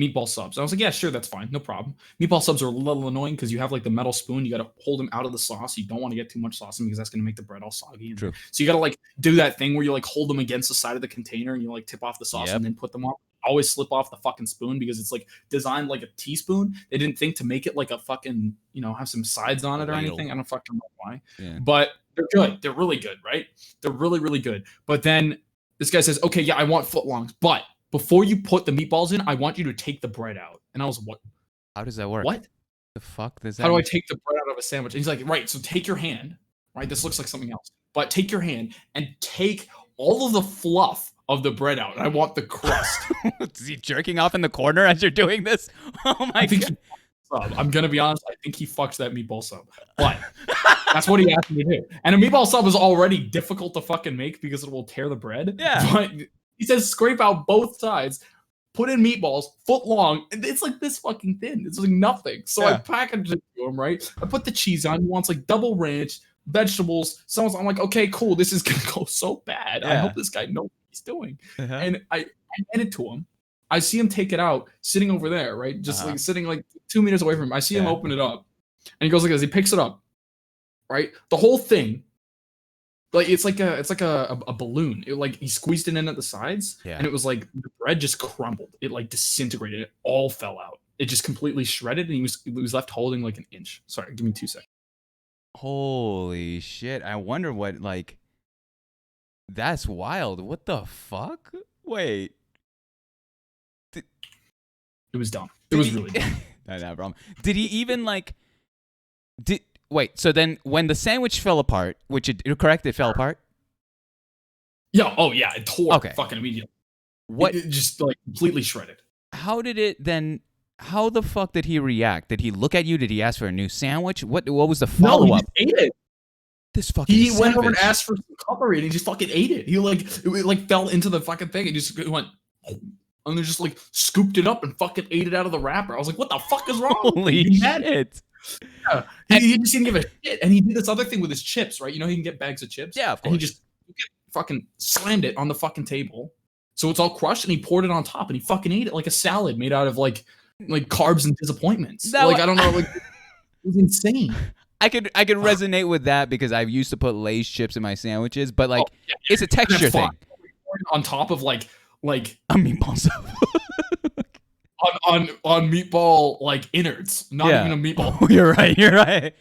meatball subs? I was like, yeah, sure, that's fine, no problem. Meatball subs are a little annoying because you have like the metal spoon. You got to hold them out of the sauce. You don't want to get too much sauce in because that's going to make the bread all soggy. True. So you got to like do that thing where you like hold them against the side of the container and you like tip off the sauce and then put them on. Always slip off the fucking spoon because it's like designed like a teaspoon. They didn't think to make it like a fucking, have some sides on it or anything. I don't fucking know why. Yeah. But they're good. They're really good, right? They're really, really good. But then this guy says, okay, yeah, I want footlongs, but before you put the meatballs in, I want you to take the bread out. And I was, what? How does that work? What? The fuck does that How do I take the bread out of a sandwich? And he's like, right, so take your hand, right? This looks like something else. But take your hand and take all of the fluff of the bread out. And I want the crust. Is he jerking off in the corner as you're doing this? Oh my god. I'm going to be honest. I think he fucks that meatball sub. But that's what he asked me to do. And a meatball sub is already difficult to fucking make because it will tear the bread. Yeah. But he says scrape out both sides, put in meatballs, foot long, and it's like this fucking thin. It's like nothing. So I packaged it to him, right? I put the cheese on. He wants like double ranch, vegetables. I'm like, okay, cool. This is going to go so bad. I hope this guy knows what he's doing. And I hand it to him. I see him take it out, sitting over there, right? Just like sitting like 2 meters away from him. I see him open it up. And he goes like this. He picks it up, right? The whole thing, like it's like a balloon. It like he squeezed it in at the sides, and it was like the bread just crumbled. It like disintegrated. It all fell out. It just completely shredded, and he was left holding like an inch. Sorry, give me 2 seconds. Holy shit! I wonder what like. That's wild. What the fuck? Wait. It was dumb. It was really dumb. No problem. Did he even like? Wait, so then when the sandwich fell apart, which it fell apart? Yeah, it tore fucking immediately. What? It just like completely shredded. How did it then, how the fuck did he react? Did he look at you? Did he ask for a new sandwich? What was the follow-up? No, he just ate it. This fucking He savage. went over and asked for some cutlery and he just fucking ate it. It like fell into the fucking thing and just went, and then just like scooped it up and fucking ate it out of the wrapper. I was like, what the fuck is wrong? Holy shit. Yeah. He just didn't give a shit. And he did this other thing with his chips, right? You know, he can get bags of chips. Yeah, of course. And he just fucking slammed it on the fucking table. So it's all crushed and he poured it on top and he fucking ate it like a salad made out of like carbs and disappointments. I don't know, like it was insane. I could resonate with that because I used to put Lay's chips in my sandwiches, but like it's a texture thing. On top of like like a meatball sub. on meatball like innards, not even a meatball. You're right.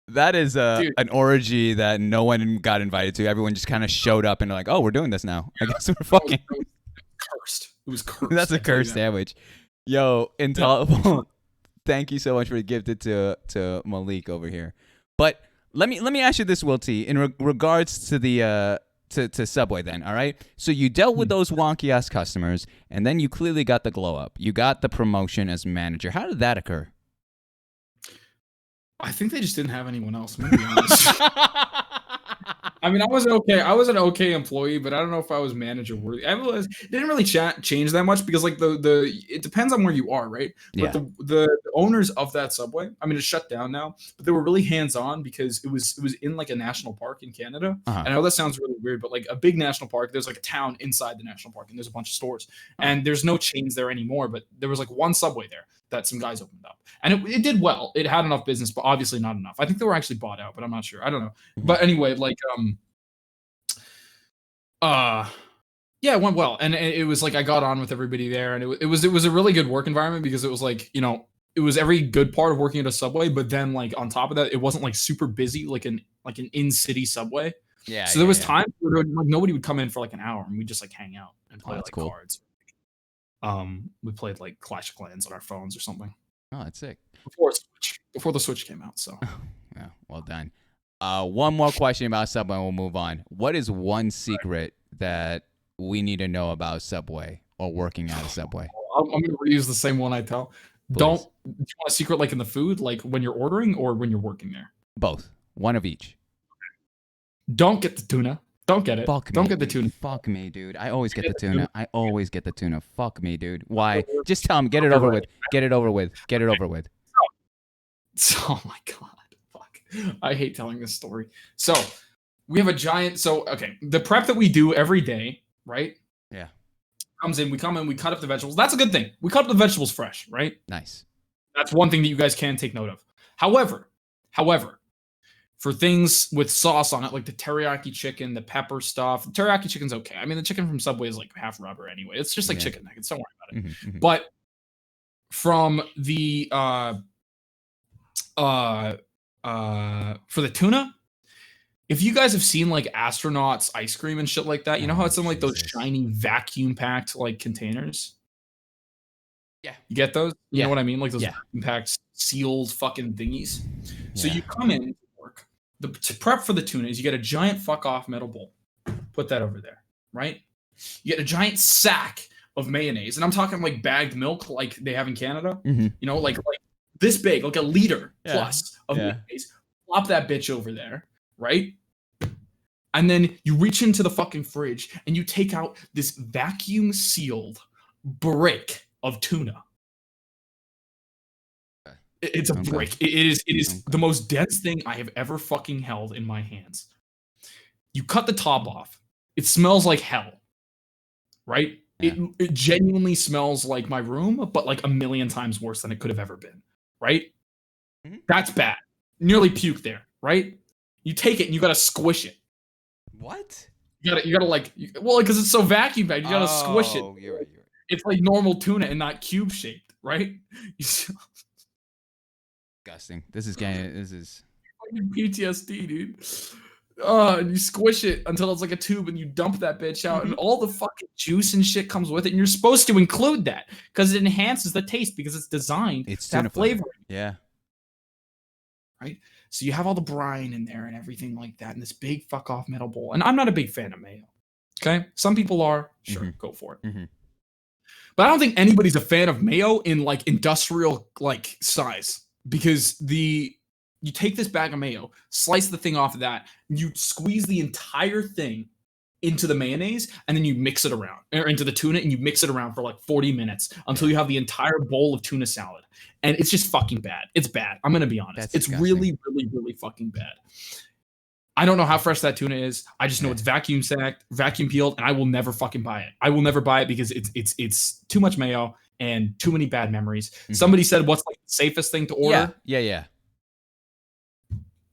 That is Dude. an orgy that no one got invited to. Everyone just kind of showed up and like, oh, we're doing this now. I guess we're fucking. It was cursed. It was cursed. That's a cursed sandwich. Yo, Intolerable. Thank you so much for the gifted to Malik over here. But let me ask you this, Will T, in regards to the to Subway then, all right? So you dealt with those wonky ass customers, and then you clearly got the glow up. You got the promotion as manager. How did that occur? I think they just didn't have anyone else. I'm gonna be honest. I mean, I was an okay employee, but I don't know if I was manager worthy. It didn't really change that much because like it depends on where you are, right? But the owners of that Subway, I mean, it's shut down now, but they were really hands on because it was in like a national park in Canada. And I know that sounds really weird, but like a big national park, there's like a town inside the national park, and there's a bunch of stores, and there's no chains there anymore. But there was like one Subway there that some guys opened up, and it did well. It had enough business, but obviously not enough. I think they were actually bought out, but I'm not sure. I don't know. But anyway, like yeah, it went well, and it was like I got on with everybody there, and it was a really good work environment because it was like, you know, it was every good part of working at a Subway, but then like on top of that, it wasn't like super busy like an in-city Subway. Yeah. So there was times where like nobody would come in for like an hour, and we'd just like hang out and play like cards. We played like Clash of Clans on our phones or something. Oh, that's sick. Before the Switch came out, so. Yeah, well done. One more question about Subway and we'll move on. What is one secret that we need to know about Subway or working at a Subway? I'm going to reuse the same one I tell. Please. Do you want a secret like in the food, like when you're ordering or when you're working there? Both. One of each. Don't get the tuna. Don't get it. Don't get the tuna. Fuck me, dude. I always get the tuna. I always get the tuna. Fuck me, dude. Why? Just tell him. Get it over with. Get it over with. Get it over with. Oh my God. Fuck. I hate telling this story. So we have a giant. So, okay. The prep that we do every day, right? Yeah. Comes in. We come in. We cut up the vegetables. That's a good thing. We cut up the vegetables fresh, right? Nice. That's one thing that you guys can take note of. However, for things with sauce on it, like the teriyaki chicken, the pepper stuff, the teriyaki chicken's okay. I mean, the chicken from Subway is like half rubber anyway. It's just like chicken nuggets. Don't worry about it. But from the for the tuna, if you guys have seen like astronauts ice cream and shit like that, you know how it's in like those shiny vacuum packed like containers? Yeah. You get those? You know what I mean? Like those vacuum packed sealed fucking thingies. So you come in to work. To prep for the tuna is you get a giant fuck off metal bowl. Put that over there, right? You get a giant sack of mayonnaise, and I'm talking like bagged milk like they have in Canada. You know, like this big, like a liter plus of mayonnaise. Plop that bitch over there, right? And then you reach into the fucking fridge and you take out this vacuum sealed brick of tuna. It's a brick. It is the most dense thing I have ever fucking held in my hands. You cut the top off. It smells like hell, right? Yeah. It genuinely smells like my room, but like a million times worse than it could have ever been, right? That's bad. Nearly puke there, right? You take it and you gotta squish it. What? You gotta like, well, because it's so vacuum packed, you gotta squish it. You're right. It's like normal tuna and not cube shaped, right? Disgusting. This is PTSD, dude. And you squish it until it's like a tube and you dump that bitch out and all the fucking juice and shit comes with it. And you're supposed to include that because it enhances the taste because it's designed to have flavor. Yeah. Right? So you have all the brine in there and everything like that in this big fuck off metal bowl. And I'm not a big fan of mayo. Okay? Some people are. Sure, go for it. But I don't think anybody's a fan of mayo in like industrial like size. Because you take this bag of mayo, slice the thing off of that, you squeeze the entire thing into the mayonnaise, and then you mix it around, or into the tuna, and you mix it around for like 40 minutes until you have the entire bowl of tuna salad. And it's just fucking bad. It's bad. I'm going to be honest. It's really, really, really fucking bad. I don't know how fresh that tuna is. I just know it's vacuum sacked, vacuum peeled, and I will never fucking buy it. I will never buy it because it's too much mayo. And too many bad memories. Somebody said, what's like the safest thing to order? Yeah.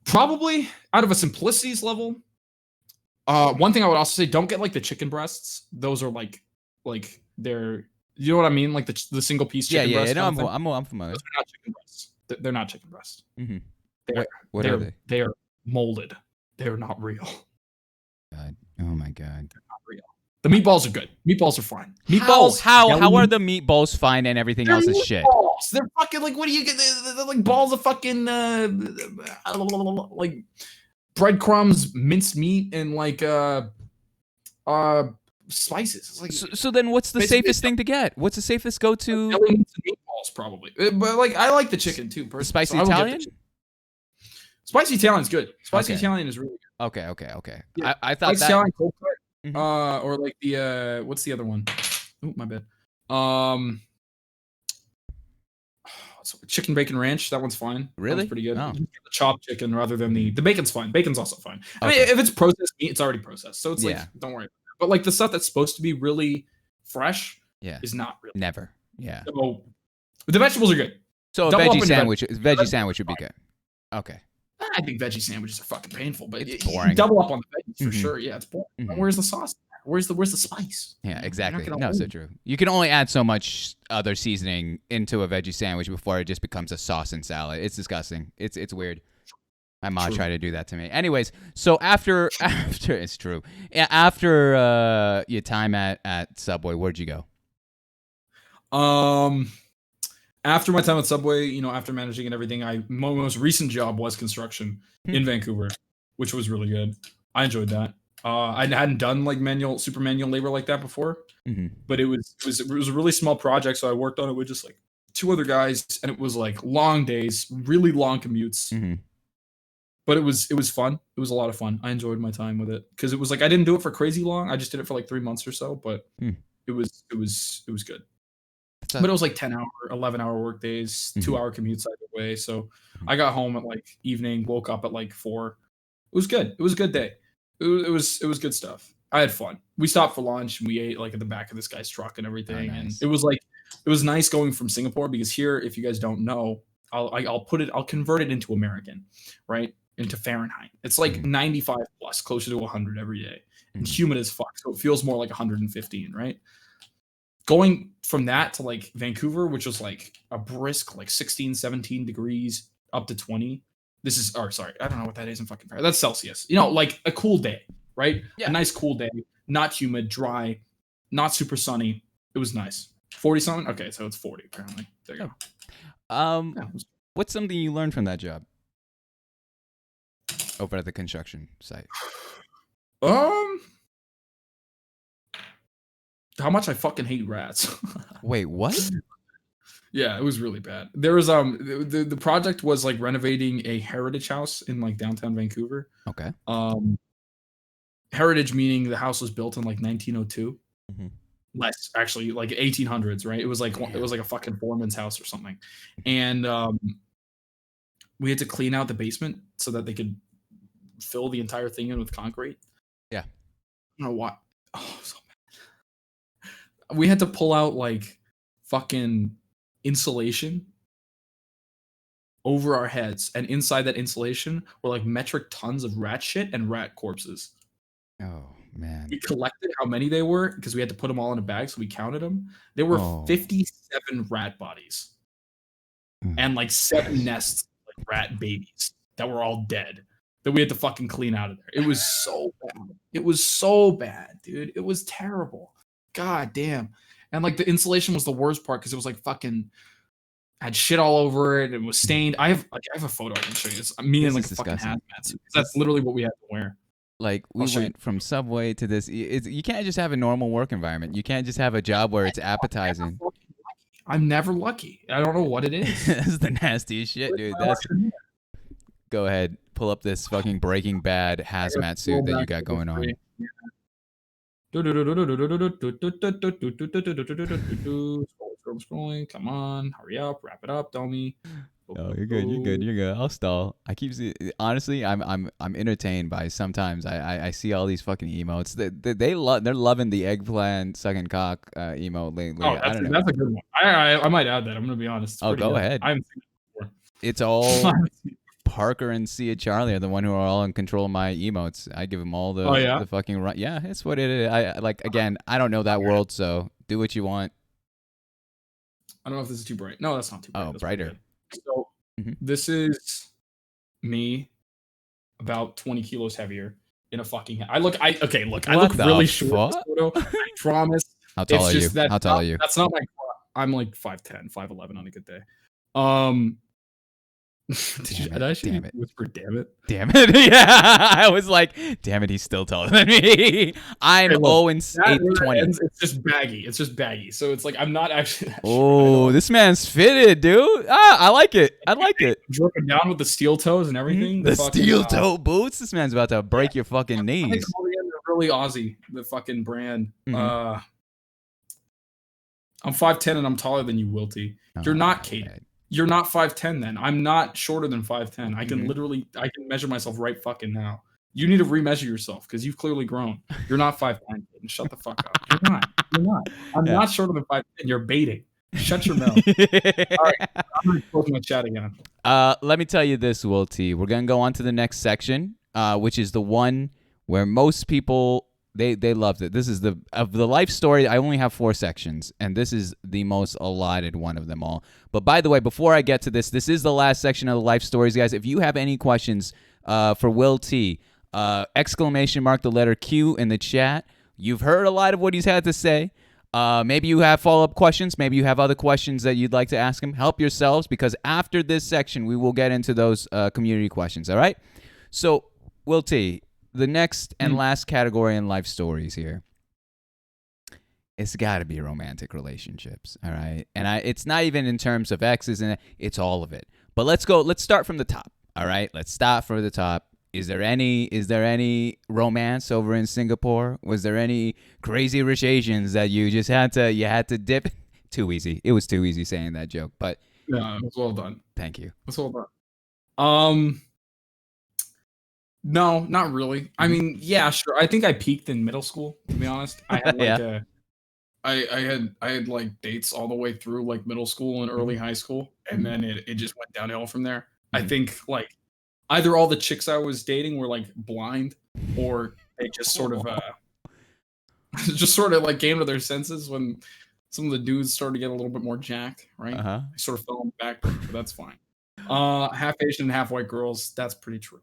Probably out of a simplicities level, One thing I would also say, don't get like the chicken breasts. Those are like they're, you know what I mean, like the single piece chicken breast. No, I'm familiar. Those are not chicken breasts. They're not chicken breasts. Mm-hmm. What are they? They are molded. They are not real. God. Oh my God. They're not real. The meatballs are good. Meatballs are fine. Meatballs. How are the meatballs fine and everything else is shit? They're fucking like, what do you get? They're like balls of fucking like breadcrumbs, minced meat, and like spices. It's like, so then what's the safest thing to get? What's the safest go-to? Meatballs probably. But like, I like the chicken too. Spicy Italian? Spicy Italian's good. Spicy Italian is really good. Okay. Yeah. I thought Spicy Italian cold cut. Or like the what's the other one? Oh, my bad. Chicken bacon ranch. That one's fine. Really? That's pretty good. Oh. The chopped chicken rather than the bacon's fine. Bacon's also fine. I mean, if it's processed meat, it's already processed, so it's like, don't worry about it. But like the stuff that's supposed to be really fresh, is not really. Never. Yeah. So the vegetables are good. So a veggie sandwich would be good. Okay. I think veggie sandwiches are fucking painful, but it's boring. Double up on the veggies for sure. Yeah, it's boring. Where's the sauce? Where's the spice? Yeah, exactly. No, so true. You can only add so much other seasoning into a veggie sandwich before it just becomes a sauce and salad. It's disgusting. It's weird. My mom tried to do that to me. Anyways, so after it's true. After your time at Subway, where'd you go? After my time at Subway, after managing and everything, my most recent job was construction in Vancouver, which was really good. I enjoyed that. I hadn't done like super manual labor like that before, but it was a really small project. So I worked on it with just like 2 other guys, and it was like long days, really long commutes. But it was fun. It was a lot of fun. I enjoyed my time with it because it was like, I didn't do it for crazy long. I just did it for like 3 months or so, but it was good. But it was like 10-hour, 11-hour work days, 2-hour commutes either way. So I got home at like evening, woke up at like 4. It was good. It was a good day. It was good stuff. I had fun. We stopped for lunch and we ate like at the back of this guy's truck and everything. Oh, nice. And it was nice going from Singapore, because here, if you guys don't know, I'll convert it into American, right? Into Fahrenheit. It's like 95 plus, closer to 100 every day. And humid as fuck. So it feels more like 115, right? Going from that to like Vancouver, which was like a brisk like 16, 17 degrees up to 20. I don't know what that is in fucking Fahrenheit. That's Celsius. Like a cool day, right? Yeah. A nice cool day, not humid, dry, not super sunny. It was nice. 40 something? Okay, so it's 40 apparently. There you go. What's something you learned from that job over at the construction site? How much I fucking hate rats. Wait, what? Yeah, it was really bad. There was the project was like renovating a heritage house in like downtown Vancouver. Okay. Heritage meaning the house was built in like 1902. Less actually, like 1800s, right? It was like a fucking foreman's house or something. And we had to clean out the basement so that they could fill the entire thing in with concrete. Yeah. I don't know why. Oh, so bad. We had to pull out like fucking insulation over our heads, and inside that insulation were like metric tons of rat shit and rat corpses. Oh man. We collected how many they were because we had to put them all in a bag, so we counted them. There were 57 rat bodies and like 7 nests of like rat babies that were all dead that we had to fucking clean out of there. It was so bad. It was so bad, dude. It was terrible. God damn. And like the insulation was the worst part because it was like fucking had shit all over it. It was stained. I have a photo I can show you. It's me in like a fucking hazmat suit. That's literally what we had to wear. Like we went from Subway to this. You can't just have a normal work environment. You can't just have a job where it's appetizing. I'm never lucky. I don't know what it is. That's the nastiest shit, dude. Go ahead, pull up this fucking Breaking Bad hazmat suit that you got going on. Scrolling. Come on, hurry up, wrap it up, dummy. Oh, you're good. I'll stall. I keep honestly, I'm entertained by sometimes I see all these fucking emotes. They're loving the eggplant sucking cock emote lately. Oh, I don't know. That's a good one. I might add that. I'm gonna be honest. Oh, go ahead. I haven't seen it before. It's all Parker and Sia Charlie are the one who are all in control of my emotes. I give them all the fucking run. Yeah, it's what it is. I like again. I don't know that world, so do what you want. I don't know if this is too bright. No, that's not too bright. Oh, that's brighter. So this is me, about 20 kilos heavier in a fucking. I look really short in this photo. I promise. How tall are you? How tall are you? That's not my. I'm like 5'10", 5'11" on a good day. Did I actually whisper damn it? Damn it. Yeah. I was like, damn it, he's still taller than me. I'm 0'8", It's just baggy. So it's like I'm not actually that short. This man's fitted, dude. I like it. Dropping down with the steel toes and everything. The steel toe boots? This man's about to break your fucking knees. They're really Aussie, the fucking brand. I'm 5'10" and I'm taller than you, Wilty. You're not, Kate. You're not 5'10" then. I'm not shorter than 5'10". I can literally measure myself right fucking now. You need to remeasure yourself because you've clearly grown. You're not 5'10". Shut the fuck up. You're not. I'm not shorter than 5'10". You're baiting. Shut your mouth. All right. I'm going to close my chat again. Let me tell you this, Will T. We're going to go on to the next section, which is the one where most people... They loved it. This is of the life story. I only have 4 sections, and this is the most allotted one of them all. But by the way, before I get to this is the last section of the life stories, guys. If you have any questions for Will T, exclamation mark the letter Q in the chat. You've heard a lot of what he's had to say. Maybe you have follow-up questions. Maybe you have other questions that you'd like to ask him. Help yourselves, because after this section, we will get into those community questions. All right? So, Will T, the next and last category in life stories here, it's got to be romantic relationships, all right? And it's not even in terms of exes, and it's all of it. But let's start from the top, all right? Let's start from the top. Is there any romance over in Singapore? Was there any crazy rich Asians that you just had to dip? Too easy. It was too easy saying that joke, but yeah, it was well done. Thank you. It was well done. No, not really. I mean, yeah, sure. I think I peaked in middle school, to be honest. I had like I had like dates all the way through like middle school and early high school, and then it just went downhill from there. I think like either all the chicks I was dating were like blind, or they just sort of like came to their senses when some of the dudes started to get a little bit more jacked, right? I sort of fell on the back, but that's fine. Half Asian, half white girls, that's pretty true.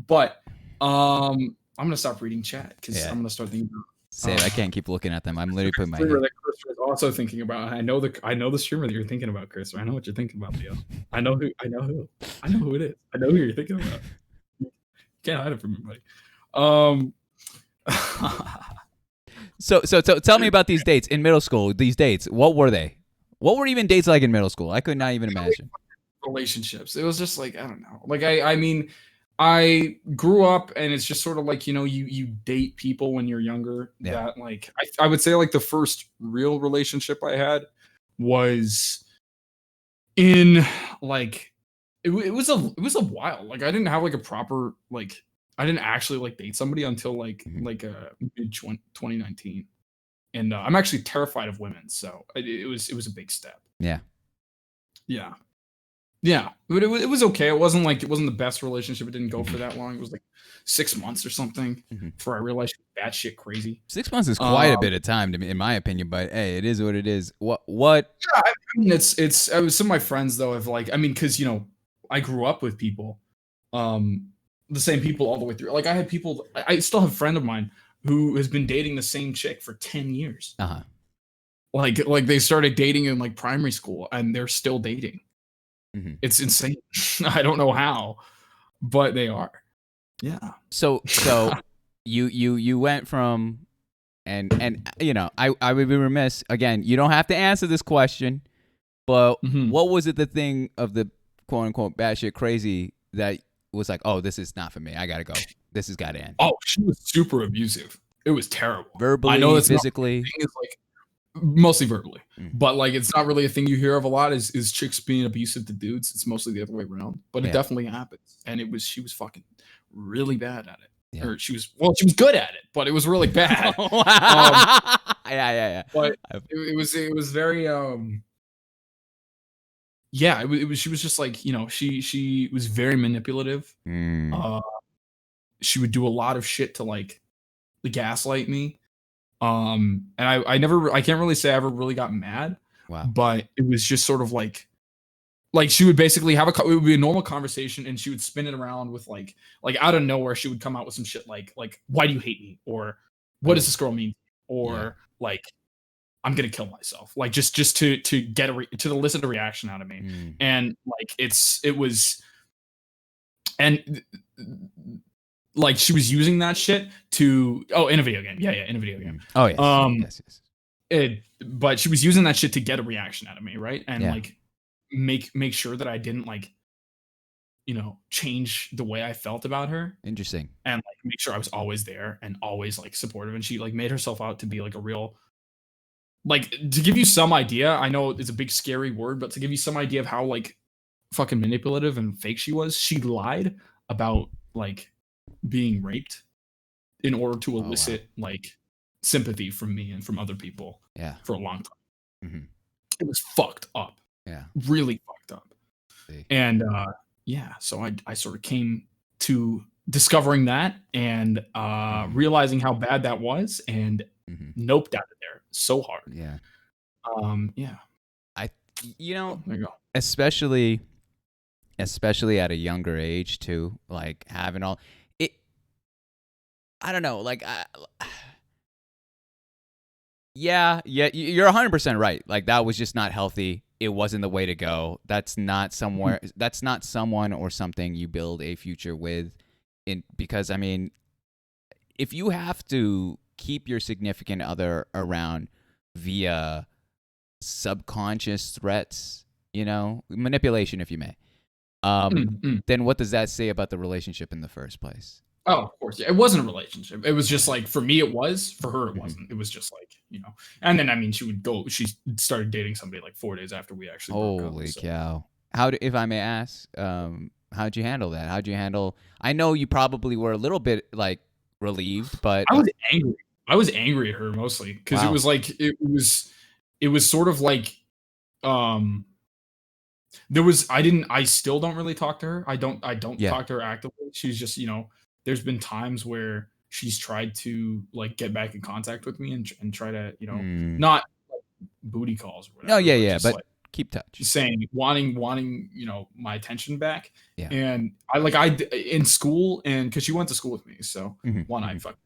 But I'm gonna stop reading chat because I'm gonna start thinking about. Say I can't keep looking at them. I'm literally putting my. That Chris was also thinking about. I know the streamer that you're thinking about, Chris. I know what you're thinking about, Leo. I know who it is. I know who you're thinking about. You can't hide it from me, buddy. So tell me about these dates in middle school. These dates, what were they? What were even dates like in middle school? I could not even imagine. Relationships. It was just like I don't know. Like I mean. I grew up, and it's just sort of like, you date people when you're younger. Yeah. That like I would say like the first real relationship I had was in like it was a while. Like I didn't have like a proper like I didn't actually like date somebody until like mid 2019, and I'm actually terrified of women, so it was a big step. Yeah. Yeah, but it was okay. It wasn't the best relationship. It didn't go for that long. It was like 6 months or something before I realized she was batshit crazy. 6 months is quite a bit of time, in my opinion. But hey, it is what it is. What? Yeah, I mean, it's some of my friends though have like, I mean, because I grew up with people, the same people all the way through. Like I had people. I still have a friend of mine who has been dating the same chick for 10 years. Like they started dating in like primary school, and they're still dating. It's insane. I don't know how, but they are. Yeah. So you went from, and I would be remiss again. You don't have to answer this question, but what was it the thing of the quote unquote batshit crazy that was like, oh, this is not for me. I gotta go. This has got to end. Oh, she was super abusive. It was terrible. Verbally, I know that's physically. It's like mostly verbally, but like it's not really a thing you hear of a lot. Is chicks being abusive to dudes? It's mostly the other way around, but it definitely happens. And she was fucking really bad at it. Yeah. Or she was good at it, but it was really bad. Yeah. But it was very yeah, it was she was just like, she was very manipulative. Uh, she would do a lot of shit to like gaslight me. And I can't really say I ever really got mad. Wow. But it was just sort of like she would basically it would be a normal conversation, and she would spin it around with like out of nowhere she would come out with some shit like why do you hate me, or what does this girl mean, or like I'm gonna kill myself, like just to get to elicit a reaction out of me. And like it was, and like she was using that shit to in a video game, in a video game. Oh yes, yes. But she was using that shit to get a reaction out of me, right? And like make sure that I didn't like change the way I felt about her. Interesting. And like make sure I was always there and always like supportive. And she like made herself out to be like a real, like, to give you some idea, I know it's a big scary word, but to give you some idea of how like fucking manipulative and fake she was, she lied about like being raped in order to elicit like sympathy from me and from other people for a long time. It was fucked up. Really fucked up. And so I sort of came to discovering that and realizing how bad that was, and noped out of there so hard. I there you go. especially at a younger age too, like having all it, I don't know, like you're 100% right. Like that was just not healthy. It wasn't the way to go. That's not someone or something you build a future with. Because I mean, if you have to keep your significant other around via subconscious threats, manipulation, if you may, then what does that say about the relationship in the first place? Oh, of course. Yeah, it wasn't a relationship. It was just like, for me, it was. For her, it wasn't. It was just like, And then, I mean, she started dating somebody like 4 days after we actually broke up. Holy cow. If I may ask, how'd you handle that? I know you probably were a little bit like relieved, but I was angry. I was angry at her mostly because it was like, it was sort of like, I still don't really talk to her. I don't talk to her actively. She's just, there's been times where she's tried to like get back in contact with me and try to, not like booty calls or whatever. But like, keep touch. Saying wanting, my attention back. Yeah. And I in school, and because she went to school with me, so I fucking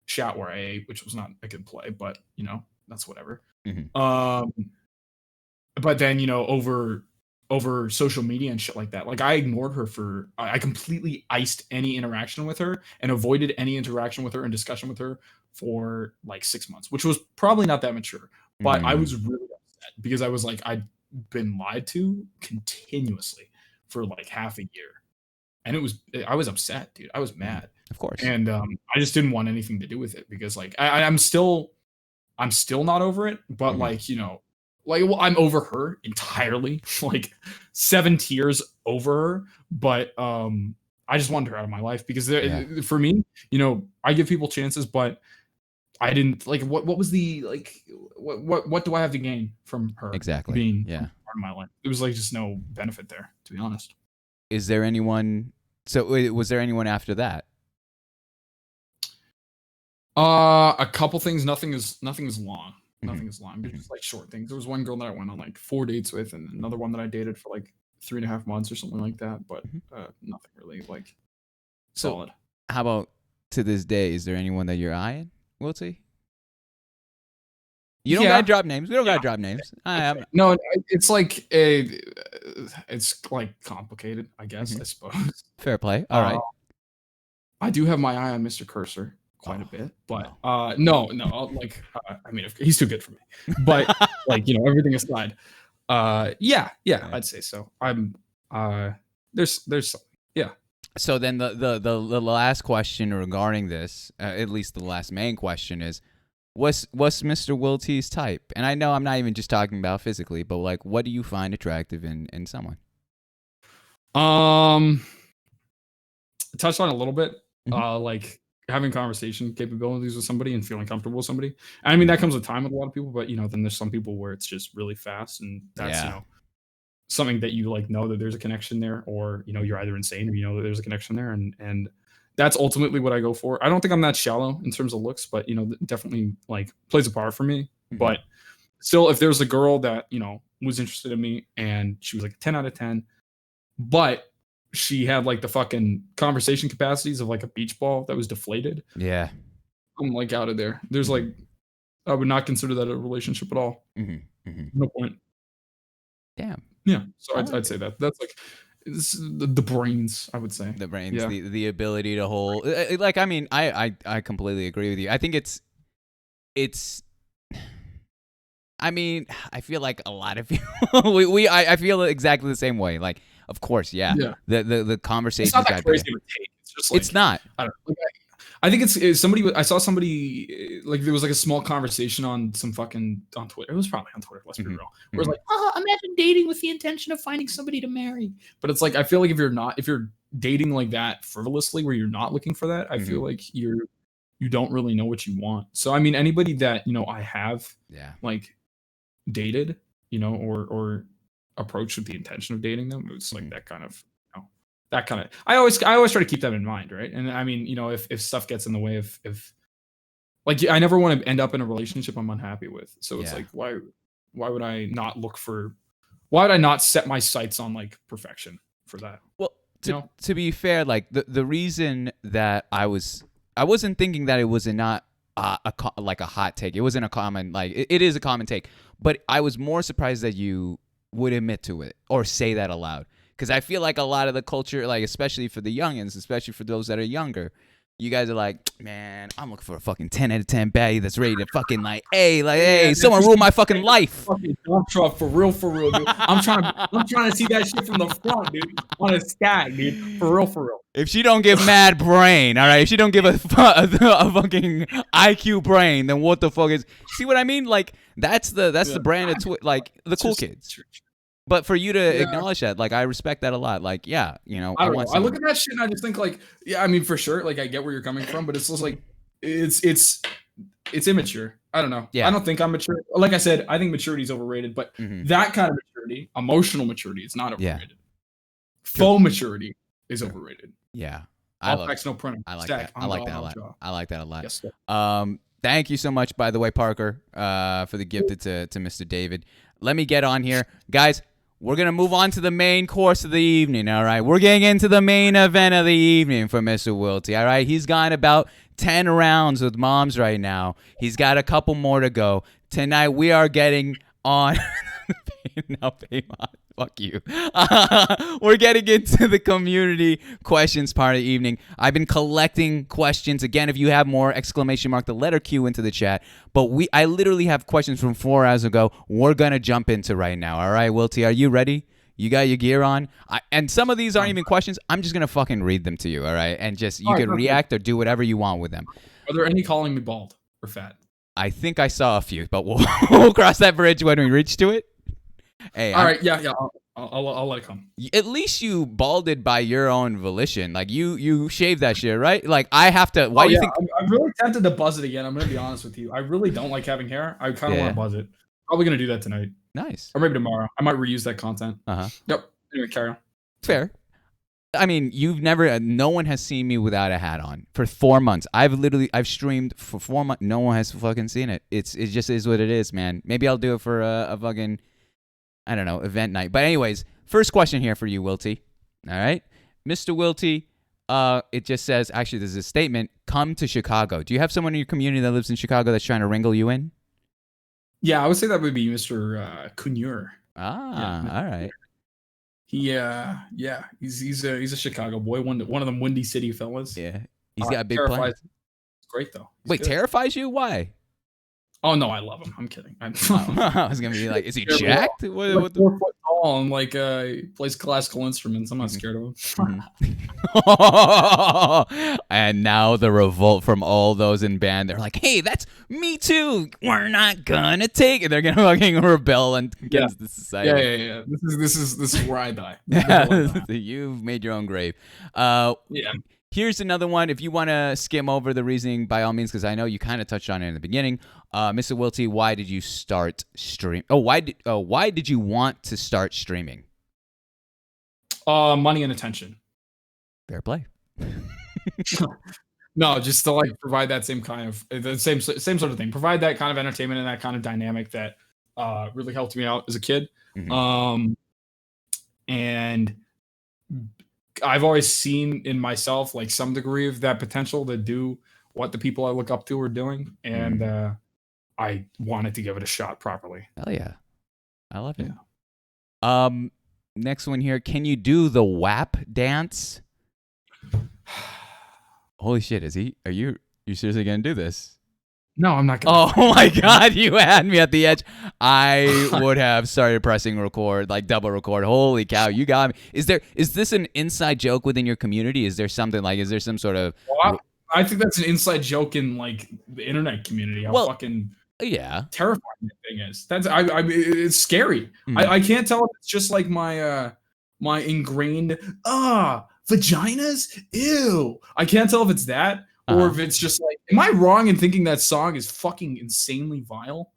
shot where I ate, which was not a good play, but that's whatever. But then over social media and shit like that, like I ignored her I completely iced any interaction with her and avoided any interaction with her and discussion with her for like 6 months, which was probably not that mature, but I was really upset because I was like, I'd been lied to continuously for like half a year, and I was upset, dude. I was mad, of course, and I just didn't want anything to do with it because like I'm still not over it, but like I'm over her entirely, like 7 tiers over her, but I just wanted her out of my life because for me, I give people chances, but I didn't like what was the like what do I have to gain from her exactly being part of my life? It was like just no benefit there, to be honest. Was there anyone after that? A couple things. Nothing is long. Nothing is long. There's just like short things. There was one girl that I went on like 4 dates with, and another one that I dated for like 3.5 months or something like that. But nothing really like solid. So, how about to this day? Is there anyone that you're eyeing, Wilty? You don't gotta drop names. We don't gotta drop names. No, it's like it's like complicated, I guess. I suppose. Fair play. All right. I do have my eye on Mr. Cursor quite a bit, but no, like I mean, he's too good for me. But like everything aside, I'd say so. I'm there's something. So then the last question regarding this, at least the last main question is, what's Mr. Wilty's type? And I know I'm not even just talking about physically, but like, what do you find attractive in someone? Touched on a little bit, like having conversation capabilities with somebody and feeling comfortable with somebody. And I mean, that comes with time with a lot of people, but then there's some people where it's just really fast, and that's something that you like know that there's a connection there, or you're either insane or that there's a connection there, and that's ultimately what I go for. I don't think I'm that shallow in terms of looks, but definitely like plays a part for me. Mhm. But still, if there's a girl that was interested in me and she was like a 10 out of 10, but she had like the fucking conversation capacities of like a beach ball that was deflated, Yeah. I'm like out of there. There's like, I would not consider that a relationship at all. No point. Damn. Yeah. So I'd say that. That's like it's the brains, I would say. The brains, Yeah. the ability to hold. Like, I mean, I completely agree with you. I think it's. I mean, I feel like a lot of people. I feel exactly the same way. Like, of course, yeah. The conversation. It's not that crazy of a take. It's just like, it's not. I don't know. I think it's somebody. I saw somebody like there was like a small conversation on some fucking on Twitter. It was probably on Twitter. Let's be real. Where it was like, imagine dating with the intention of finding somebody to marry. But it's like I feel like if you're dating like that frivolously, where you're not looking for that, I feel like you don't really know what you want. So I mean, anybody that I have like dated, or approached with the intention of dating them, it's like that kind of. I always try to keep that in mind, right? And I mean, if stuff gets in the way of like I never want to end up in a relationship I'm unhappy with. So it's like why would I not why would I not set my sights on like perfection for that? Well, to be fair, like the reason that I wasn't thinking that it was not like a hot take. It wasn't a common it is a common take, but I was more surprised that you would admit to it or say that aloud. Because I feel like a lot of the culture, like especially for the youngins, especially for those that are younger, you guys are like, man, I'm looking for a fucking 10 out of 10 baddie that's ready to fucking hey, someone rule my fucking life. Fucking dump truck for real, dude. I'm trying to see that shit from the front, dude. On a stack, dude. For real. If she don't give mad brain, all right, if she don't give a fucking IQ brain, then what the fuck is? See what I mean? Like that's the brand of like the cool kids. But for you to acknowledge that, like, I respect that a lot. Like, I look at that shit and I just think, like, I mean, for sure, like, I get where you're coming from, but it's just like, it's immature. I don't know. Yeah. I don't think I'm mature. Like I said, I think maturity is overrated, but that kind of maturity, emotional maturity, is not overrated. Faux maturity is overrated. Yeah. I like that a lot. I like that a lot. Yes, thank you so much, by the way, Parker, for the gifted to Mr. David. Let me get on here. Guys, we're going to move on to the main course of the evening, all right? We're getting into the main event of the evening for Mr. Wilty, all right? He's gone about 10 rounds with moms right now. He's got a couple more to go. Tonight, we are getting on... Now, Paymon, fuck you. We're getting into the community questions part of the evening. I've been collecting questions. Again, if you have more, ! The letter Q into the chat. But I literally have questions from 4 hours ago we're going to jump into right now. All right, Wilty, are you ready? You got your gear on? And some of these aren't even questions. I'm just going to fucking read them to you, all right? And just you can react or do whatever you want with them. Are there any calling me bald or fat? I think I saw a few, but we'll cross that bridge when we reach to it. Hey, all right, yeah. I'll let it come. At least you balded by your own volition. Like you shaved that shit, right? Like I have to. Why do you think? I'm really tempted to buzz it again. I'm gonna be honest with you. I really don't like having hair. I kind of want to buzz it. Probably gonna do that tonight. Nice. Or maybe tomorrow. I might reuse that content. Yep. Anyway, carry on. Fair. I mean, no one has seen me without a hat on for 4 months. I've streamed for 4 months. No one has fucking seen it. It just is what it is, man. Maybe I'll do it for a fucking, I don't know, event night. But anyways, first question here for you, Wilty. All right. Mr. Wilty, it just says, actually, there's a statement, come to Chicago. Do you have someone in your community that lives in Chicago that's trying to wrangle you in? Yeah, I would say that would be Mr. Kunur. All right. He's a Chicago boy, one of them Windy City fellas. Yeah. He's got big plans. It's great, though. Wait, terrifies you? Why? Oh, no, I love him. I'm kidding. I was going to be like, is he jacked? What 4 foot tall and plays classical instruments. I'm not scared of him. And now the revolt from all those in band. They're like, hey, that's me too. We're not going to take it. They're going to fucking rebel against the society. Yeah. This is where I die. You've made your own grave. Yeah. Here's another one. If you want to skim over the reasoning, by all means, because I know you kind of touched on it in the beginning. Mr. Wilty, why did you start stream? Why did you want to start streaming? Money and attention. Fair play. No, just to like provide that same kind of the same sort of thing. Provide that kind of entertainment and that kind of dynamic that really helped me out as a kid. Mhm. And I've always seen in myself like some degree of that potential to do what the people I look up to are doing, and I wanted to give it a shot properly. Hell yeah, I love it. Next one here. Can you do the WAP dance? Holy shit! Are you seriously gonna do this? No, I'm not gonna. Oh my god, you had me at the edge. I would have started pressing record, like double record. Holy cow, you got me. Is this an inside joke within your community? Is there something like, is there some sort of... Well, I think that's an inside joke in like the internet community. How fucking terrifying that thing is. That's I mean, it's scary. I can't tell if it's just like my ingrained vaginas, ew. I can't tell if it's that. Or if it's just like, am I wrong in thinking that song is fucking insanely vile?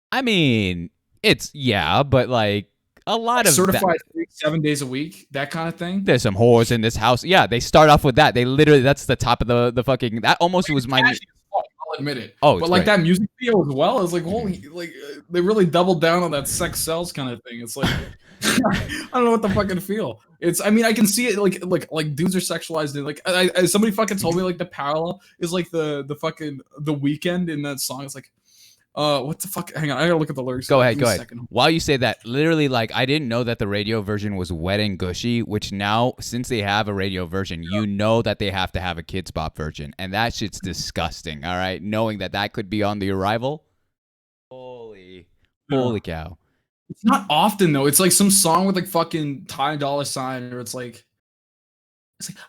I mean, but like a lot of certified 7 days a week, that kind of thing. There's some whores in this house. Yeah, they start off with that. They literally, that's the top of the fucking. That almost was my. I'll admit it. Oh, but like that music video as well is like holy, like they really doubled down on that sex sells kind of thing. It's like I don't know what the fucking feel. It's, I mean, I can see it like dudes are sexualized. And like somebody fucking told me like the parallel is like the fucking The Weeknd in that song. It's like, what the fuck? Hang on, I gotta look at the lyrics. Go ahead. While you say that, literally, like I didn't know that the radio version was wet and gushy. Which now, since they have a radio version, you know that they have to have a Kids Bop version, and that shit's disgusting. All right, knowing that could be on the arrival. Holy cow! It's not often though. It's like some song with like fucking Ty Dolla $ign, or it's like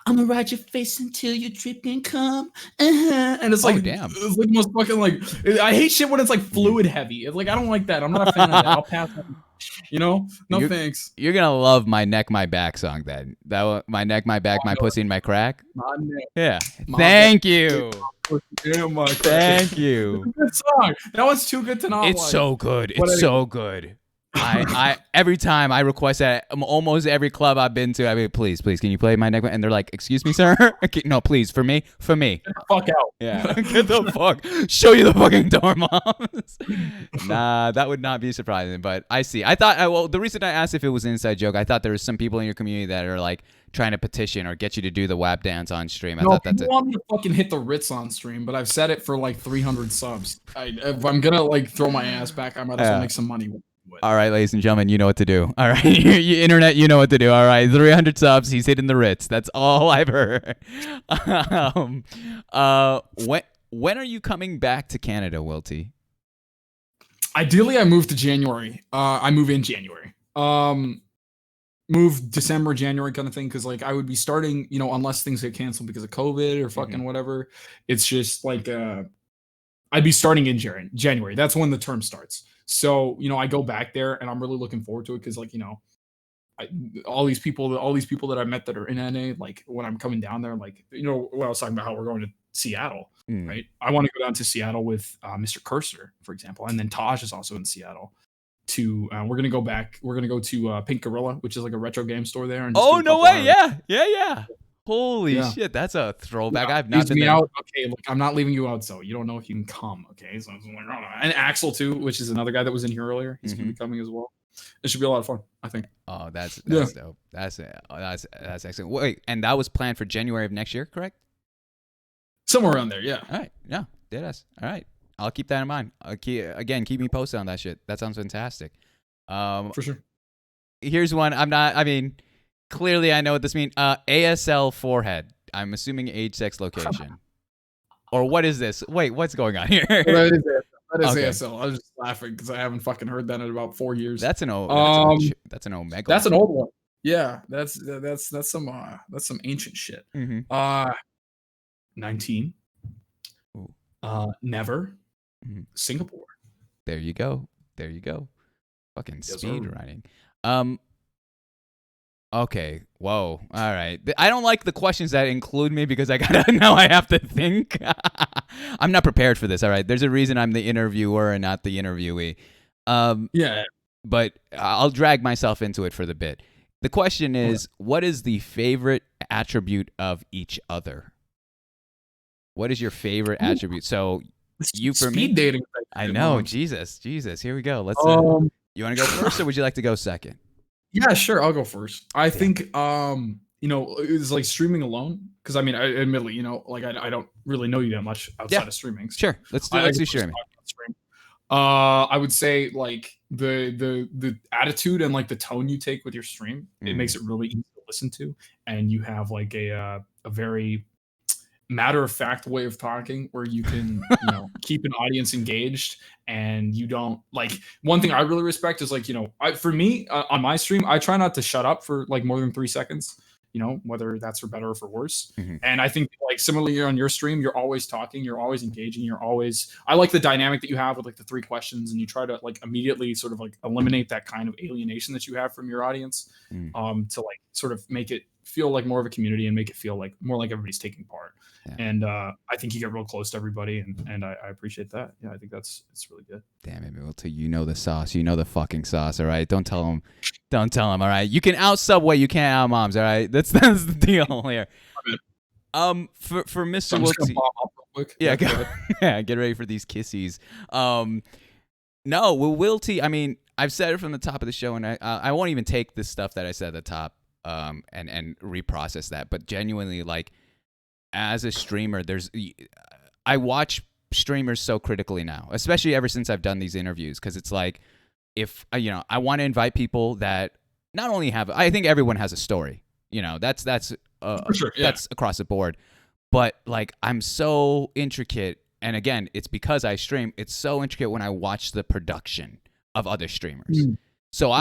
I'm gonna ride your face until you trip and come, and it's like, damn, it's like the most fucking like. I hate shit when it's like fluid heavy. It's like I don't like that. I'm not a fan of that. I'll pass. You know, thanks. You're gonna love My Neck, My Back song then. My neck, my back, my pussy, and my crack. Yeah. Thank you. Thank you. Good song. That was too good to not. It's so good. It's so good. I every time I request that, almost every club I've been to, I mean, please, can you play My Neck? And they're like, excuse me, sir? No, please, for me. Get the fuck out. Yeah, get the fuck. Show you the fucking door, moms. Nah, that would not be surprising. But I see. I thought, well, the reason I asked if it was an inside joke, I thought there was some people in your community that are like trying to petition or get you to do the WAP dance on stream. I thought that's it. I want me to fucking hit the Ritz on stream, but I've said it for like 300 subs. If I'm gonna like throw my ass back, I might as well make some money. All right, ladies and gentlemen, you know what to do. All right, you internet, you know what to do. All right, 300 subs, he's hitting the Ritz. That's all I've heard. When are you coming back to Canada, Wilty? Ideally, I move to January. I move in January. Move December, January kind of thing, because like I would be starting, you know, unless things get canceled because of COVID or fucking whatever. It's just like I'd be starting in January. That's when the term starts. So, you know, I go back there and I'm really looking forward to it because, like, you know, all these people that I met that are in NA, like when I'm coming down there, like, you know, what I was talking about how we're going to Seattle, right? I want to go down to Seattle with Mr. Cursor, for example, and then Taj is also in Seattle. We're gonna go back. We're gonna go to Pink Gorilla, which is like a retro game store there. And oh no way! Yeah. Holy shit, that's a throwback. I've not been there. Out. Okay, look, I'm not leaving you out, so you don't know if you can come. Okay, so and Axel too, which is another guy that was in here earlier. He's gonna be coming as well. It should be a lot of fun, I think. Oh, that's dope. That's excellent. Wait, and that was planned for January of next year, correct? Somewhere around there, yeah. All right, yeah, did us. All right, I'll keep that in mind. Keep me posted on that shit. That sounds fantastic. For sure. Here's one. I mean. Clearly, I know what this means. ASL forehead. I'm assuming age, sex, location. Or what is this? Wait, what's going on here? That is ASL. I was just laughing because I haven't fucking heard that in about 4 years. That's an old. That's an omega. That's an old one. Yeah, that's some ancient shit. 19. Never. Singapore. There you go. Fucking speed writing. Okay. Whoa. All right. I don't like the questions that include me because I gotta now I have to think. I'm not prepared for this. All right. There's a reason I'm the interviewer and not the interviewee. Yeah. But I'll drag myself into it for the bit. The question is, what is the favorite attribute of each other? What is your favorite attribute? So you for speed me, dating. I know. Jesus. Here we go. Let's. You want to go first, or would you like to go second? Yeah, sure. I'll go first. I think it's like streaming alone, because I mean, admittedly, like I don't really know you that much outside of streaming. So sure. Let's do streaming. I would say like the attitude and like the tone you take with your stream, it makes it really easy to listen to, and you have like a very matter of fact way of talking where you can keep an audience engaged, and you don't like. One thing I really respect is like for me on my stream, I try not to shut up for like more than 3 seconds, whether that's for better or for worse. And I think like similarly on your stream, you're always talking, you're always engaging, I like the dynamic that you have with like the 3 questions, and you try to like immediately sort of like eliminate that kind of alienation that you have from your audience, to like sort of make it feel like more of a community and make it feel like more like everybody's taking part. And I think you get real close to everybody, and I appreciate that. Yeah, I think it's really good. Damn it, Milty, you know the sauce. You know the fucking sauce, all right? Don't tell him, all right? You can out Subway, you can't out Moms, all right? That's the deal here. For Mr. Wilty, get ready for these kissies. No, Wilty, I mean, I've said it from the top of the show, and I won't even take this stuff that I said at the top and reprocess that, but genuinely, like, as a streamer, I watch streamers so critically now, especially ever since I've done these interviews, because it's like, if I want to invite people that not only I think everyone has a story, that's sure, that's across the board, but like I'm so intricate, and again, it's because I stream. It's so intricate when I watch the production of other streamers. So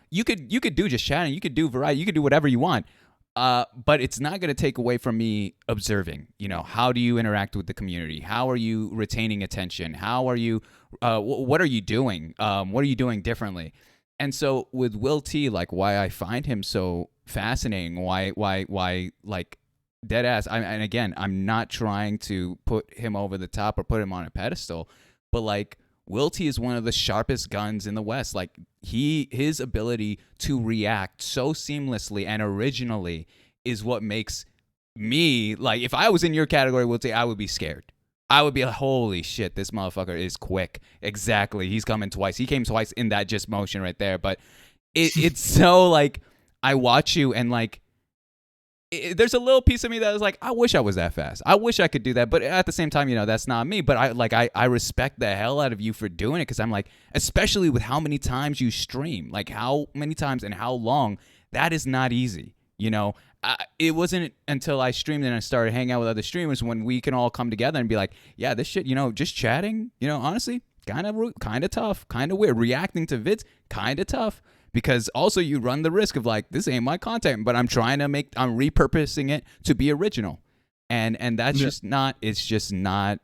you could do just chatting, you could do variety, you could do whatever you want. But it's not going to take away from me observing, how do you interact with the community? How are you retaining attention? How are you, what are you doing? What are you doing differently? And so with Will T, like why I find him so fascinating, why like dead ass. And again, I'm not trying to put him over the top or put him on a pedestal, but like Will T is one of the sharpest guns in the West. Like his ability to react so seamlessly and originally is what makes me, like, if I was in your category, Will T, I would be scared. I would be like, holy shit, this motherfucker is quick. Exactly. He's coming twice. He came twice in that just motion right there. But it's so like, I watch you and like, there's a little piece of me that was like, I wish I was that fast. I wish I could do that. But at the same time, that's not me. But I respect the hell out of you for doing it, because I'm like, especially with how many times you stream, like how many times and how long, that is not easy. It wasn't until I streamed and I started hanging out with other streamers when we can all come together and be like, yeah, this shit, just chatting, honestly, kind of tough, kind of weird. Reacting to vids, kind of tough. Because also you run the risk of like, this ain't my content, but I'm repurposing it to be original. And that's just not easy.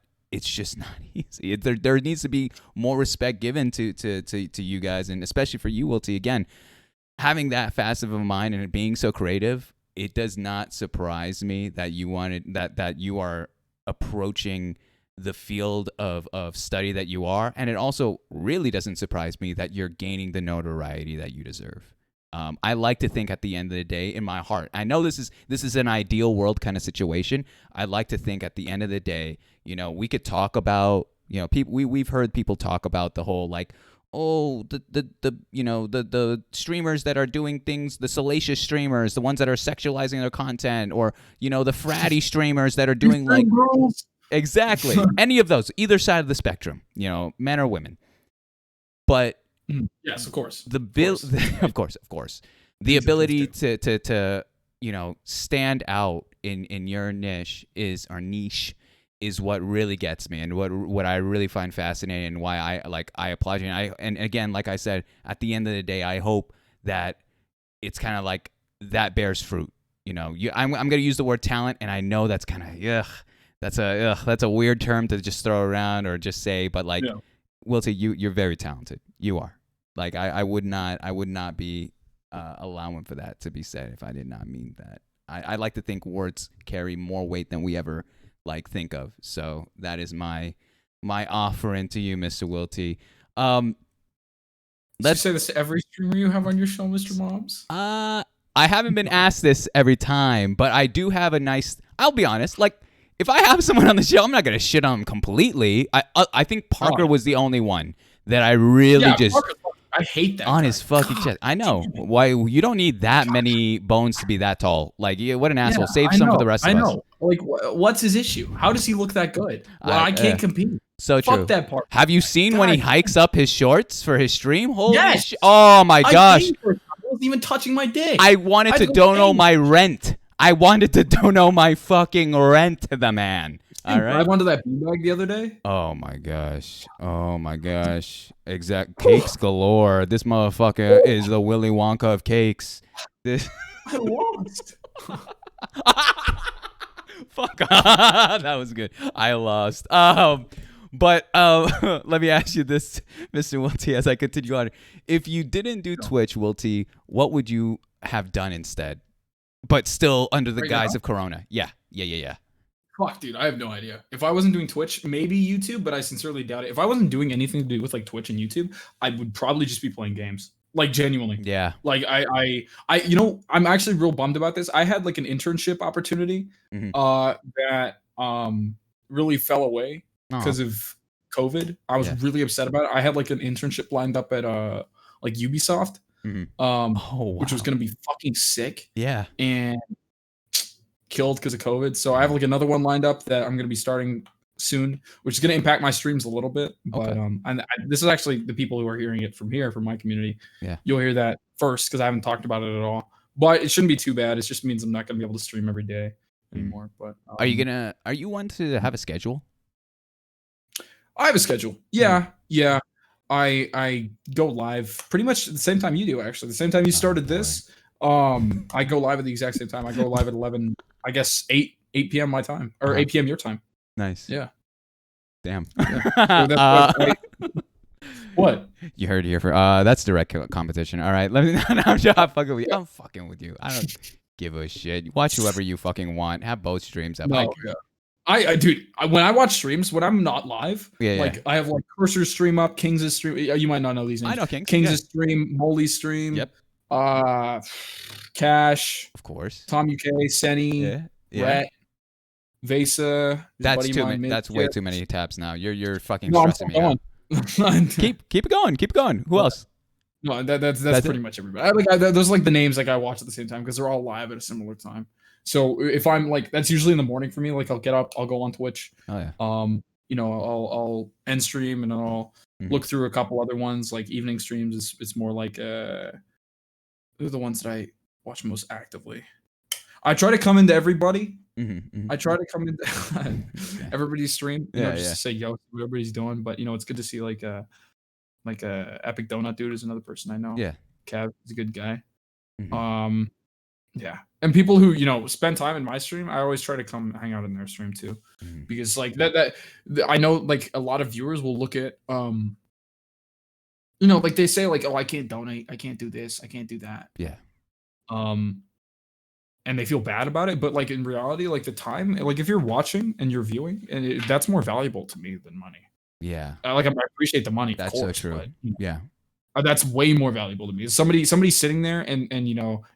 There needs to be more respect given to you guys, and especially for you, Will T. Again, having that fast of a mind and being so creative, it does not surprise me that you are approaching the field of study that you are, and it also really doesn't surprise me that you're gaining the notoriety that you deserve. I like to think at the end of the day, in my heart, I know this is an ideal world kind of situation. I like to think at the end of the day, we could talk about, people. We've heard people talk about the whole like, oh, the streamers that are doing things, the salacious streamers, the ones that are sexualizing their content, or the fratty streamers that are doing like. Exactly. Any of those, either side of the spectrum, men or women. But yes, of course. Of course. The ability to stand out in your niche is what really gets me, and what I really find fascinating, and why I applaud you. And again, like I said, at the end of the day, I hope that it's kind of like that bears fruit. I'm going to use the word talent, and I know that's kind of that's a weird term to just throw around or just say, but like, Will T, you're very talented. You are. Like I would not be allowing for that to be said if I did not mean that. I like to think words carry more weight than we ever like think of. So that is my offering to you, Mr. Will T. You say this to every streamer you have on your show, Mr. Moms? I haven't been asked this every time, but I do have a nice. I'll be honest. Like, if I have someone on the show, I'm not gonna shit on them completely. I think Parker was the only one that I really just. I hate that. On his fucking chest. I know. Why you don't need that many bones to be that tall. Like, what an asshole. Save some for the rest of us. I know. Like, what's his issue? How does he look that good? Well, I can't compete. So Fuck true. That part. Have you seen when he hikes up his shorts for his stream? Holy shit. Oh my gosh. I wasn't even touching my dick. I wanted to dono my rent. I wanted to dono my fucking rent to the man. All right. I went to that beanbag the other day. Oh my gosh. Exact cakes galore. This motherfucker is the Willy Wonka of cakes. This I lost. Fuck. That was good. I lost. But let me ask you this, Mr. Wilty, as I continue on. If you didn't do Twitch, Wilty, what would you have done instead? But still under the guise of Corona. Yeah. Fuck, dude, I have no idea. If I wasn't doing Twitch, maybe YouTube, but I sincerely doubt it. If I wasn't doing anything to do with like Twitch and YouTube, I would probably just be playing games. Like, genuinely. Yeah. Like I you know, I'm actually real bummed about this. I had like an internship opportunity that really fell away because of COVID. I was really upset about it. I had like an internship lined up at like Ubisoft. Which was gonna be fucking sick. Yeah. And killed because of COVID. So I have like another one lined up that I'm going to be starting soon, which is going to impact my streams a little bit. But this is actually the people who are hearing it from here, from my community. Yeah, you'll hear that first because I haven't talked about it at all. But it shouldn't be too bad. It just means I'm not going to be able to stream every day anymore. But are you one to have a schedule? I have a schedule. Yeah. I go live pretty much at the same time you do. Actually, the same time you started this. I go live at the exact same time. I go live at 11. I guess 8 p.m. my time, or 8 p.m. your time. Nice. Yeah. Damn. Yeah. What? You heard it here for that's direct competition. All right. Let me. I'm fucking with you. I'm fucking with you. I don't give a shit. Watch whoever you fucking want. Have both streams up. Dude, when I watch streams, when I'm not live, I have like Cursor's stream up, King's stream. You might not know these names. I know King's. King's stream, Molly's stream. Yep. Cash, of course. Tom UK, Senny, Rhett, Vesa. That's too many. That's way too many tabs now. You're fucking stressing me out. keep it going. Keep going. Who else? No, that's pretty much everybody. Those are like the names like I watch at the same time because they're all live at a similar time. So if I'm like, that's usually in the morning for me. Like I'll get up, I'll go on Twitch. Oh yeah. I'll end stream and then I'll look through a couple other ones. Like evening streams, it's more like they're the ones that I watch most actively. I try to come into everybody. I try to come into everybody's stream. Just to say yo, what everybody's doing. But it's good to see like a Epic Donut dude is another person I know. Yeah, Cav is a good guy. Yeah, and people who spend time in my stream, I always try to come hang out in their stream too, because like that I know like a lot of viewers will look at like they say like, oh, I can't donate, I can't do this, I can't do that. Yeah. And they feel bad about it, but like in reality, like the time, like if you're watching and you're viewing, and that's more valuable to me than money. Yeah. I appreciate the money. That's of course, so true. But, yeah. That's way more valuable to me. Somebody sitting there and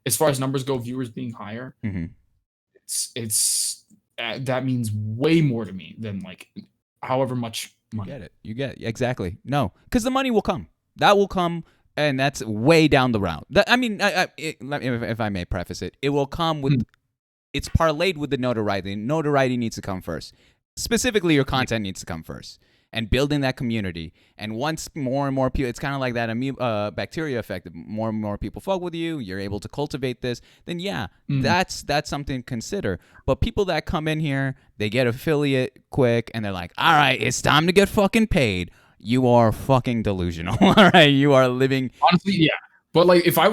as far as numbers go, viewers being higher, it's that means way more to me than like however much money. You get it. Exactly. No, because the money will come. That will come, and that's way down the route. If I may preface it, it will come with. It's parlayed with the notoriety. Notoriety needs to come first. Specifically, your content needs to come first. And building that community, and once more and more people, it's kind of like that bacteria effect. More and more people fuck with you, you're able to cultivate this. Then that's something to consider. But people that come in here, they get affiliate quick, and they're like, "All right, it's time to get fucking paid." You are fucking delusional. All right, you are living. Honestly, yeah. But like, if I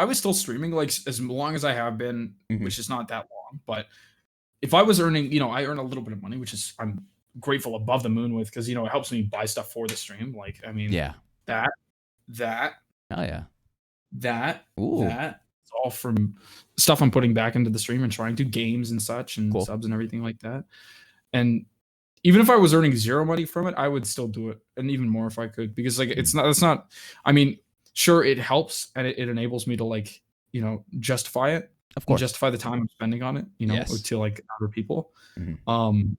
was still streaming, like as long as I have been, which is not that long, but if I was earning, I earn a little bit of money, which is I'm grateful above the moon with, because it helps me buy stuff for the stream. Like, I mean, that oh yeah, that it's all from stuff I'm putting back into the stream and trying to games and such and subs and everything like that. And even if I was earning zero money from it, I would still do it, and even more if I could, because like that's not I mean, sure, it helps and it enables me to like, justify it. Of course. Justify the time I'm spending on it, Yes. to like other people. Mm-hmm.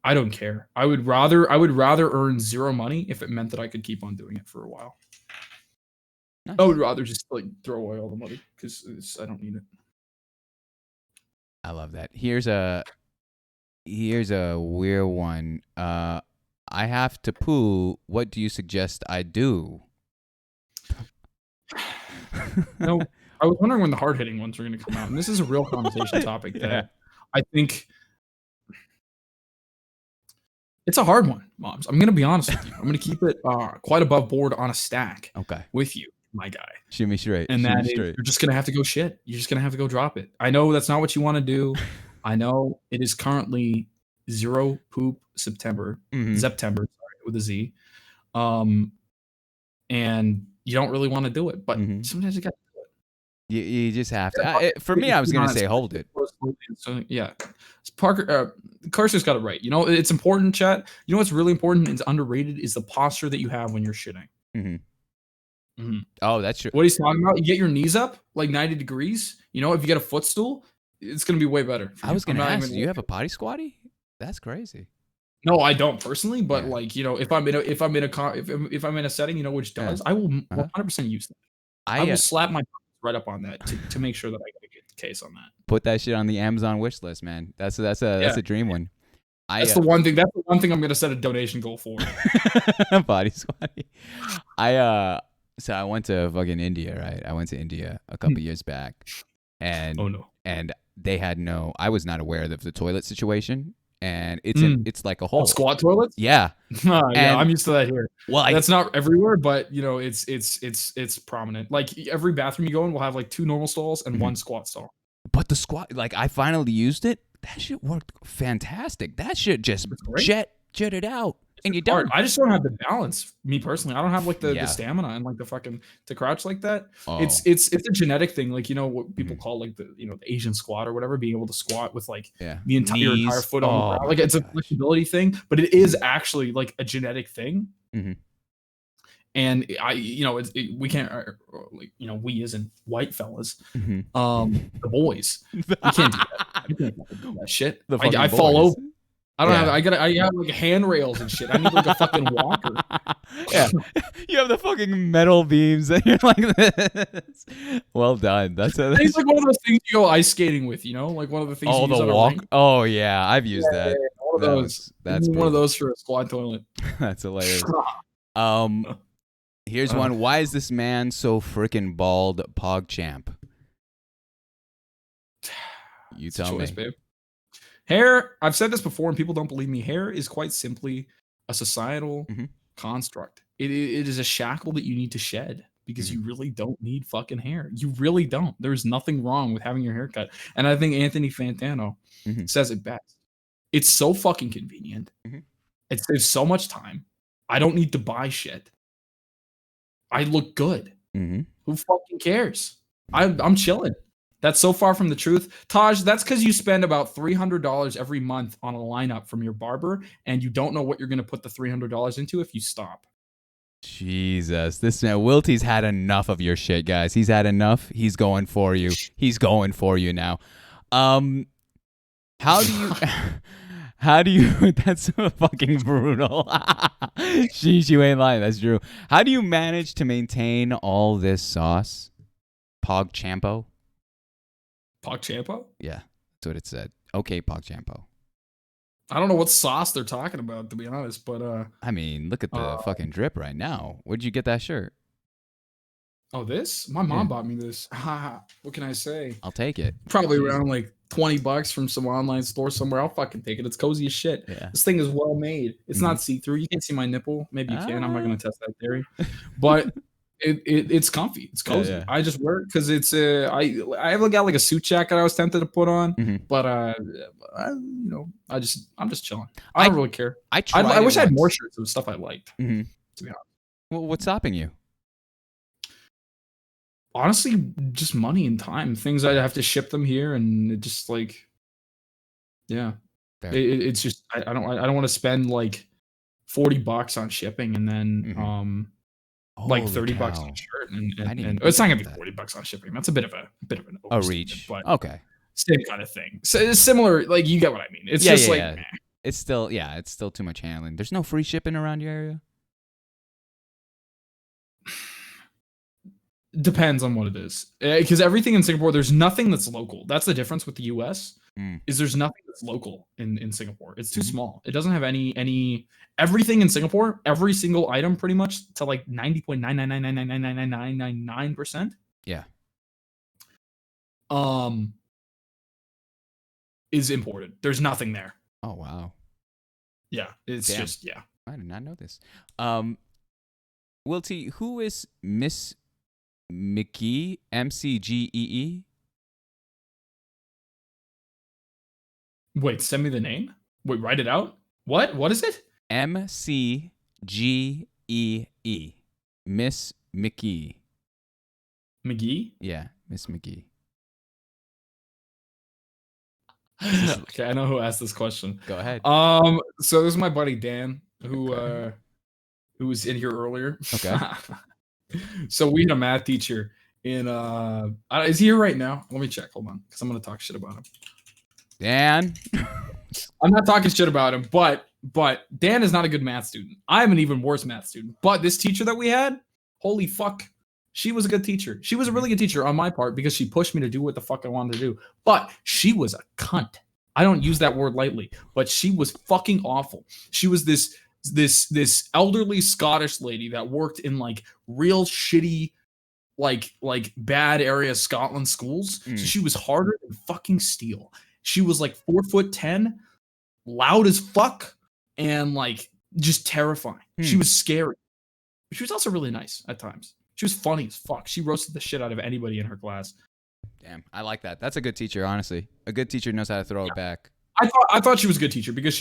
I don't care. I would rather earn zero money if it meant that I could keep on doing it for a while. Nice. I would rather just like throw away all the money because I don't need it. I love that. Here's a weird one. I have to poo. What do you suggest I do? No, I was wondering when the hard hitting ones were going to come out, and this is a real conversation topic that I think it's a hard one, moms. I'm going to be honest with you. I'm going to keep it quite above board on a stack. Okay. With you, my guy. Shoot me straight. And that is, you're just going to have to go shit. You're just going to have to go drop it. I know that's not what you want to do. I know it is currently zero poop September, September, sorry, with a Z. And you don't really want to do it, but sometimes you got to do it. You just have to. For me, I was going to say hold it. So, yeah. Carson's got it right. It's important, chat. You know what's really important and underrated is the posture that you have when you're shitting. Oh, that's true. What he's talking about, you get your knees up like 90 degrees. If you get a footstool, it's going to be way better. I was going to ask, do you have a potty squatty? That's crazy. No, I don't personally, but like, if I'm in a setting, which does, I will 100% use that. I will slap my right up on that to make sure that I get the case on that. Put that shit on the Amazon wish list, man. That's a dream one. That's the one thing I'm going to set a donation goal for. Body squatty. So I went to fucking India, right? I went to India a couple years back, and and they had I was not aware of the toilet situation, and it's like a hole. Squat toilets? Yeah. Yeah, I'm used to that here. Well, that's not everywhere, but it's prominent. Like every bathroom you go in will have like 2 normal stalls and 1 squat stall. But the squat, like I finally used it. That shit worked fantastic. That shit just jetted out. And you don't. I just don't have the balance. Me personally, I don't have like the stamina and like the fucking to crouch like that. Oh. It's a genetic thing, like what people call like the the Asian squat or whatever, being able to squat with like the entire foot on the ground. Like it's a flexibility thing, but it is actually like a genetic thing. And we can't we as in white fellas, the boys, we can't do that. We can't do that shit. I fall over. I don't have. I have like handrails and shit. I need like a fucking walker. Yeah, you have the fucking metal beams, and you're like this. Well done. It's like one of those things you go ice skating with. Like one of the things. Oh, the walk. Oh yeah, I've used that. One of those. That's one of those for a squat toilet. That's hilarious. Here's one. Why is this man so freaking bald? PogChamp. You tell me. Babe. Hair, I've said this before and people don't believe me. Hair is quite simply a societal construct. It is a shackle that you need to shed because you really don't need fucking hair. You really don't. There's nothing wrong with having your hair cut. And I think Anthony Fantano says it best. It's so fucking convenient. It saves so much time. I don't need to buy shit. I look good. Who fucking cares? I'm chilling. That's so far from the truth. Taj, that's because you spend about $300 every month on a lineup from your barber, and you don't know what you're going to put the $300 into if you stop. Jesus. This man, Wilty's had enough of your shit, guys. He's had enough. He's going for you. He's going for you now. How do you, that's fucking brutal. Sheesh, you ain't lying. That's true. How do you manage to maintain all this sauce? PogChampo? PogChampo? Yeah, that's what it said. Okay, PogChampo. I don't know what sauce they're talking about, to be honest, but I mean, look at the fucking drip right now. Where'd you get that shirt? Oh, this? My mom bought me this. What can I say? I'll take it. Probably around like $20 from some online store somewhere. I'll fucking take it. It's cozy as shit. Yeah. This thing is well made. It's not see-through. You can't see my nipple. Maybe you can. I'm not gonna test that theory. But it's comfy. It's cozy. Yeah. I just wear it because it's I got like a suit jacket I was tempted to put on, but I'm just chilling. I don't really care. I wish I had more shirts of stuff I liked. To be honest. Well, what's stopping you? Honestly, just money and time. Things I have to ship them here, and it just like, yeah, it's just I don't want to spend like $40 on shipping, and then like Holy $30 cow. on a shirt, I didn't even and it's not think gonna be about $40 on shipping. That's a bit of an a overstatement, reach. but Okay. same kind of thing. So it's similar, like you get what I mean. It's Yeah, just yeah, like yeah. It's still too much handling. There's no free shipping around your area? depends on what it is. Because everything in Singapore, there's nothing that's local. That's the difference with the US. Is there's nothing that's local in Singapore. It's too small. It doesn't have any everything in Singapore, every single item pretty much to like 90.99999999999% Yeah. is imported. There's nothing there. Oh, wow. Yeah, it's Damn. just yeah. I did not know this. Will T, who is Miss McGee? MCGEE? Wait, send me the name. Wait, write it out. What is it? MCGEE. Miss McGee. McGee? Yeah, Miss McGee. Okay, I know who asked this question. Go ahead. So this is my buddy Dan, who was in here earlier. Okay. So we had a math teacher in is he here right now? Let me check. Hold on, because I'm gonna talk shit about him. Dan. I'm not talking shit about him, but Dan is not a good math student. I'm an even worse math student. But this teacher that we had, holy fuck, she was a good teacher. She was a really good teacher on my part because she pushed me to do what the fuck I wanted to do. But she was a cunt. I don't use that word lightly, but she was fucking awful. She was this elderly Scottish lady that worked in like real shitty like bad area Scotland schools. So she was harder than fucking steel. She was like 4'10", loud as fuck, and like just terrifying. She was scary. But she was also really nice at times. She was funny as fuck. She roasted the shit out of anybody in her class. Damn, I like that. That's a good teacher, honestly. A good teacher knows how to throw it back. I thought she was a good teacher because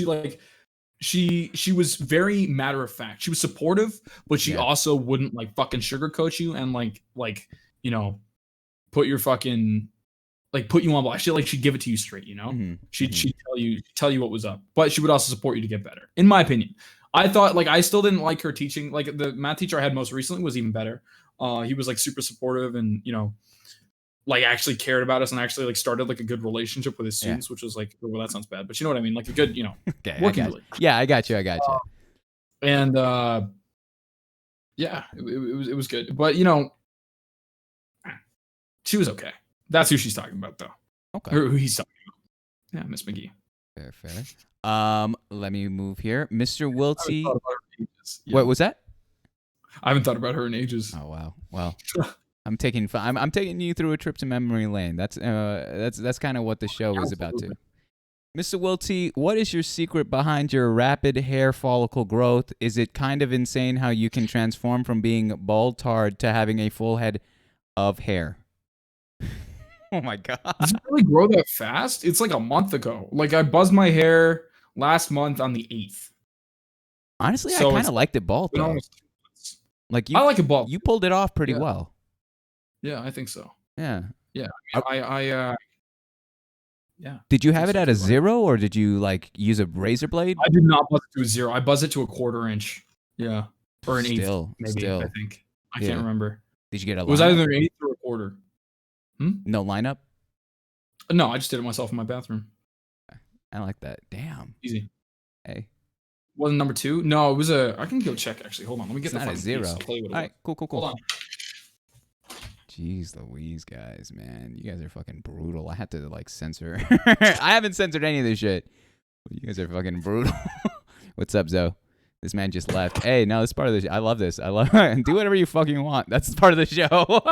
she was very matter of fact. She was supportive, but she also wouldn't like fucking sugarcoat you and like you know put your fucking like put you on blast. She'd give it to you straight, you know? She'd tell you what was up. But she would also support you to get better. In my opinion. I thought like I still didn't like her teaching. Like the math teacher I had most recently was even better. He was like super supportive and, you know, like actually cared about us and actually like started like a good relationship with his students, which was like, well, that sounds bad, but you know what I mean? Like a good, you know, working relationship. Yeah, I got you. And yeah, it was good. But you know, she was okay. That's who she's talking about though. Okay. Or who he's talking about. Yeah, Miss McGee. Fair. Let me move here. Mr. Wilty. What was that? I haven't thought about her in ages. Oh wow. Well, I'm taking you through a trip to memory lane. That's kind of what the show is about too. Mr. Wilty, what is your secret behind your rapid hair follicle growth? Is it kind of insane how you can transform from being bald tard to having a full head of hair? Oh my god. Does it really grow that fast? It's like a month ago. Like I buzzed my hair last month on the 8th. Honestly, so I kind of liked it bald though. Like I like it bald. You pulled it off pretty well. Yeah, I think so. Yeah. Yeah. I yeah. Did you have it at a 0 or did you like use a razor blade? I did not buzz it to a 0. I buzzed it to a 1/4 inch. Yeah. Or an 1/8, maybe. I think. I can't remember. Did you get a lineup? It was either an 1/8 or a 1/4. No lineup? No, I just did it myself in my bathroom. I like that. Damn. Easy. Hey. Wasn't number 2? No, it was I can go check actually. Hold on. Let me get it's not a 0. I'll tell you what it All right, cool. Hold on. Jeez Louise, guys, man. You guys are fucking brutal. I had to like censor. I haven't censored any of this shit. You guys are fucking brutal. What's up, Zoe? This man just left. Hey, no, this is part of the show. I love this. I love it. Do whatever you fucking want. That's part of the show.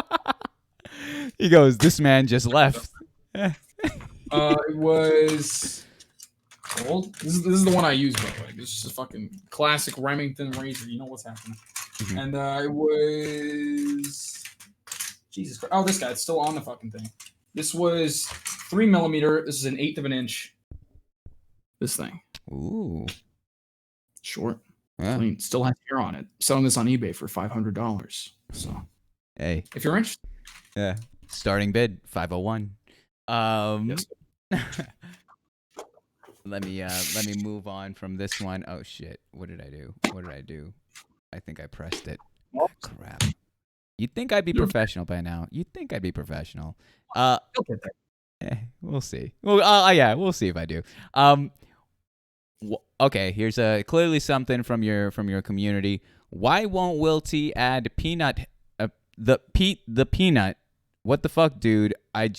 He goes, this man just left. It was old. This is the one I use, by the way. This is a fucking classic Remington razor. You know what's happening. And it was Jesus Christ. Oh, this guy. It's still on the fucking thing. This was 3 millimeter. This is an 1/8 of an inch. This thing. Ooh. Short. Yeah. Clean. Still has hair on it. Selling this on eBay for $500. So. Hey. If you're interested. Yeah. Starting bid 501. Yes. Let me move on from this one. Oh shit. What did I do? I think I pressed it. Crap. You'd think I'd be professional by now. You'd think I'd be professional. We'll see. Well, yeah, we'll see if I do. Okay, here's clearly something from your community. Why won't Will T add peanut? The peanut. What the fuck, dude? I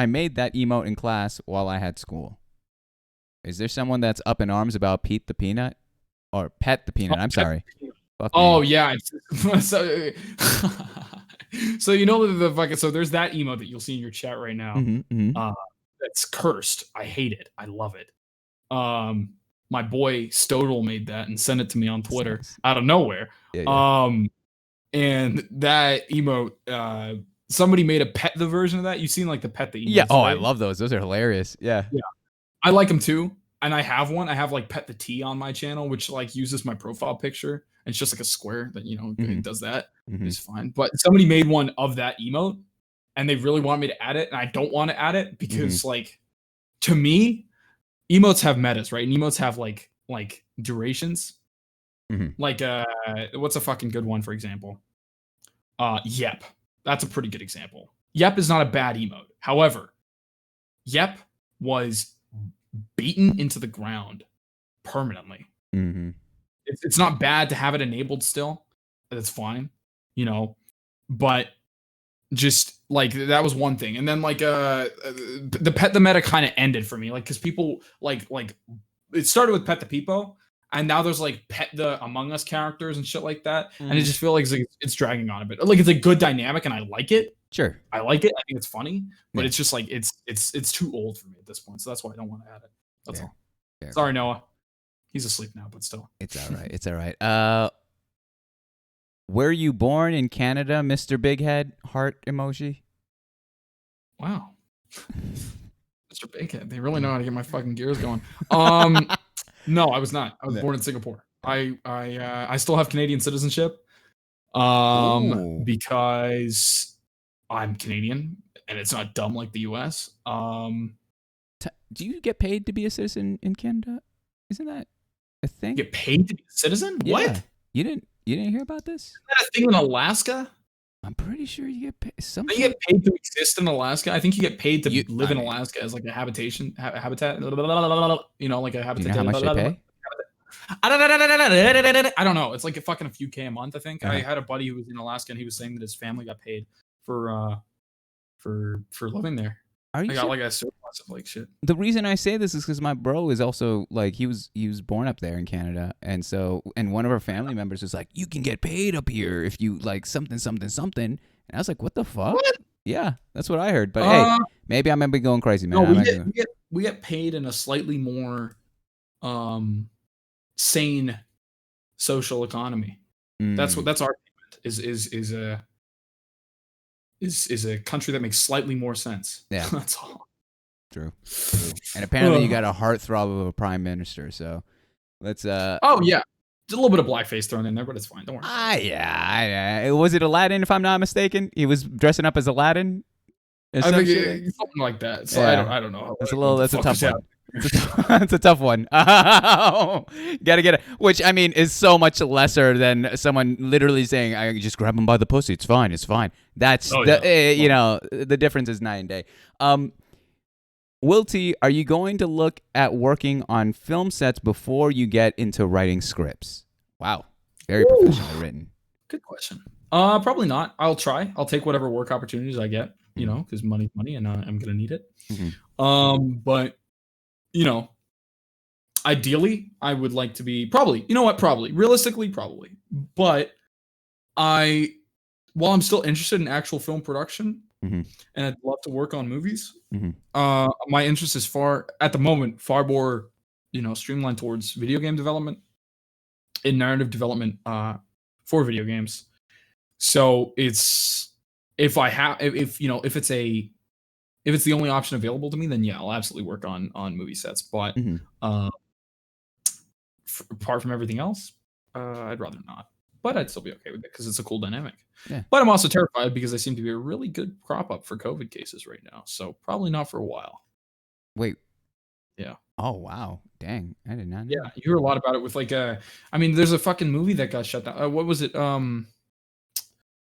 made that emote in class while I had school. Is there someone that's up in arms about Pete the Peanut or Pet the Peanut? I'm sorry. Oh yeah. So you know the fucking there's that emote that you'll see in your chat right now. That's cursed. I hate it. I love it. My boy Stodel made that and sent it to me on Twitter out of nowhere. Yeah. And that emote, somebody made a pet the version of that. You've seen like the pet the emotes. Yeah. Oh, right? I love those. Those are hilarious. Yeah. Yeah. I like them too. And I have one. I have like Pet the T on my channel, which like uses my profile picture. And it's just like a square that, it does that. It's fine. But somebody made one of that emote and they really want me to add it. And I don't want to add it because like, to me, emotes have metas, right? And emotes have like durations. Like, what's a fucking good one, for example? Yep. That's a pretty good example. Yep is not a bad emote. However, Yep was beaten into the ground permanently. It's not bad to have it enabled still. That's fine, but just like that was one thing. And then like the Pet the Meta kind of ended for me, like because people like it started with Pet the Peepo, and now there's like Pet the Among Us characters and shit like that, and it just feels like it's dragging on a bit. Like it's a good dynamic, and I like it. Sure, I like it. I think it's funny, but it's just like it's too old for me at this point. So that's why I don't want to add it. That's all. Fair. Sorry, Noah. He's asleep now, but still. It's all right. It's all right. Were you born in Canada, Mr. Big Head? Heart emoji. Wow. Mr. Big Head. They really know how to get my fucking gears going. No, I was not. I was born in Singapore. I still have Canadian citizenship. Because I'm Canadian and it's not dumb like the US. Do you get paid to be a citizen in Canada? Isn't that a thing? You get paid to be a citizen? Yeah. What? You didn't hear about this? Isn't that a thing in Alaska? I'm pretty sure you get paid. You get paid to exist in Alaska. I think you get paid to live in Alaska as like a habitat. Like a habitat. Do you know how much they pay? I don't know. It's like a few K a month, I think. I had a buddy who was in Alaska and he was saying that his family got paid for living there. Are you got like a surplus of like shit. The reason I say this is because my bro is also like he was born up there in Canada, and one of our family members was like, you can get paid up here if you like something, and I was like, what the fuck? What? Yeah, that's what I heard. But hey, maybe I might be going crazy, man. No, we get paid in a slightly more sane social economy. That's our payment is a country that makes slightly more sense. Yeah, that's all. True. And apparently you got a heartthrob of a prime minister. So let's. Oh yeah, just a little bit of blackface thrown in there, but it's fine. Don't worry. Yeah. Was it Aladdin? If I'm not mistaken, he was dressing up as Aladdin. I think something like that. So yeah. I don't know. That's a tough one. It's a tough one. Gotta get it. Which I mean is so much lesser than someone literally saying, "I just grab him by the pussy. It's fine. It's fine." That's the difference is night and day. Will T, are you going to look at working on film sets before you get into writing scripts? Wow, very professionally written. Good question. Probably not. I'll try. I'll take whatever work opportunities I get. Because money's money, and I'm gonna need it. But ideally, I would like to be realistically, probably. But while I'm still interested in actual film production, and I'd love to work on movies, my interest is at the moment, far more, streamlined towards video game development and narrative development for video games. So it's if it's the only option available to me, then yeah, I'll absolutely work on movie sets. But apart from everything else, I'd rather not. But I'd still be okay with it because it's a cool dynamic. Yeah. But I'm also terrified because I seem to be a really good crop up for COVID cases right now. So probably not for a while. Wait. Yeah. Oh, wow. Dang. I did not know. Yeah. You hear a lot about it with there's a fucking movie that got shut down. What was it?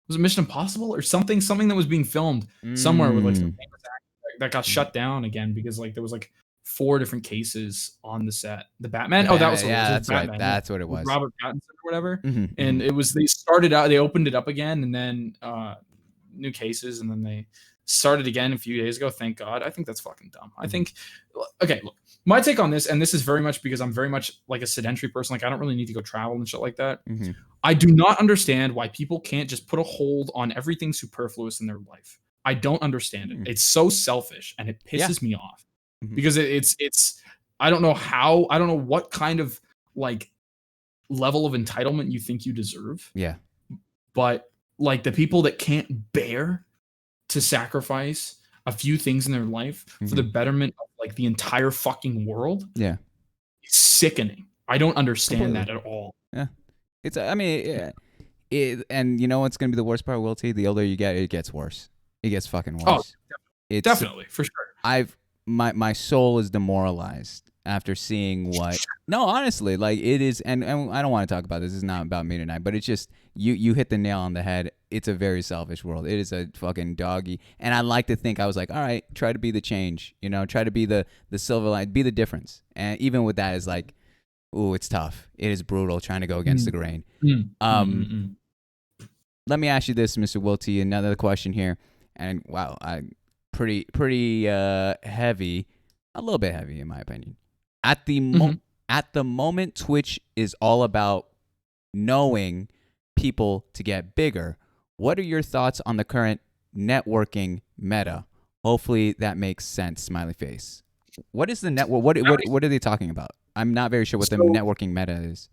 was it Mission Impossible or something that was being filmed somewhere with like some famous actor that got shut down again because like there was like 4 different cases on the set. The Batman. The That was Batman, yeah, Batman. that's right. That's what it With was. Robert Pattinson or whatever. Mhm, And mhm. it was they opened it up again, and then new cases, and then they started again a few days ago. Thank God. I think that's fucking dumb. I think okay, look, my take on this, and this is very much because I'm very much like a sedentary person. Like I don't really need to go travel and shit like that. I do not understand why people can't just put a hold on everything superfluous in their life. I don't understand it. It's so selfish, and it pisses me off because it's I don't know what kind of like level of entitlement you think you deserve. Yeah. But like the people that can't bear to sacrifice a few things in their life for the betterment of like the entire fucking world. Yeah. It's sickening. I don't understand Completely. that at all. Yeah. It's, I mean, and you know what's going to be the worst part, Will T? The older you get, it gets worse. It gets fucking worse. Oh, definitely, for sure. My soul is demoralized after seeing what. No, honestly, like it is, and I don't want to talk about this. This is not about me tonight, but it's just you hit the nail on the head. It's a very selfish world. It is a fucking doggy, and I like to think I was like, all right, try to be the change. You know, try to be the silver line, be the difference. And even with that, is like, ooh, it's tough. It is brutal trying to go against the grain. Let me ask you this, Mr. Wilty, another question here, and wow, pretty heavy, a little bit heavy in my opinion. At the moment, Twitch is all about knowing people to get bigger. What are your thoughts on the current networking meta? Hopefully that makes sense. Smiley face. What is the network? What are they talking about? I'm not very sure what the networking meta is.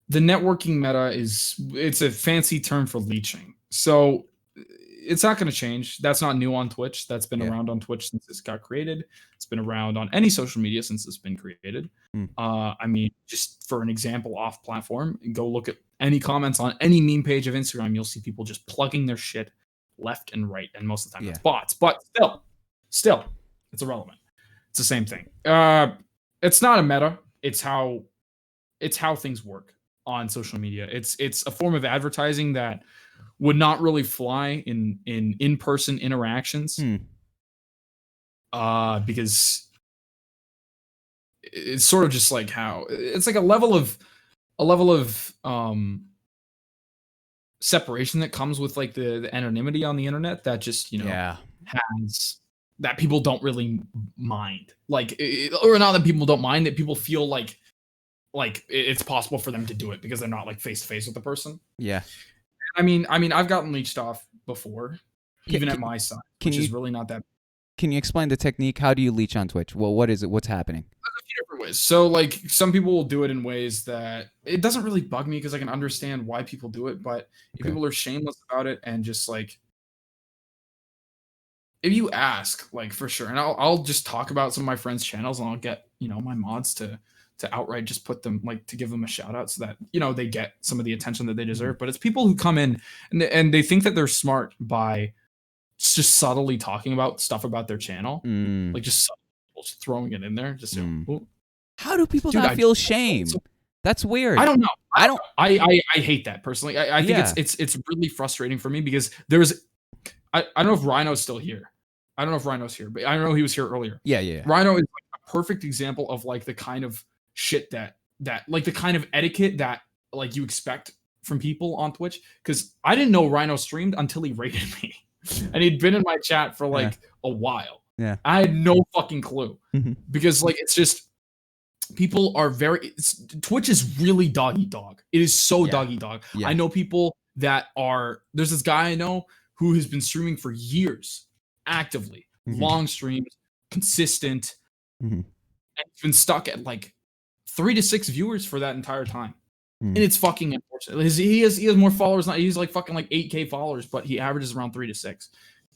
The networking meta it's a fancy term for leeching. So it's not going to change. That's not new on Twitch. That's been around on Twitch since it got created. It's been around on any social media since it's been created. I mean, just for an example off platform, go look at any comments on any meme page of Instagram. You'll see people just plugging their shit left and right. And most of the time it's bots, but still it's irrelevant. It's the same thing. It's not a meta. It's how things work on social media. It's a form of advertising that would not really fly in-person interactions. Because it's sort of just like how it's like a level of separation that comes with like the anonymity on the internet that just, has that people don't really mind. Like, or not that people don't mind, that people feel like it's possible for them to do it because they're not like face to face with the person. Yeah. I mean, I've gotten leached off before, even at my side, which is really not that. Can you explain the technique? How do you leech on Twitch? Well, what is it? What's happening? There's a few different ways. So, like, some people will do it in ways that it doesn't really bug me because I can understand why people do it. But if people are shameless about it and just like, if you ask, like, for sure, and I'll just talk about some of my friends' channels and I'll get my mods to outright just put them, like, to give them a shout out so that they get some of the attention that they deserve. But it's people who come in and they think that they're smart by just subtly talking about stuff about their channel, like just throwing it in there. Just how do people not feel shame? That's weird. I don't know. I hate that personally. I think it's really frustrating for me because I don't know if Rhino's still here. I don't know if Rhino's here, but I know he was here earlier. Yeah. Rhino is like a perfect example of like the kind of shit that like the kind of etiquette that like you expect from people on Twitch. Because I didn't know Rhino streamed until he rated me, and he'd been in my chat for like a while. Yeah, I had no fucking clue because like it's just people are Twitch is really doggy dog. It is so doggy dog. I know people that there's this guy I know who has been streaming for years, actively, long streams, consistent, and he's been stuck at like 3 to 6 viewers for that entire time. And it's fucking unfortunate. He has more followers. He's like fucking like 8K followers, but he averages around 3 to 6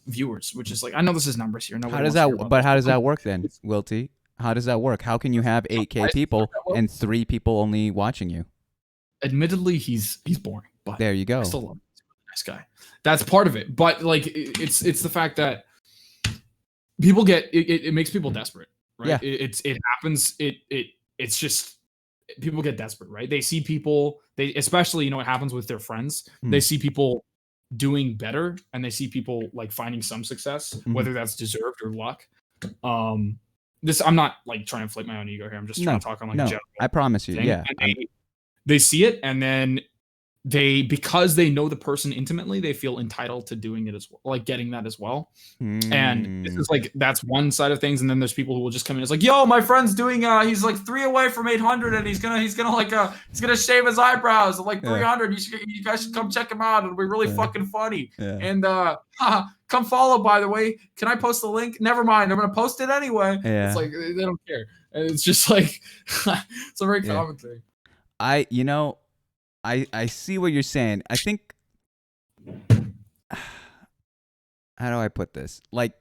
viewers, which is like, I know this is numbers here. How does that work then, Wilty? How does that work? How can you have 8K people and 3 people only watching you? Admittedly, he's boring, but there you go. I still love him. He's a really nice guy. That's part of it. But like, it's the fact that people get it makes people desperate, right? Yeah. It happens. It's just people get desperate, right? They see people, especially it happens with their friends. They see people doing better and they see people like finding some success, whether that's deserved or luck. This, I'm not like trying to inflate my own ego here. I'm just trying to talk on like a general I promise you. thing. Yeah. And they see it, and then because they know the person intimately, they feel entitled to doing it as well, like getting that as well. And this is like, that's one side of things. And then there's people who will just come in. It's like, yo, my friend's doing, he's like 3 away from 800, and he's gonna shave his eyebrows at like 300. You guys should come check him out. It'll be really fucking funny. And come follow, by the way. Can I post the link? Never mind. I'm gonna post it anyway. It's like, they don't care. And it's just like, it's a very common thing. I see what you're saying. I think, how do I put this? Like,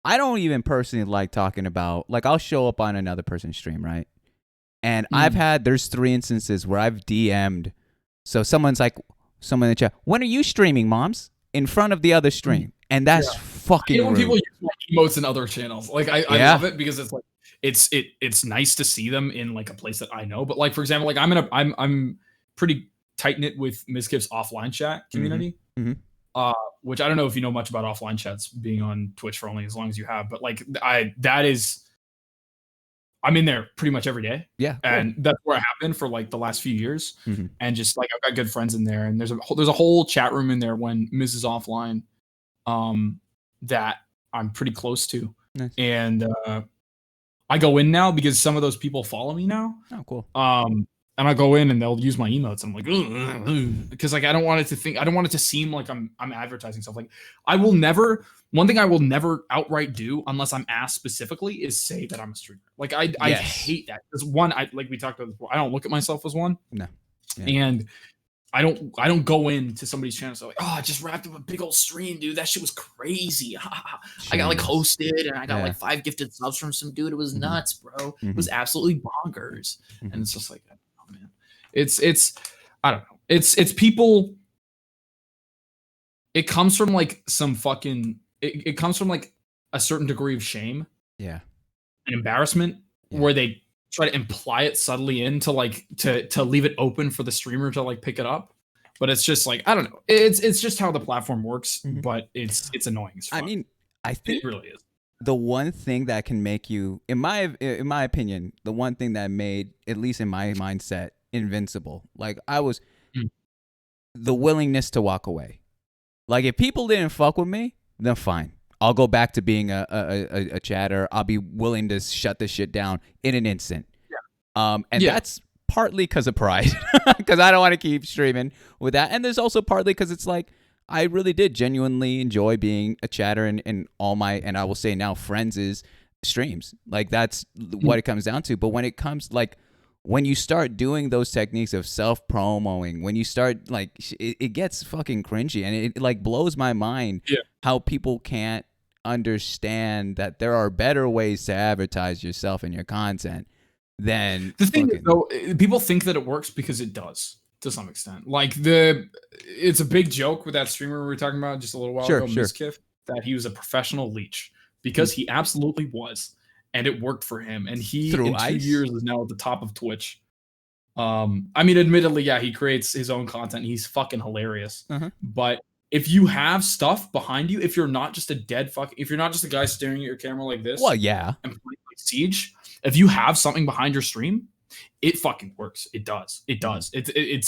I don't even personally like talking about, like, I'll show up on another person's stream, right? And there's 3 instances where I've DM'd. So someone in the chat, when are you streaming, moms? In front of the other stream. And that's fucking rude. When people use like emotes in other channels. Like, I love it because it's like, it's nice to see them in like a place that I know. But like, for example, like I'm pretty tight knit with Mizkif's offline chat community, which I don't know if you know much about offline chats, being on Twitch for only as long as you have, but like I'm in there pretty much every day. Yeah, and that's where I have been for like the last few years, and just like I've got good friends in there, and there's a whole chat room in there when Miz is offline, that I'm pretty close to, and I go in now because some of those people follow me now. Oh, cool. And I go in and they'll use my emotes. I'm like, because like I don't want it to seem like I'm advertising stuff. Like, one thing I will never outright do unless I'm asked specifically is say that I'm a streamer. Like I hate that. Because one, like we talked about this before, I don't look at myself as one. No. Yeah. And I don't go into somebody's channel so like, oh, I just wrapped up a big old stream, dude. That shit was crazy. I got like hosted and I got like 5 gifted subs from some dude. It was nuts, bro. It was absolutely bonkers. And it's just like, oh man. It's I don't know. It's people. It comes from like some fucking it comes from like a certain degree of shame. Yeah. And embarrassment where they try to imply it subtly in to like to leave it open for the streamer to like pick it up. But it's just like, I don't know. It's just how the platform works, but it's annoying as fuck. I mean, I think it really is. The one thing that can make you, in my opinion, the one thing that made, at least in my mindset, invincible, like I was the willingness to walk away. Like if people didn't fuck with me, then fine. I'll go back to being a chatter. I'll be willing to shut this shit down in an instant. Yeah. That's partly because of pride, because I don't want to keep streaming with that. And there's also partly because it's like, I really did genuinely enjoy being a chatter in all my, and I will say now, friends' streams. Like that's what it comes down to. But when it comes, like, when you start doing those techniques of self-promoing, when you start, like, it gets fucking cringy. And it like blows my mind how people can't understand that there are better ways to advertise yourself and your content than the thing is, though, people think that it works because it does to some extent. Like it's a big joke with that streamer we were talking about just a little while ago, Mizkif, that he was a professional leech, because he absolutely was, and it worked for him. And he in 2 years is now at the top of Twitch. I mean, admittedly, he creates his own content. He's fucking hilarious. But if you have stuff behind you, if you're not just if you're not just a guy staring at your camera like this, well, and playing like Siege, if you have something behind your stream, it fucking works. It does. It does. It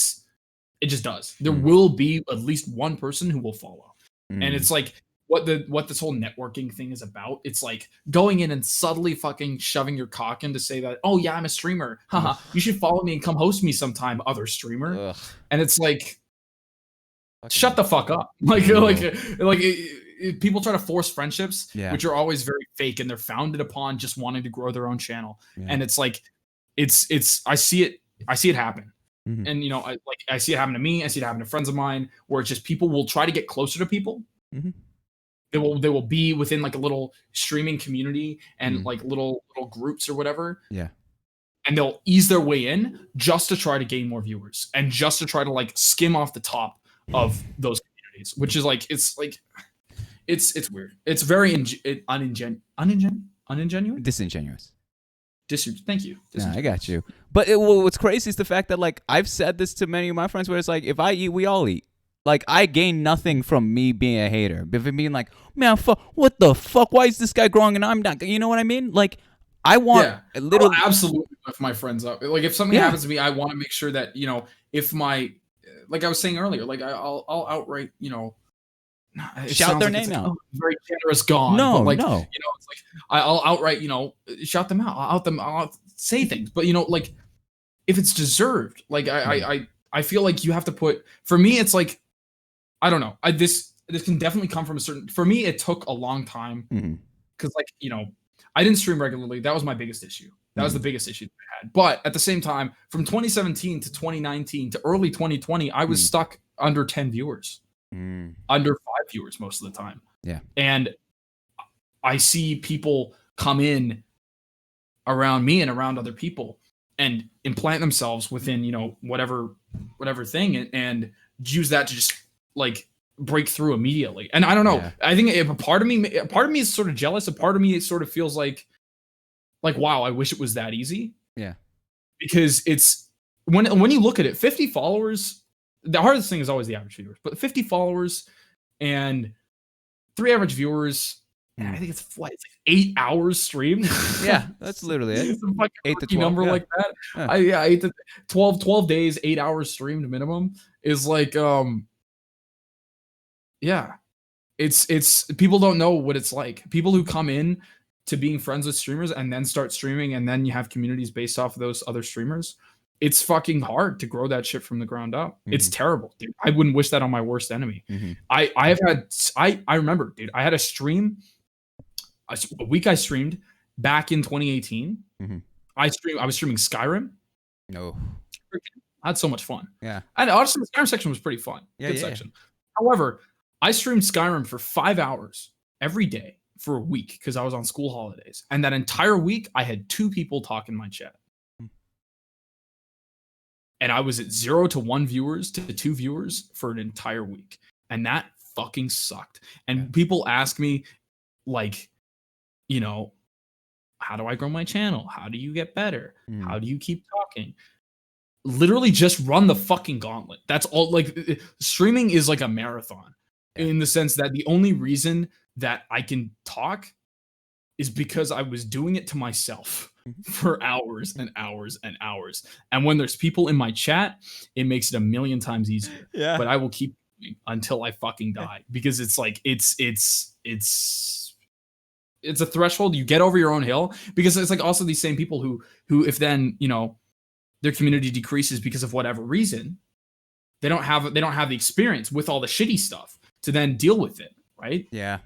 just does. There will be at least one person who will follow. And it's like what this whole networking thing is about. It's like going in and subtly fucking shoving your cock in to say that, oh yeah, I'm a streamer. Haha, you should follow me and come host me sometime, other streamer. Ugh. And it's like, shut the fuck up. Like people try to force friendships, which are always very fake, and they're founded upon just wanting to grow their own channel. And it's like, I see it happen. And I see it happen to me. I see it happen to friends of mine, where it's just people will try to get closer to people. They will be within like a little streaming community and like little groups or whatever. Yeah. And they'll ease their way in just to try to gain more viewers and just to try to like skim off the top of those communities, which is like, it's weird. It's very disingenuous. Thank you. Nah, I got you. But what's crazy is the fact that like I've said this to many of my friends, where it's like, if I eat, we all eat. Like, I gain nothing from me being a hater. If it being like, man, what the fuck? Why is this guy growing and I'm not? You know what I mean? Like, I want literally. I'll absolutely lift my friends up. Like, if something happens to me, I want to make sure that, if like I was saying earlier, like I'll outright, shout their name out. Very generous God. No, but like, no. It's like I'll outright, shout them out. I'll say things. But like, if it's deserved, like I feel like you have to put. For me, it's like, I don't know. This can definitely come from a certain. For me, it took a long time because I didn't stream regularly. That was my biggest issue. That was the biggest issue that I had. But at the same time, from 2017 to 2019 to early 2020, I was stuck under 10 viewers, under 5 viewers most of the time. Yeah. And I see people come in around me and around other people and implant themselves within, whatever thing and use that to just like break through immediately. And I don't know. Yeah. I think a part of me is sort of jealous. A part of me, it sort of feels like, wow, I wish it was that easy. Yeah. Because it's when you look at it, 50 followers, the hardest thing is always the average viewers, but 50 followers and 3 average viewers. And I think it's like 8 hours streamed. Yeah, that's literally it. It's a fucking 8 to 12 number like that. Yeah. 8 to 12 days, 8 hours streamed minimum is like, yeah. It's people don't know what it's like. People who come in to being friends with streamers and then start streaming and then you have communities based off of those other streamers. It's fucking hard to grow that shit from the ground up. It's terrible, dude. I wouldn't wish that on my worst enemy. I remember, dude, I had a stream. A week I streamed back in 2018. I was streaming Skyrim. No, I had so much fun. Yeah, and honestly, the Skyrim section was pretty fun. Good section. However, I streamed Skyrim for 5 hours every day for a week because I was on school holidays, and that entire week I had 2 people talk in my chat, and I was at 0 to 1 viewers to 2 viewers for an entire week, and that fucking sucked. And people ask me, like, how do I grow my channel? How do you get better? How do you keep talking? Literally just run the fucking gauntlet. That's all. Like, streaming is like a marathon in the sense that the only reason that I can talk is because I was doing it to myself for hours and hours and hours. And when there's people in my chat, it makes it a million times easier. Yeah. But I will keep until I fucking die because it's like, it's a threshold. You get over your own hill because it's like also these same people who if then, their community decreases because of whatever reason, they don't have the experience with all the shitty stuff to then deal with it. Right. Yeah.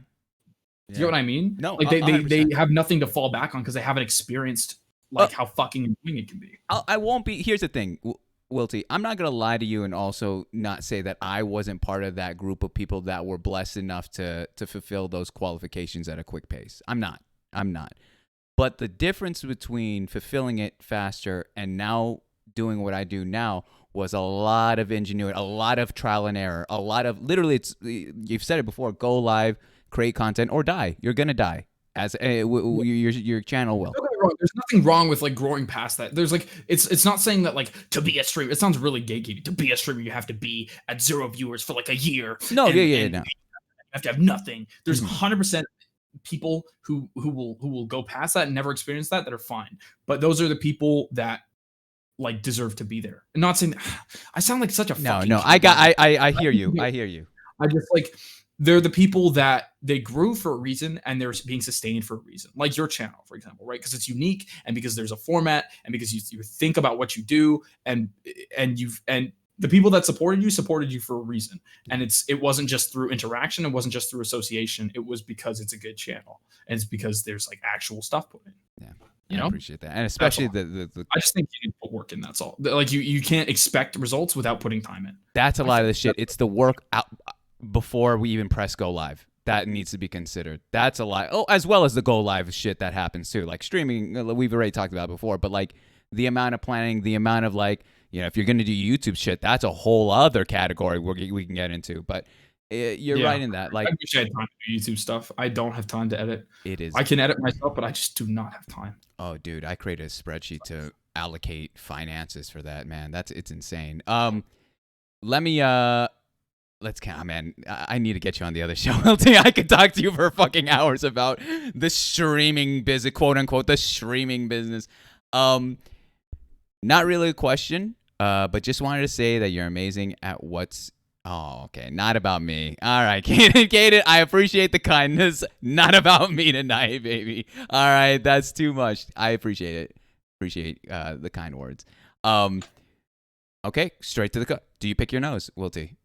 Do you know what I mean? No, like they have nothing to fall back on because they haven't experienced how fucking annoying it can be. I won't be. Here's the thing, Wilty. I'm not gonna lie to you and also not say that I wasn't part of that group of people that were blessed enough to fulfill those qualifications at a quick pace. I'm not. But the difference between fulfilling it faster and now doing what I do now was a lot of ingenuity, a lot of trial and error, a lot of literally. You've said it before. Go live, create content, or die. You're gonna die. As your channel will. There's nothing wrong with like growing past that. There's like it's not saying that like to be a streamer. It sounds really gatekeeping. To be a streamer, you have to be at 0 viewers for like a year. No, no. You have to have nothing. There's 100% people who will go past that and never experience that are fine. But those are the people that like deserve to be there. And not saying I sound like such a fucking I hear you. I hear you. I just like. They're the people that they grew for a reason and they're being sustained for a reason. Like your channel, for example, right? Because it's unique and because there's a format and because you think about what you do and the people that supported you for a reason. And it wasn't just through interaction. It wasn't just through association. It was because it's a good channel. And it's because there's like actual stuff put in. Yeah. I appreciate that. And especially the I just think you need to put work in. That's all. Like you can't expect results without putting time in. That's a lot of the shit. It's the work out before we even press go live that needs to be considered. That's a lot. Oh, as well as the go live shit that happens too, like streaming. We've already talked about before, but like the amount of planning, the amount of like, if you're gonna do YouTube shit, that's a whole other category we can get into. But you're right in that. Like, I wish I had time to do YouTube stuff. I don't have time to edit. It is. I can edit myself, but I just do not have time. Oh, dude, I created a spreadsheet to allocate finances for that. Man, it's insane. Let me let's count, man. I need to get you on the other show. I could talk to you for fucking hours about the streaming business, quote unquote, the streaming business. Not really a question, but just wanted to say that you're amazing at what's. Oh, okay. Not about me. All right, Kaden, I appreciate the kindness. Not about me tonight, baby. All right, that's too much. I appreciate it. Appreciate the kind words. Okay, straight to the cut. Do you pick your nose, Wilty?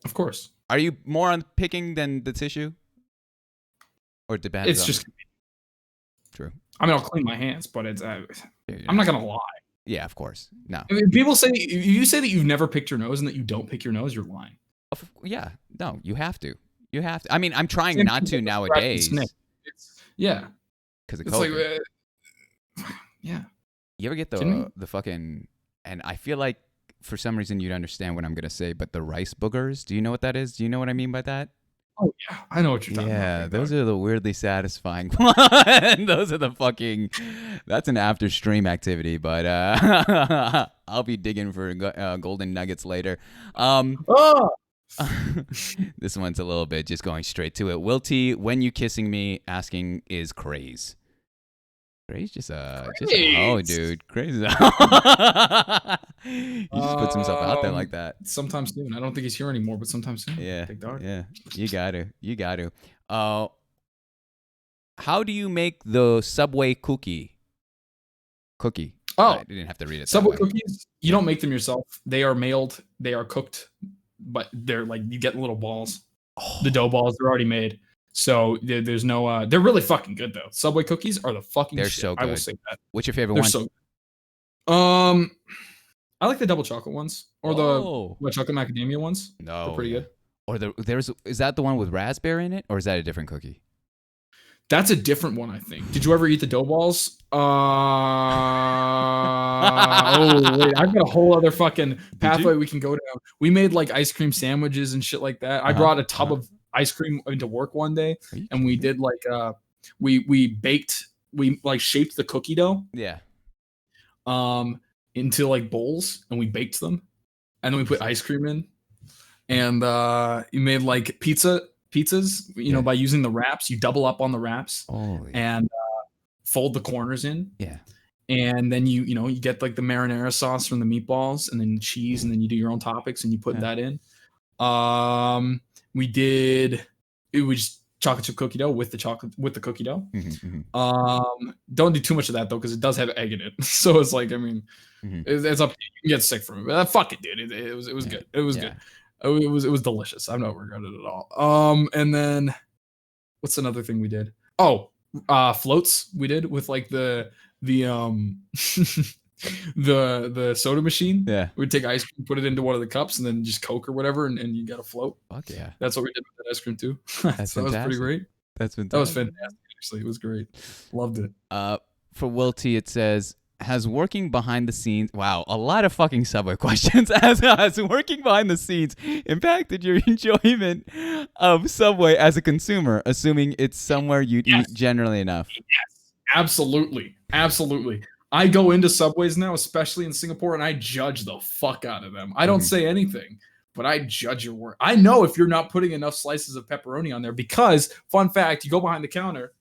Of course. Are you more on picking than the tissue? Or depends? It's just true. I mean, I'll clean my hands, but it's I'm not gonna lie. Yeah, of course. No. I mean, people say you say that you've never picked your nose and that you don't pick your nose. You're lying. Yeah. No, you have to. You have to. I mean, I'm trying not to nowadays. Yeah. Because of it's COVID. like, yeah. You ever get the fucking? And I feel like for some reason you'd understand what I'm gonna say, but the rice boogers. Do you know what that is? Do you know what I mean by that? Oh yeah, I know what you're talking about. Yeah, those are the weirdly satisfying ones. Those are the fucking. That's an after stream activity, but I'll be digging for golden nuggets later. This one's a little bit just going straight to it. Wilty, when you kissing me, asking is craze. Craze just oh dude, crazy. He just puts himself out there like that. Sometime soon. I don't think he's here anymore, but sometime soon. Yeah, yeah. You got to. How do you make the Subway cookie? Oh, I didn't have to read it. Subway cookies. You don't make them yourself. They are mailed. They are cooked, but they're like you get little balls. The dough balls are already made. So there's no, they're really fucking good though. Subway cookies are the fucking they're shit. So good. I will say that. What's your favorite they're one? So I like the double chocolate ones or the chocolate macadamia ones. No, they're pretty good. Or is that the one with raspberry in it, or is that a different cookie? That's a different one, I think. Did you ever eat the dough balls? Oh wait, I've got a whole other fucking pathway we can go down. We made like ice cream sandwiches and shit like that. I brought a tub of ice cream into work one day, and we did like we baked, we like shaped the cookie dough into like bowls, and we baked them, and then we put ice cream in, and you made like pizzas, you know, by using the wraps. You double up on the wraps and fold the corners in, and then you get like the marinara sauce from the meatballs, and then cheese, and then you do your own toppings and you put that in. It was chocolate chip cookie dough with the cookie dough. Don't do too much of that though, because it does have egg in it. So it's like, I mean, it's up to you. You can get sick from it. But fuck it, dude. It was good. It was good. It was delicious. I've not regretted it at all. And then what's another thing we did? Floats we did with like the the soda machine. We'd take ice cream, put it into one of the cups, and then just Coke or whatever, and you got a float. Fuck yeah. That's what we did with that ice cream too. That was pretty great. That's fantastic. That was fantastic, actually. It was great. Loved it. For Wilty, it says, has working behind the scenes, wow, a lot of fucking Subway questions. Has working behind the scenes impacted your enjoyment of Subway as a consumer, assuming it's somewhere you'd eat generally enough? Yes, absolutely. I go into Subways now, especially in Singapore, and I judge the fuck out of them. I don't say anything, but I judge your work. I know if you're not putting enough slices of pepperoni on there because, fun fact, you go behind the counter,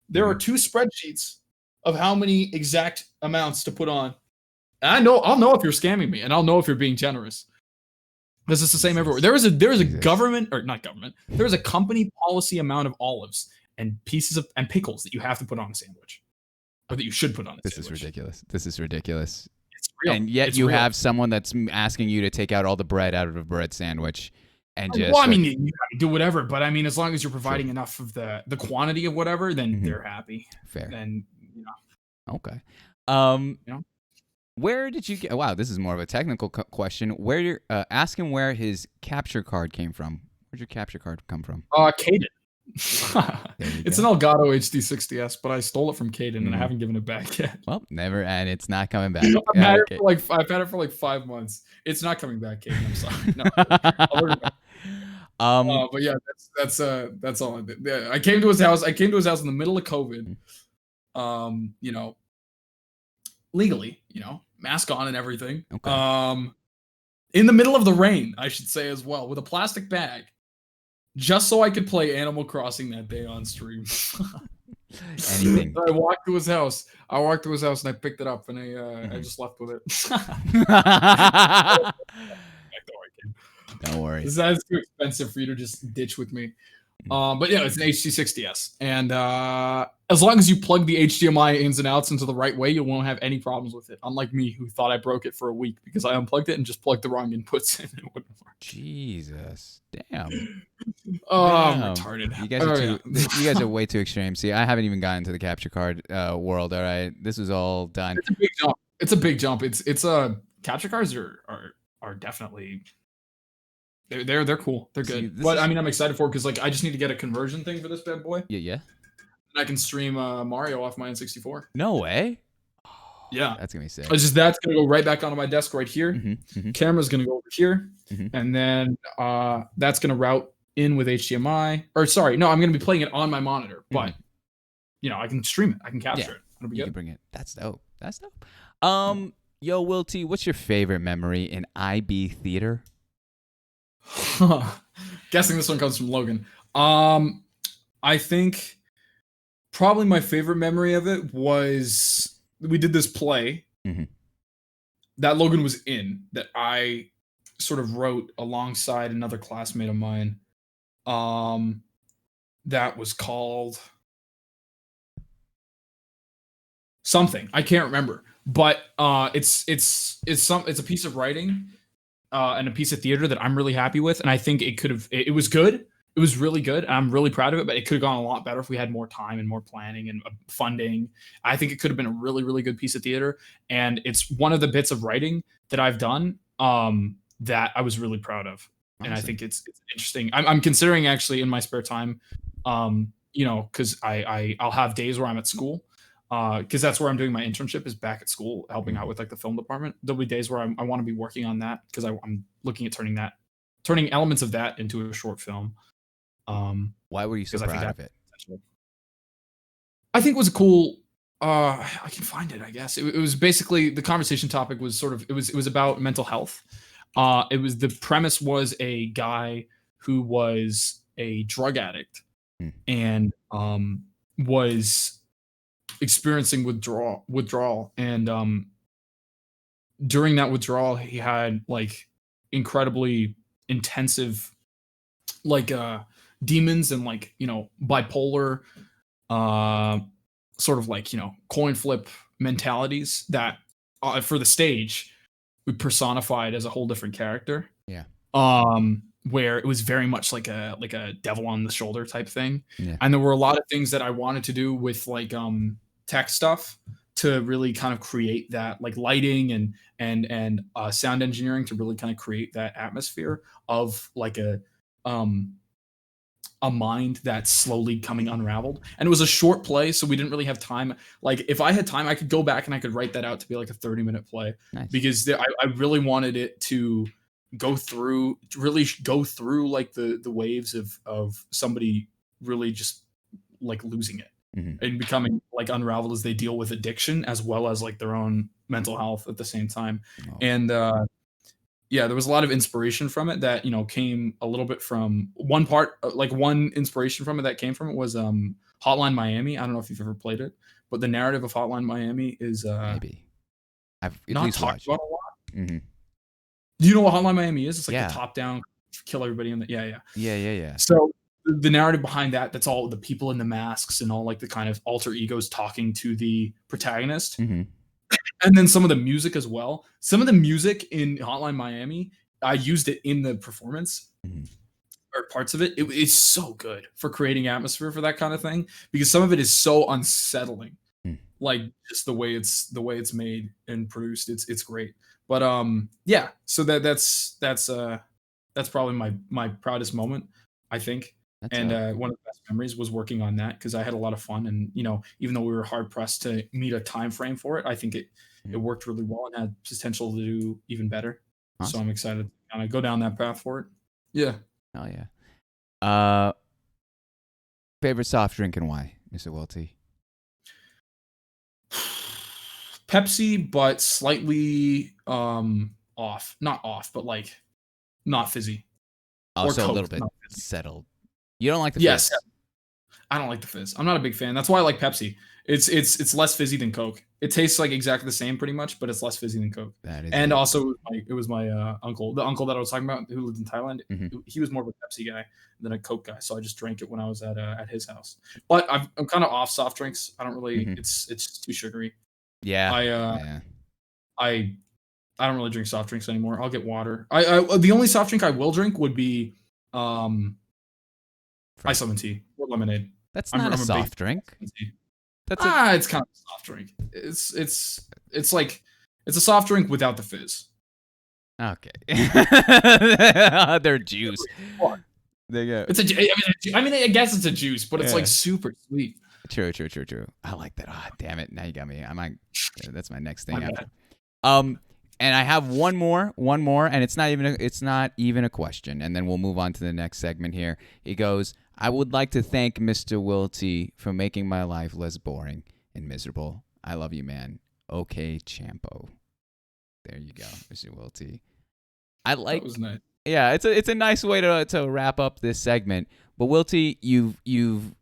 there are 2 spreadsheets of how many exact amounts to put on. And I'll know if you're scamming me, and I'll know if you're being generous. This is the same everywhere. There is a government, or not government, there is a company policy amount of olives and pieces of and pickles that you have to put on a sandwich. Or that you should put on a sandwich. This is ridiculous. It's real. And yet you have someone that's asking you to take out all the bread out of a bread sandwich. And just, well, I mean, you can do whatever, but I mean, as long as you're providing enough of the quantity of whatever, then they're happy. Fair. Then, Okay. Where did you get? Wow, this is more of a technical question. Where you're asking where his capture card came from? Where'd your capture card come from? Caden. It's an Elgato HD60s, but I stole it from Caden and I haven't given it back yet. Well, never, and it's not coming back. I've had it for like 5 months. It's not coming back, Caden. I'm sorry. No, I'll work it. But yeah, that's all I did. Yeah, I came to his house in the middle of COVID. Legally, mask on and everything. Okay. in the middle of the rain, I should say as well, with a plastic bag, just so I could play Animal Crossing that day on stream. Anything. I walked to his house. And I picked it up, and I just left with it. Don't worry. That's too expensive for you to just ditch with me. But yeah, it's an HC60s, and as long as you plug the HDMI ins and outs into the right way, you won't have any problems with it. Unlike me, who thought I broke it for a week because I unplugged it and just plugged the wrong inputs in. It wouldn't work. Jesus, damn. I'm retarded. You guys are way too extreme. See, I haven't even gotten into the capture card world. All right, this is all done. It's a big jump. It's capture cards are definitely. They're cool. They're good. But I mean, I'm excited for it because I just need to get a conversion thing for this bad boy. Yeah. And I can stream Mario off my N64. No way. Yeah, that's gonna be sick. That's gonna go right back onto my desk right here. Camera's gonna go over here, and then that's gonna route in with HDMI. Or sorry, no, I'm gonna be playing it on my monitor, but I can stream it. I can capture it. It'll be good. You can bring it. That's dope. Yo, Will T, what's your favorite memory in IB theater? Guessing this one comes from Logan. I think probably my favorite memory of it was we did this play that Logan was in that I sort of wrote alongside another classmate of mine. That was called something. I can't remember, but it's a piece of writing. And a piece of theater that I'm really happy with. And I think it was good. It was really good. I'm really proud of it, but it could have gone a lot better if we had more time and more planning and funding. I think it could have been a really, really good piece of theater. And it's one of the bits of writing that I've done that I was really proud of. Awesome. And I think it's interesting. I'm considering actually in my spare time, because I'll have days where I'm at school. Because that's where I'm doing my internship is back at school, helping out with the film department. There'll be days where I want to be working on that because I'm looking at turning elements of that into a short film. Why were you so proud of it? I think it was a cool. I can find it. I guess it was basically the conversation topic was sort of it was about mental health. The premise was a guy who was a drug addict and was experiencing withdrawal and during that withdrawal he had incredibly intensive demons and bipolar sort of coin flip mentalities that for the stage we personified as a whole different character. Where it was very much like a devil on the shoulder type thing. And there were a lot of things that I wanted to do with tech stuff to really kind of create that lighting and sound engineering to really kind of create that atmosphere of a mind that's slowly coming unraveled. And it was a short play, so we didn't really have time. If I had time, I could go back and I could write that out to be a 30-minute play. Nice. Because I really wanted it to go through the waves of somebody really just losing it and becoming unraveled as they deal with addiction as well as their own mental health at the same time. And there was a lot of inspiration from it that came a little bit from one part. One inspiration from it that came from it was Hotline Miami. I don't know if you've ever played it, but the narrative of Hotline Miami is maybe I've at not least talked watched. about a lot. Do you know what Hotline Miami is? It's the top down, kill everybody in the yeah. So the narrative behind that's all the people in the masks and all the kind of alter egos talking to the protagonist. And then some of the music as well. Some of the music in Hotline Miami, I used it in the performance or parts of it. It's so good for creating atmosphere for that kind of thing because some of it is so unsettling. Just the way it's made and produced, it's great. But so that's probably my proudest moment, I think. One of the best memories was working on that because I had a lot of fun and even though we were hard pressed to meet a time frame for it, I think it worked really well and had potential to do even better. Awesome. So I'm excited to kind of go down that path for it. Yeah. Oh yeah. Favorite soft drink and why, Mr. Welty? Pepsi, but slightly off, not off, but like not fizzy. Oh, Or so Coke, a little bit not fizzy. settled. You don't like the Yes, fizz? I don't like the fizz. I'm not a big fan. That's why I like Pepsi. It's less fizzy than Coke. It tastes like exactly the same pretty much, but it's less fizzy than Coke. That is. And also, it was my uncle, the uncle that I was talking about who lived in Thailand. Mm-hmm. He was more of a Pepsi guy than a Coke guy, so I just drank it when I was at his house. But I'm kind of off soft drinks. I don't really. Mm-hmm. It's too sugary. Yeah. I don't really drink soft drinks anymore. I'll get water. I the only soft drink I will drink would be ice lemon tea or lemonade. That's not a soft drink. It's kind of a soft drink. It's like it's a soft drink without the fizz. Okay. They're juice. There you go. I guess it's a juice, but it's like super sweet. True. I like that. Ah, damn it. Now you got me. That's my next thing. And I have one more, and it's not even a question. And then we'll move on to the next segment here. He goes, I would like to thank Mr. Wilty for making my life less boring and miserable. I love you, man. Okay, Champo. There you go, Mr. Wilty. That was nice. Yeah, it's a nice way to wrap up this segment. But Wilty, you've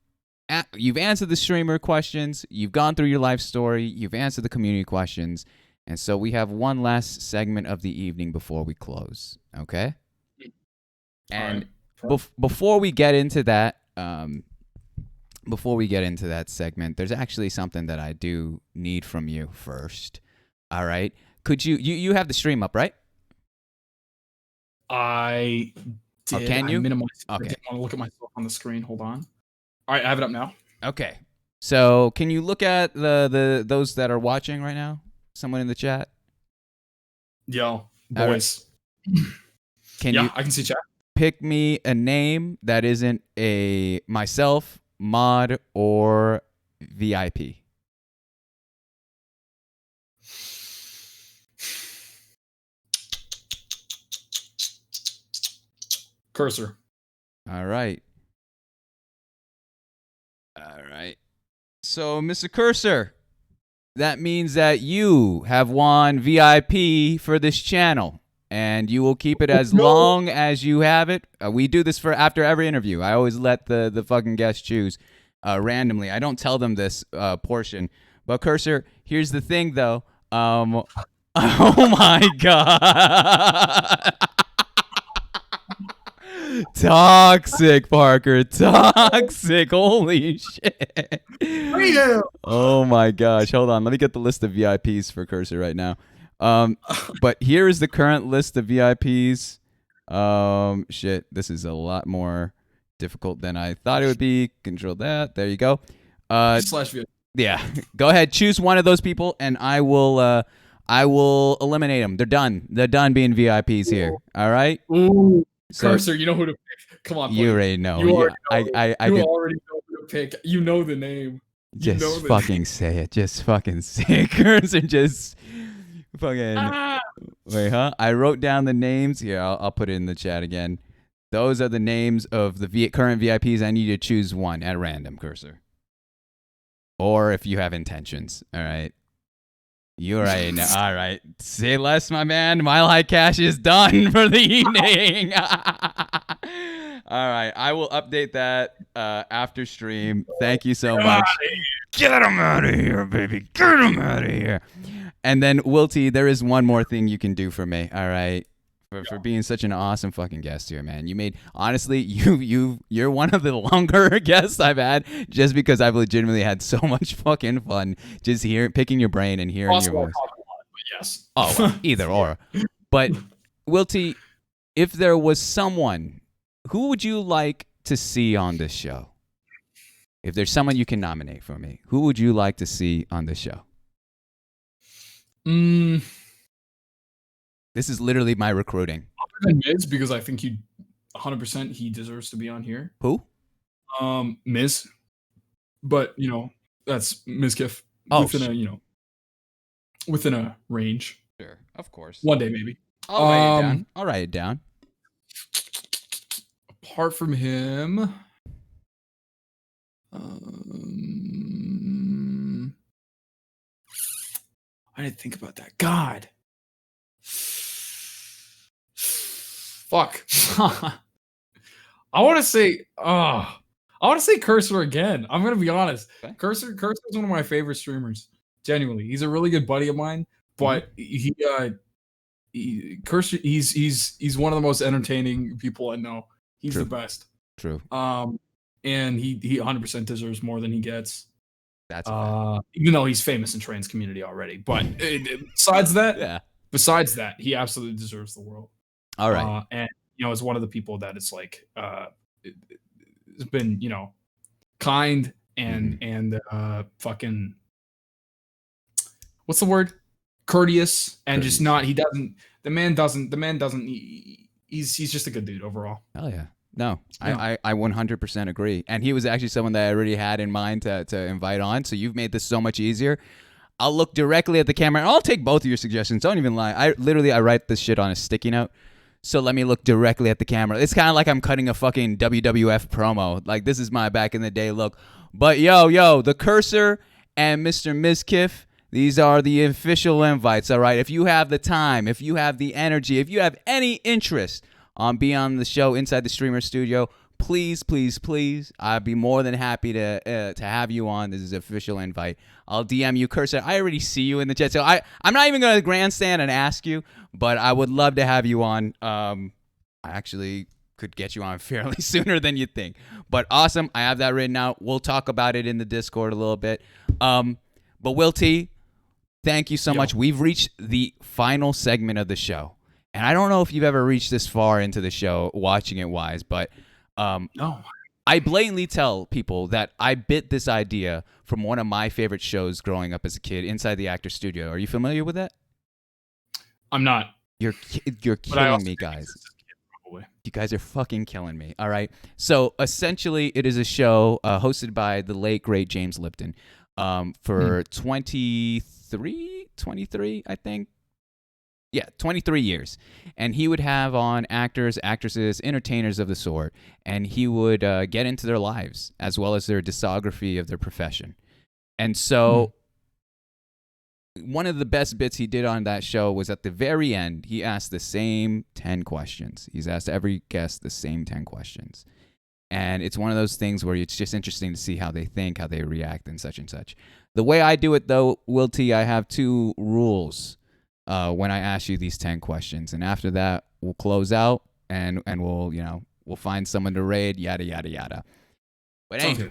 answered the streamer questions. You've gone through your life story. You've answered the community questions. And so we have one last segment of the evening before we close, okay? And before we get into that, segment, there's actually something that I do need from you first. All right? Could you have the stream up, right? I did. Can you? I minimized it. Okay. I didn't want to look at myself on the screen. Hold on. All right, I have it up now. Okay. So can you look at those that are watching right now? Someone in the chat? Yo, boys. Right. I can see chat. Pick me a name that isn't a myself, mod, or VIP. Cursor. All right. So, Mr. Cursor, that means that you have won VIP for this channel, and you will keep it as long as you have it. We do this for after every interview. I always let the fucking guests choose randomly. I don't tell them this portion. But Cursor, here's the thing, though. Oh my god. Toxic, Parker. Toxic. Holy shit. Oh my gosh. Hold on. Let me get the list of VIPs for Cursor right now. But here is the current list of VIPs. Shit. This is a lot more difficult than I thought it would be. Control that. There you go. /VIP. Yeah. Go ahead. Choose one of those people, and I will eliminate them. They're done. They're done being VIPs here. All right. Ooh. Cursor, you know who to pick. Come on, buddy. You already know. You already know who to pick. You know the name. Just fucking say it. Just fucking say it, Cursor. Just fucking. Wait, huh? I wrote down the names. Here, I'll put it in the chat again. Those are the names of the current VIPs. I need you to choose one at random, Cursor. Or if you have intentions. All right. You already know. All right. Say less, my man. My light cash is done for the evening. All right. I will update that after stream. Thank you so much. Get him out of here, baby. Get him out of here. And then, Wilty, there is one more thing you can do for me. All right. For being such an awesome fucking guest here, man. You made, honestly, you're one of the longer guests I've had just because I've legitimately had so much fucking fun just picking your brain and hearing your voice. Yes. Oh, well, either or. But, Wilty, if there was someone, who would you like to see on this show? If there's someone you can nominate for me, who would you like to see on this show? This is literally my recruiting. Other than Miz, because I think 100% he deserves to be on here. Who? Miz. But, that's Mizkif. Within a range. Sure, of course. One day, maybe. I'll write it down. Apart from him, I didn't think about that. God. Fuck. I want to say Cursor again. I'm gonna be honest. Okay. Cursor is one of my favorite streamers. Genuinely, he's a really good buddy of mine. But Cursor, he's one of the most entertaining people I know. He's the best. True. And he 100% deserves more than he gets. That's even though he's famous in trans community already. But besides that, he absolutely deserves the world. All right. And is one of the people that it's like has been kind and fucking what's the word, courteous, and just not he's just a good dude overall. Hell yeah. No, I 100% agree. And he was actually someone that I already had in mind to invite on. So you've made this so much easier. I'll look directly at the camera and I'll take both of your suggestions. Don't even lie. I write this shit on a sticky note. So let me look directly at the camera. It's kind of like I'm cutting a fucking WWF promo. Like, this is my back in the day look. But yo, the Cursor and Mr. Mizkiff, these are the official invites, all right? If you have the time, if you have the energy, if you have any interest on being on the show Inside the Streamer Studio, please, I'd be more than happy to have you on. This is an official invite. I'll DM you, Cursor. I already see you in the chat, so I'm not even going to grandstand and ask you, but I would love to have you on. I actually could get you on fairly sooner than you think. But awesome. I have that written out. We'll talk about it in the Discord a little bit. But Will T, thank you so much. We've reached the final segment of the show. And I don't know if you've ever reached this far into the show, watching it wise, but no. I blatantly tell people that I bit this idea from one of my favorite shows growing up as a kid, Inside the Actor Studio. Are you familiar with that? I'm not. You're killing me, guys. You guys are fucking killing me. All right. So essentially, it is a show hosted by the late, great James Lipton for 23, I think. Yeah, 23 years. And he would have on actors, actresses, entertainers of the sort, and he would get into their lives as well as their discography of their profession. And so one of the best bits he did on that show was at the very end, he asked the same 10 questions. He's asked every guest the same 10 questions. And it's one of those things where it's just interesting to see how they think, how they react, and such and such. The way I do it, though, Will T, I have 2 rules when I ask you these 10 questions. And after that, we'll close out and we'll find someone to raid, yada, yada, yada. But anyway,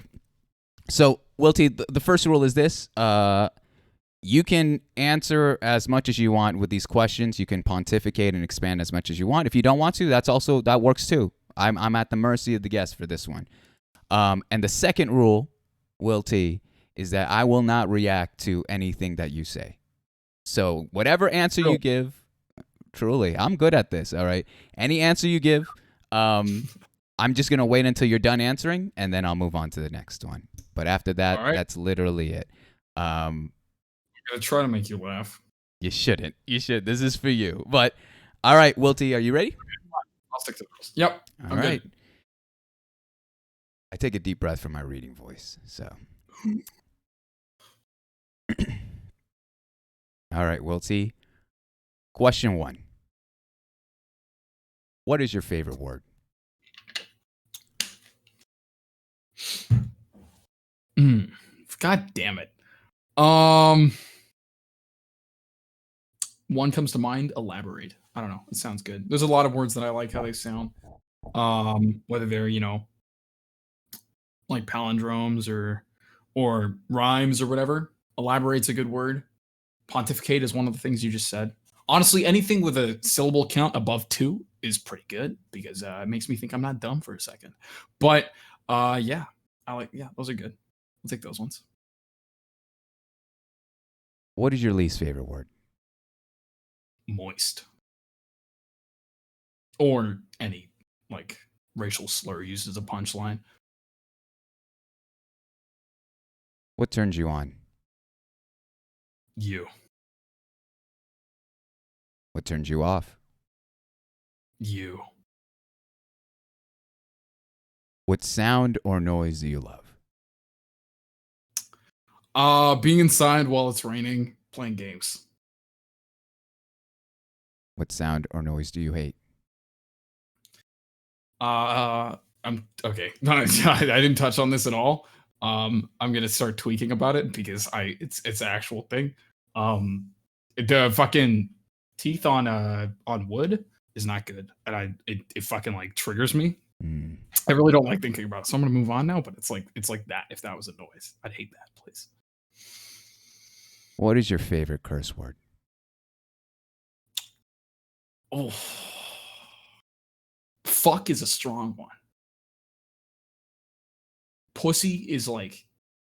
so Will T, the first rule is this. You can answer as much as you want with these questions. You can pontificate and expand as much as you want. If you don't want to, that works too. I'm at the mercy of the guest for this one. And the second rule, Will T, is that I will not react to anything that you say. So whatever answer you give, truly, I'm good at this, all right? Any answer you give, I'm just going to wait until you're done answering, and then I'll move on to the next one. But after that, that's literally it. I'm going to try to make you laugh. You shouldn't. You should. This is for you. But, all right, Will T, are you ready? I'll stick to this. Yep. All right. Good. I take a deep breath from my reading voice, so... All right, Will T. Question 1. What is your favorite word? God damn it. One comes to mind, elaborate. I don't know. It sounds good. There's a lot of words that I like how they sound. Whether they're, like palindromes or rhymes or whatever. Elaborate's a good word. Pontificate is one of the things you just said. Honestly, anything with a syllable count above 2 is pretty good because it makes me think I'm not dumb for a second. But those are good. I'll take those ones. What is your least favorite word? Moist. Or any racial slur used as a punchline. What turns you on? You. What turns you off? You. What sound or noise do you love? Being inside while it's raining, playing games. What sound or noise do you hate? I'm okay. I didn't touch on this at all. I'm gonna start tweaking about it because it's an actual thing. The fucking teeth on wood is not good, and it fucking like triggers me. I really don't like thinking about it, so I'm gonna move on now. But it's like that. If that was a noise, I'd hate that. Please. What is your favorite curse word? Oh, fuck is a strong one. Pussy is like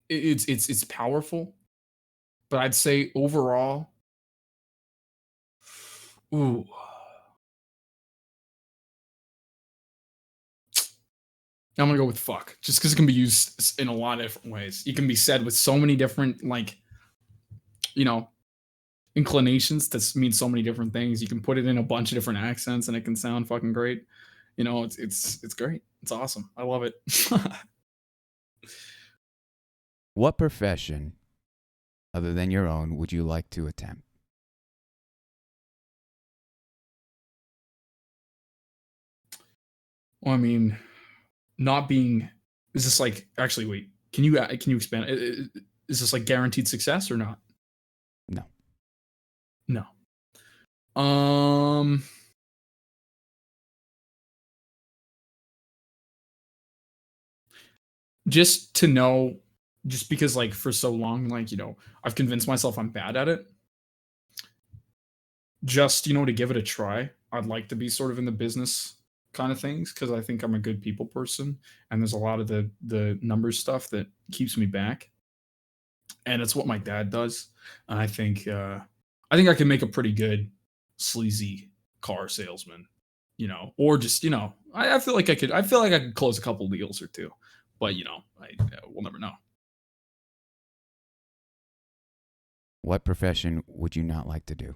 it's powerful, but I'd say overall, ooh, I'm gonna go with fuck, just because it can be used in a lot of different ways. It can be said with so many different inclinations to mean so many different things. You can put it in a bunch of different accents, and it can sound fucking great. It's great. It's awesome. I love it. What profession, other than your own, would you like to attempt? Well, I mean, not being is this like actually wait? Can you expand? Is this like guaranteed success or not? No. No. Just to know, just because like for so long, I've convinced myself I'm bad at it. Just to give it a try. I'd like to be sort of in the business kind of things because I think I'm a good people person, and there's a lot of the numbers stuff that keeps me back, and it's what my dad does. And I think I can make a pretty good sleazy car salesman, or just I feel like I feel like I could close a couple deals or two, but we'll never know. What profession would you not like to do?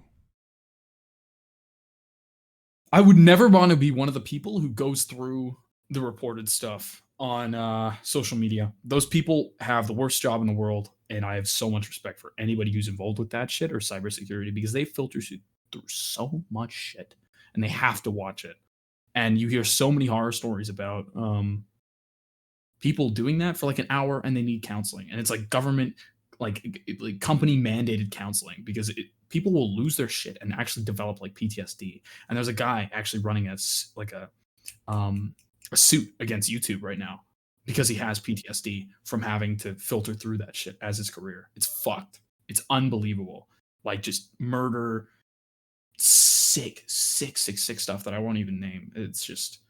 I would never want to be one of the people who goes through the reported stuff on social media. Those people have the worst job in the world, and I have so much respect for anybody who's involved with that shit or cybersecurity because they filter through so much shit, and they have to watch it. And you hear so many horror stories about people doing that for like an hour, and they need counseling, and it's like government, like company mandated counseling because people will lose their shit and actually develop like PTSD. And there's a guy actually running a suit against YouTube right now because he has PTSD from having to filter through that shit as his career. It's fucked. It's unbelievable. Like just murder, sick stuff that I won't even name. It's just,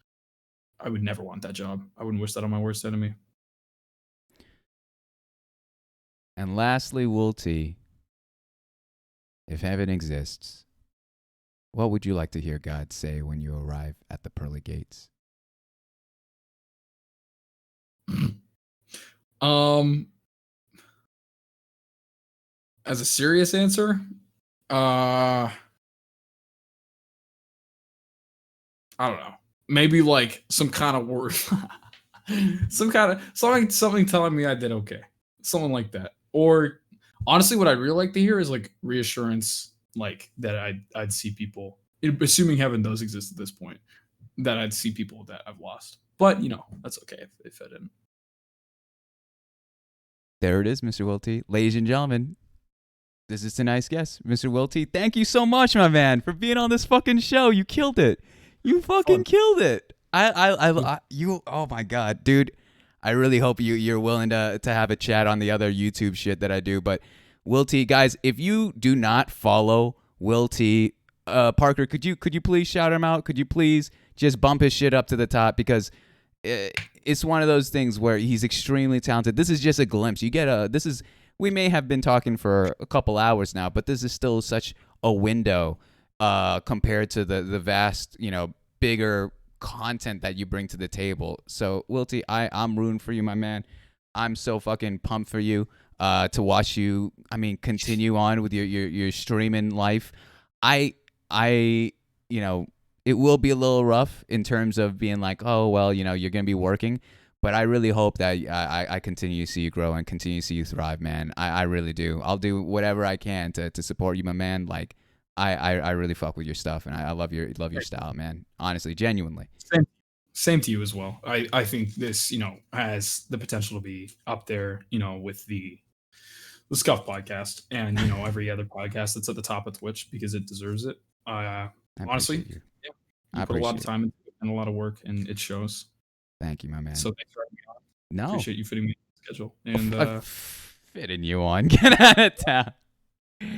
I would never want that job. I wouldn't wish that on my worst enemy. And lastly, Will T, if heaven exists, what would you like to hear God say when you arrive at the pearly gates? As a serious answer, I don't know. Maybe like some kind of word, something telling me I did okay, something like that. Or honestly, what I'd really like to hear is like reassurance, like that I'd see people, assuming heaven does exist at this point, that I'd see people that I've lost. But that's okay if I didn't. There it is, Mr. Will T. Ladies and gentlemen, this is tonight's guest, Mr. Will T. Thank you so much, my man, for being on this fucking show. You killed it. You fucking killed it. You. Oh my god, dude. I really hope you're willing to have a chat on the other YouTube shit that I do. But Will T, guys, if you do not follow Will T, Parker, could you please shout him out? Could you please just bump his shit up to the top, because it's one of those things where he's extremely talented. This is just a glimpse. We may have been talking for a couple hours now, but this is still such a window compared to the vast, bigger content that you bring to the table. So, Will T, I'm rooting for you, my man. I'm so fucking pumped for you to watch you, continue on with your streaming life. It will be a little rough in terms of being like, oh, well, you're going to be working. But I really hope that I continue to see you grow and continue to see you thrive, man. I really do. I'll do whatever I can to support you, my man. Like, I really fuck with your stuff, and I love your style, man. Honestly, genuinely. Same. Same to you as well. I think this, has the potential to be up there, with the Scuff podcast and, every other podcast that's at the top of Twitch because it deserves it. Honestly, you. yeah, I you put a lot of appreciate time into it and a lot of work, and it shows. Thank you, my man. So thanks for having me on. No. Appreciate you fitting me in the schedule. And fitting you on. Get out of town.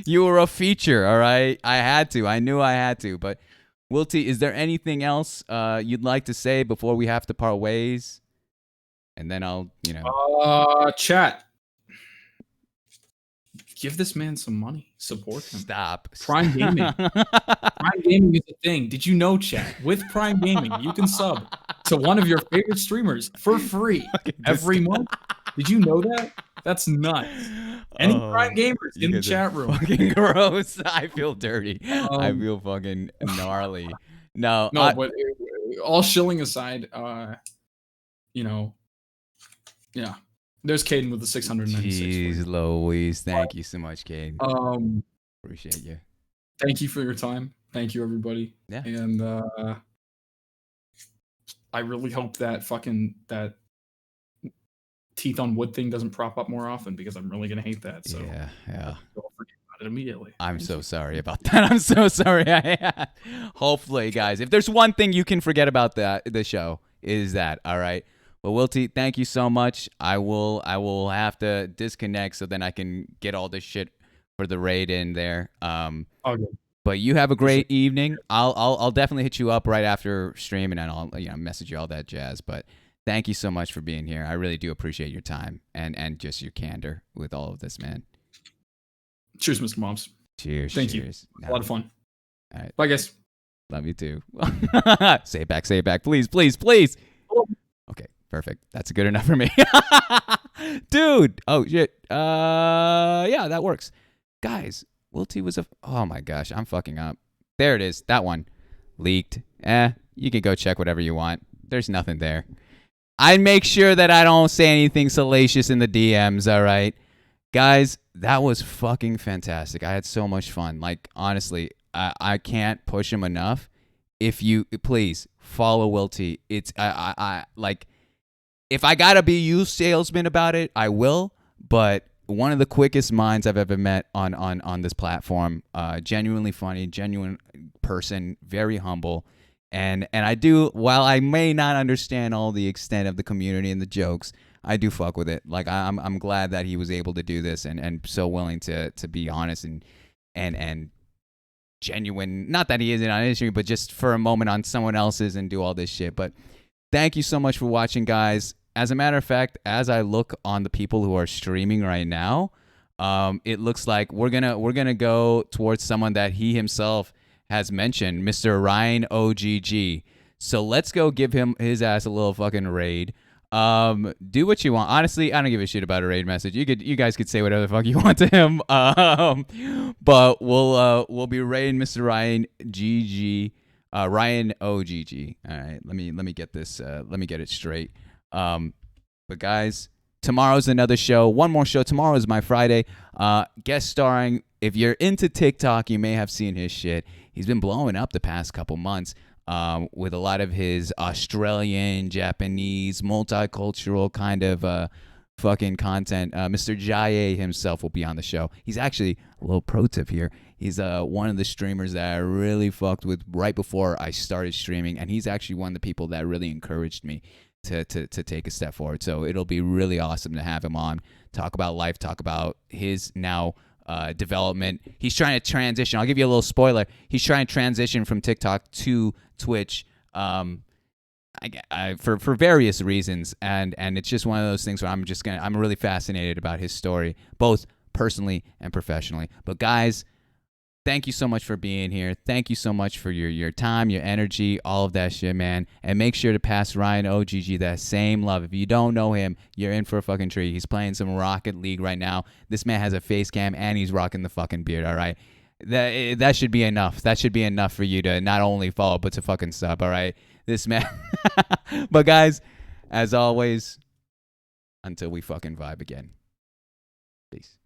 You were a feature, all right? I had to. I knew I had to. But, Wilty, is there anything else you'd like to say before we have to part ways? And then I'll, chat. Give this man some money. Support him. Stop. Prime Gaming. Prime Gaming is a thing. Did you know, chat? With Prime Gaming, you can sub to one of your favorite streamers for free every month. Did you know that? That's nuts. Any Prime gamers in the chat room? Fucking gross. I feel dirty. I feel fucking gnarly. No, but all shilling aside, yeah. There's Caden with the 696. Jeez Louise. Thank you so much, Caden. Appreciate you. Thank you for your time. Thank you, everybody. Yeah. And I really hope that teeth on wood thing doesn't prop up more often because I'm really gonna hate that. So yeah. Don't forget about it immediately. I'm so sorry about that. I'm so sorry. Hopefully, guys, if there's one thing you can forget about the show is that. All right. Well, Wilty, thank you so much. I will have to disconnect so then I can get all this shit for the raid in there. Okay. But you have a great evening. I'll definitely hit you up right after stream and then I'll message you all that jazz. But thank you so much for being here. I really do appreciate your time and just your candor with all of this, man. Cheers, Mr. Moms. Cheers. Thank cheers. you. A lot of fun. All right. Bye, guys. Love you too. Say it back. Please. Okay, perfect. That's good enough for me. Dude. Oh, shit. Yeah, that works. Guys, Wilty was oh my gosh, I'm fucking up. There it is. That one. Leaked. You can go check whatever you want. There's nothing there. I make sure that I don't say anything salacious in the DMs, all right? Guys, that was fucking fantastic. I had so much fun. Like, honestly, I can't push him enough. If you, please, follow Wilty. It's, I like, if I gotta be you salesman about it, I will, but one of the quickest minds I've ever met on this platform. Genuinely funny, genuine person, very humble. And I do, while I may not understand all the extent of the community and the jokes, I do fuck with it. Like I'm glad that he was able to do this and so willing to be honest and genuine. Not that he isn't on Instagram, but just for a moment on someone else's and do all this shit. But thank you so much for watching, guys. As a matter of fact, as I look on the people who are streaming right now, it looks like we're gonna go towards someone that he himself has mentioned, Mr. Ryan OGG. So let's go give his ass a little fucking raid. Do what you want. Honestly, I don't give a shit about a raid message. You guys could say whatever the fuck you want to him. But we'll be raiding Mr. Ryan GG, Ryan OGG. All right, let me get this. Let me get it straight. But guys, tomorrow's another show. One more show. Tomorrow is my Friday. Guest starring. If you're into TikTok, you may have seen his shit. He's been blowing up the past couple months with a lot of his Australian, Japanese, multicultural kind of fucking content. Mr. Jaye himself will be on the show. He's actually, a little pro tip here, he's one of the streamers that I really fucked with right before I started streaming, and he's actually one of the people that really encouraged me to take a step forward. So it'll be really awesome to have him on, talk about life, talk about his now development. He's trying to transition. I'll give you a little spoiler. He's trying to transition from TikTok to Twitch for various reasons, and it's just one of those things where I'm really fascinated about his story, both personally and professionally. But guys, thank you so much for being here. Thank you so much for your time, your energy, all of that shit, man. And make sure to pass Ryan OGG that same love. If you don't know him, you're in for a fucking treat. He's playing some Rocket League right now. This man has a face cam and he's rocking the fucking beard, all right? That should be enough. That should be enough for you to not only follow, but to fucking sub, all right? This man. But guys, as always, until we fucking vibe again. Peace.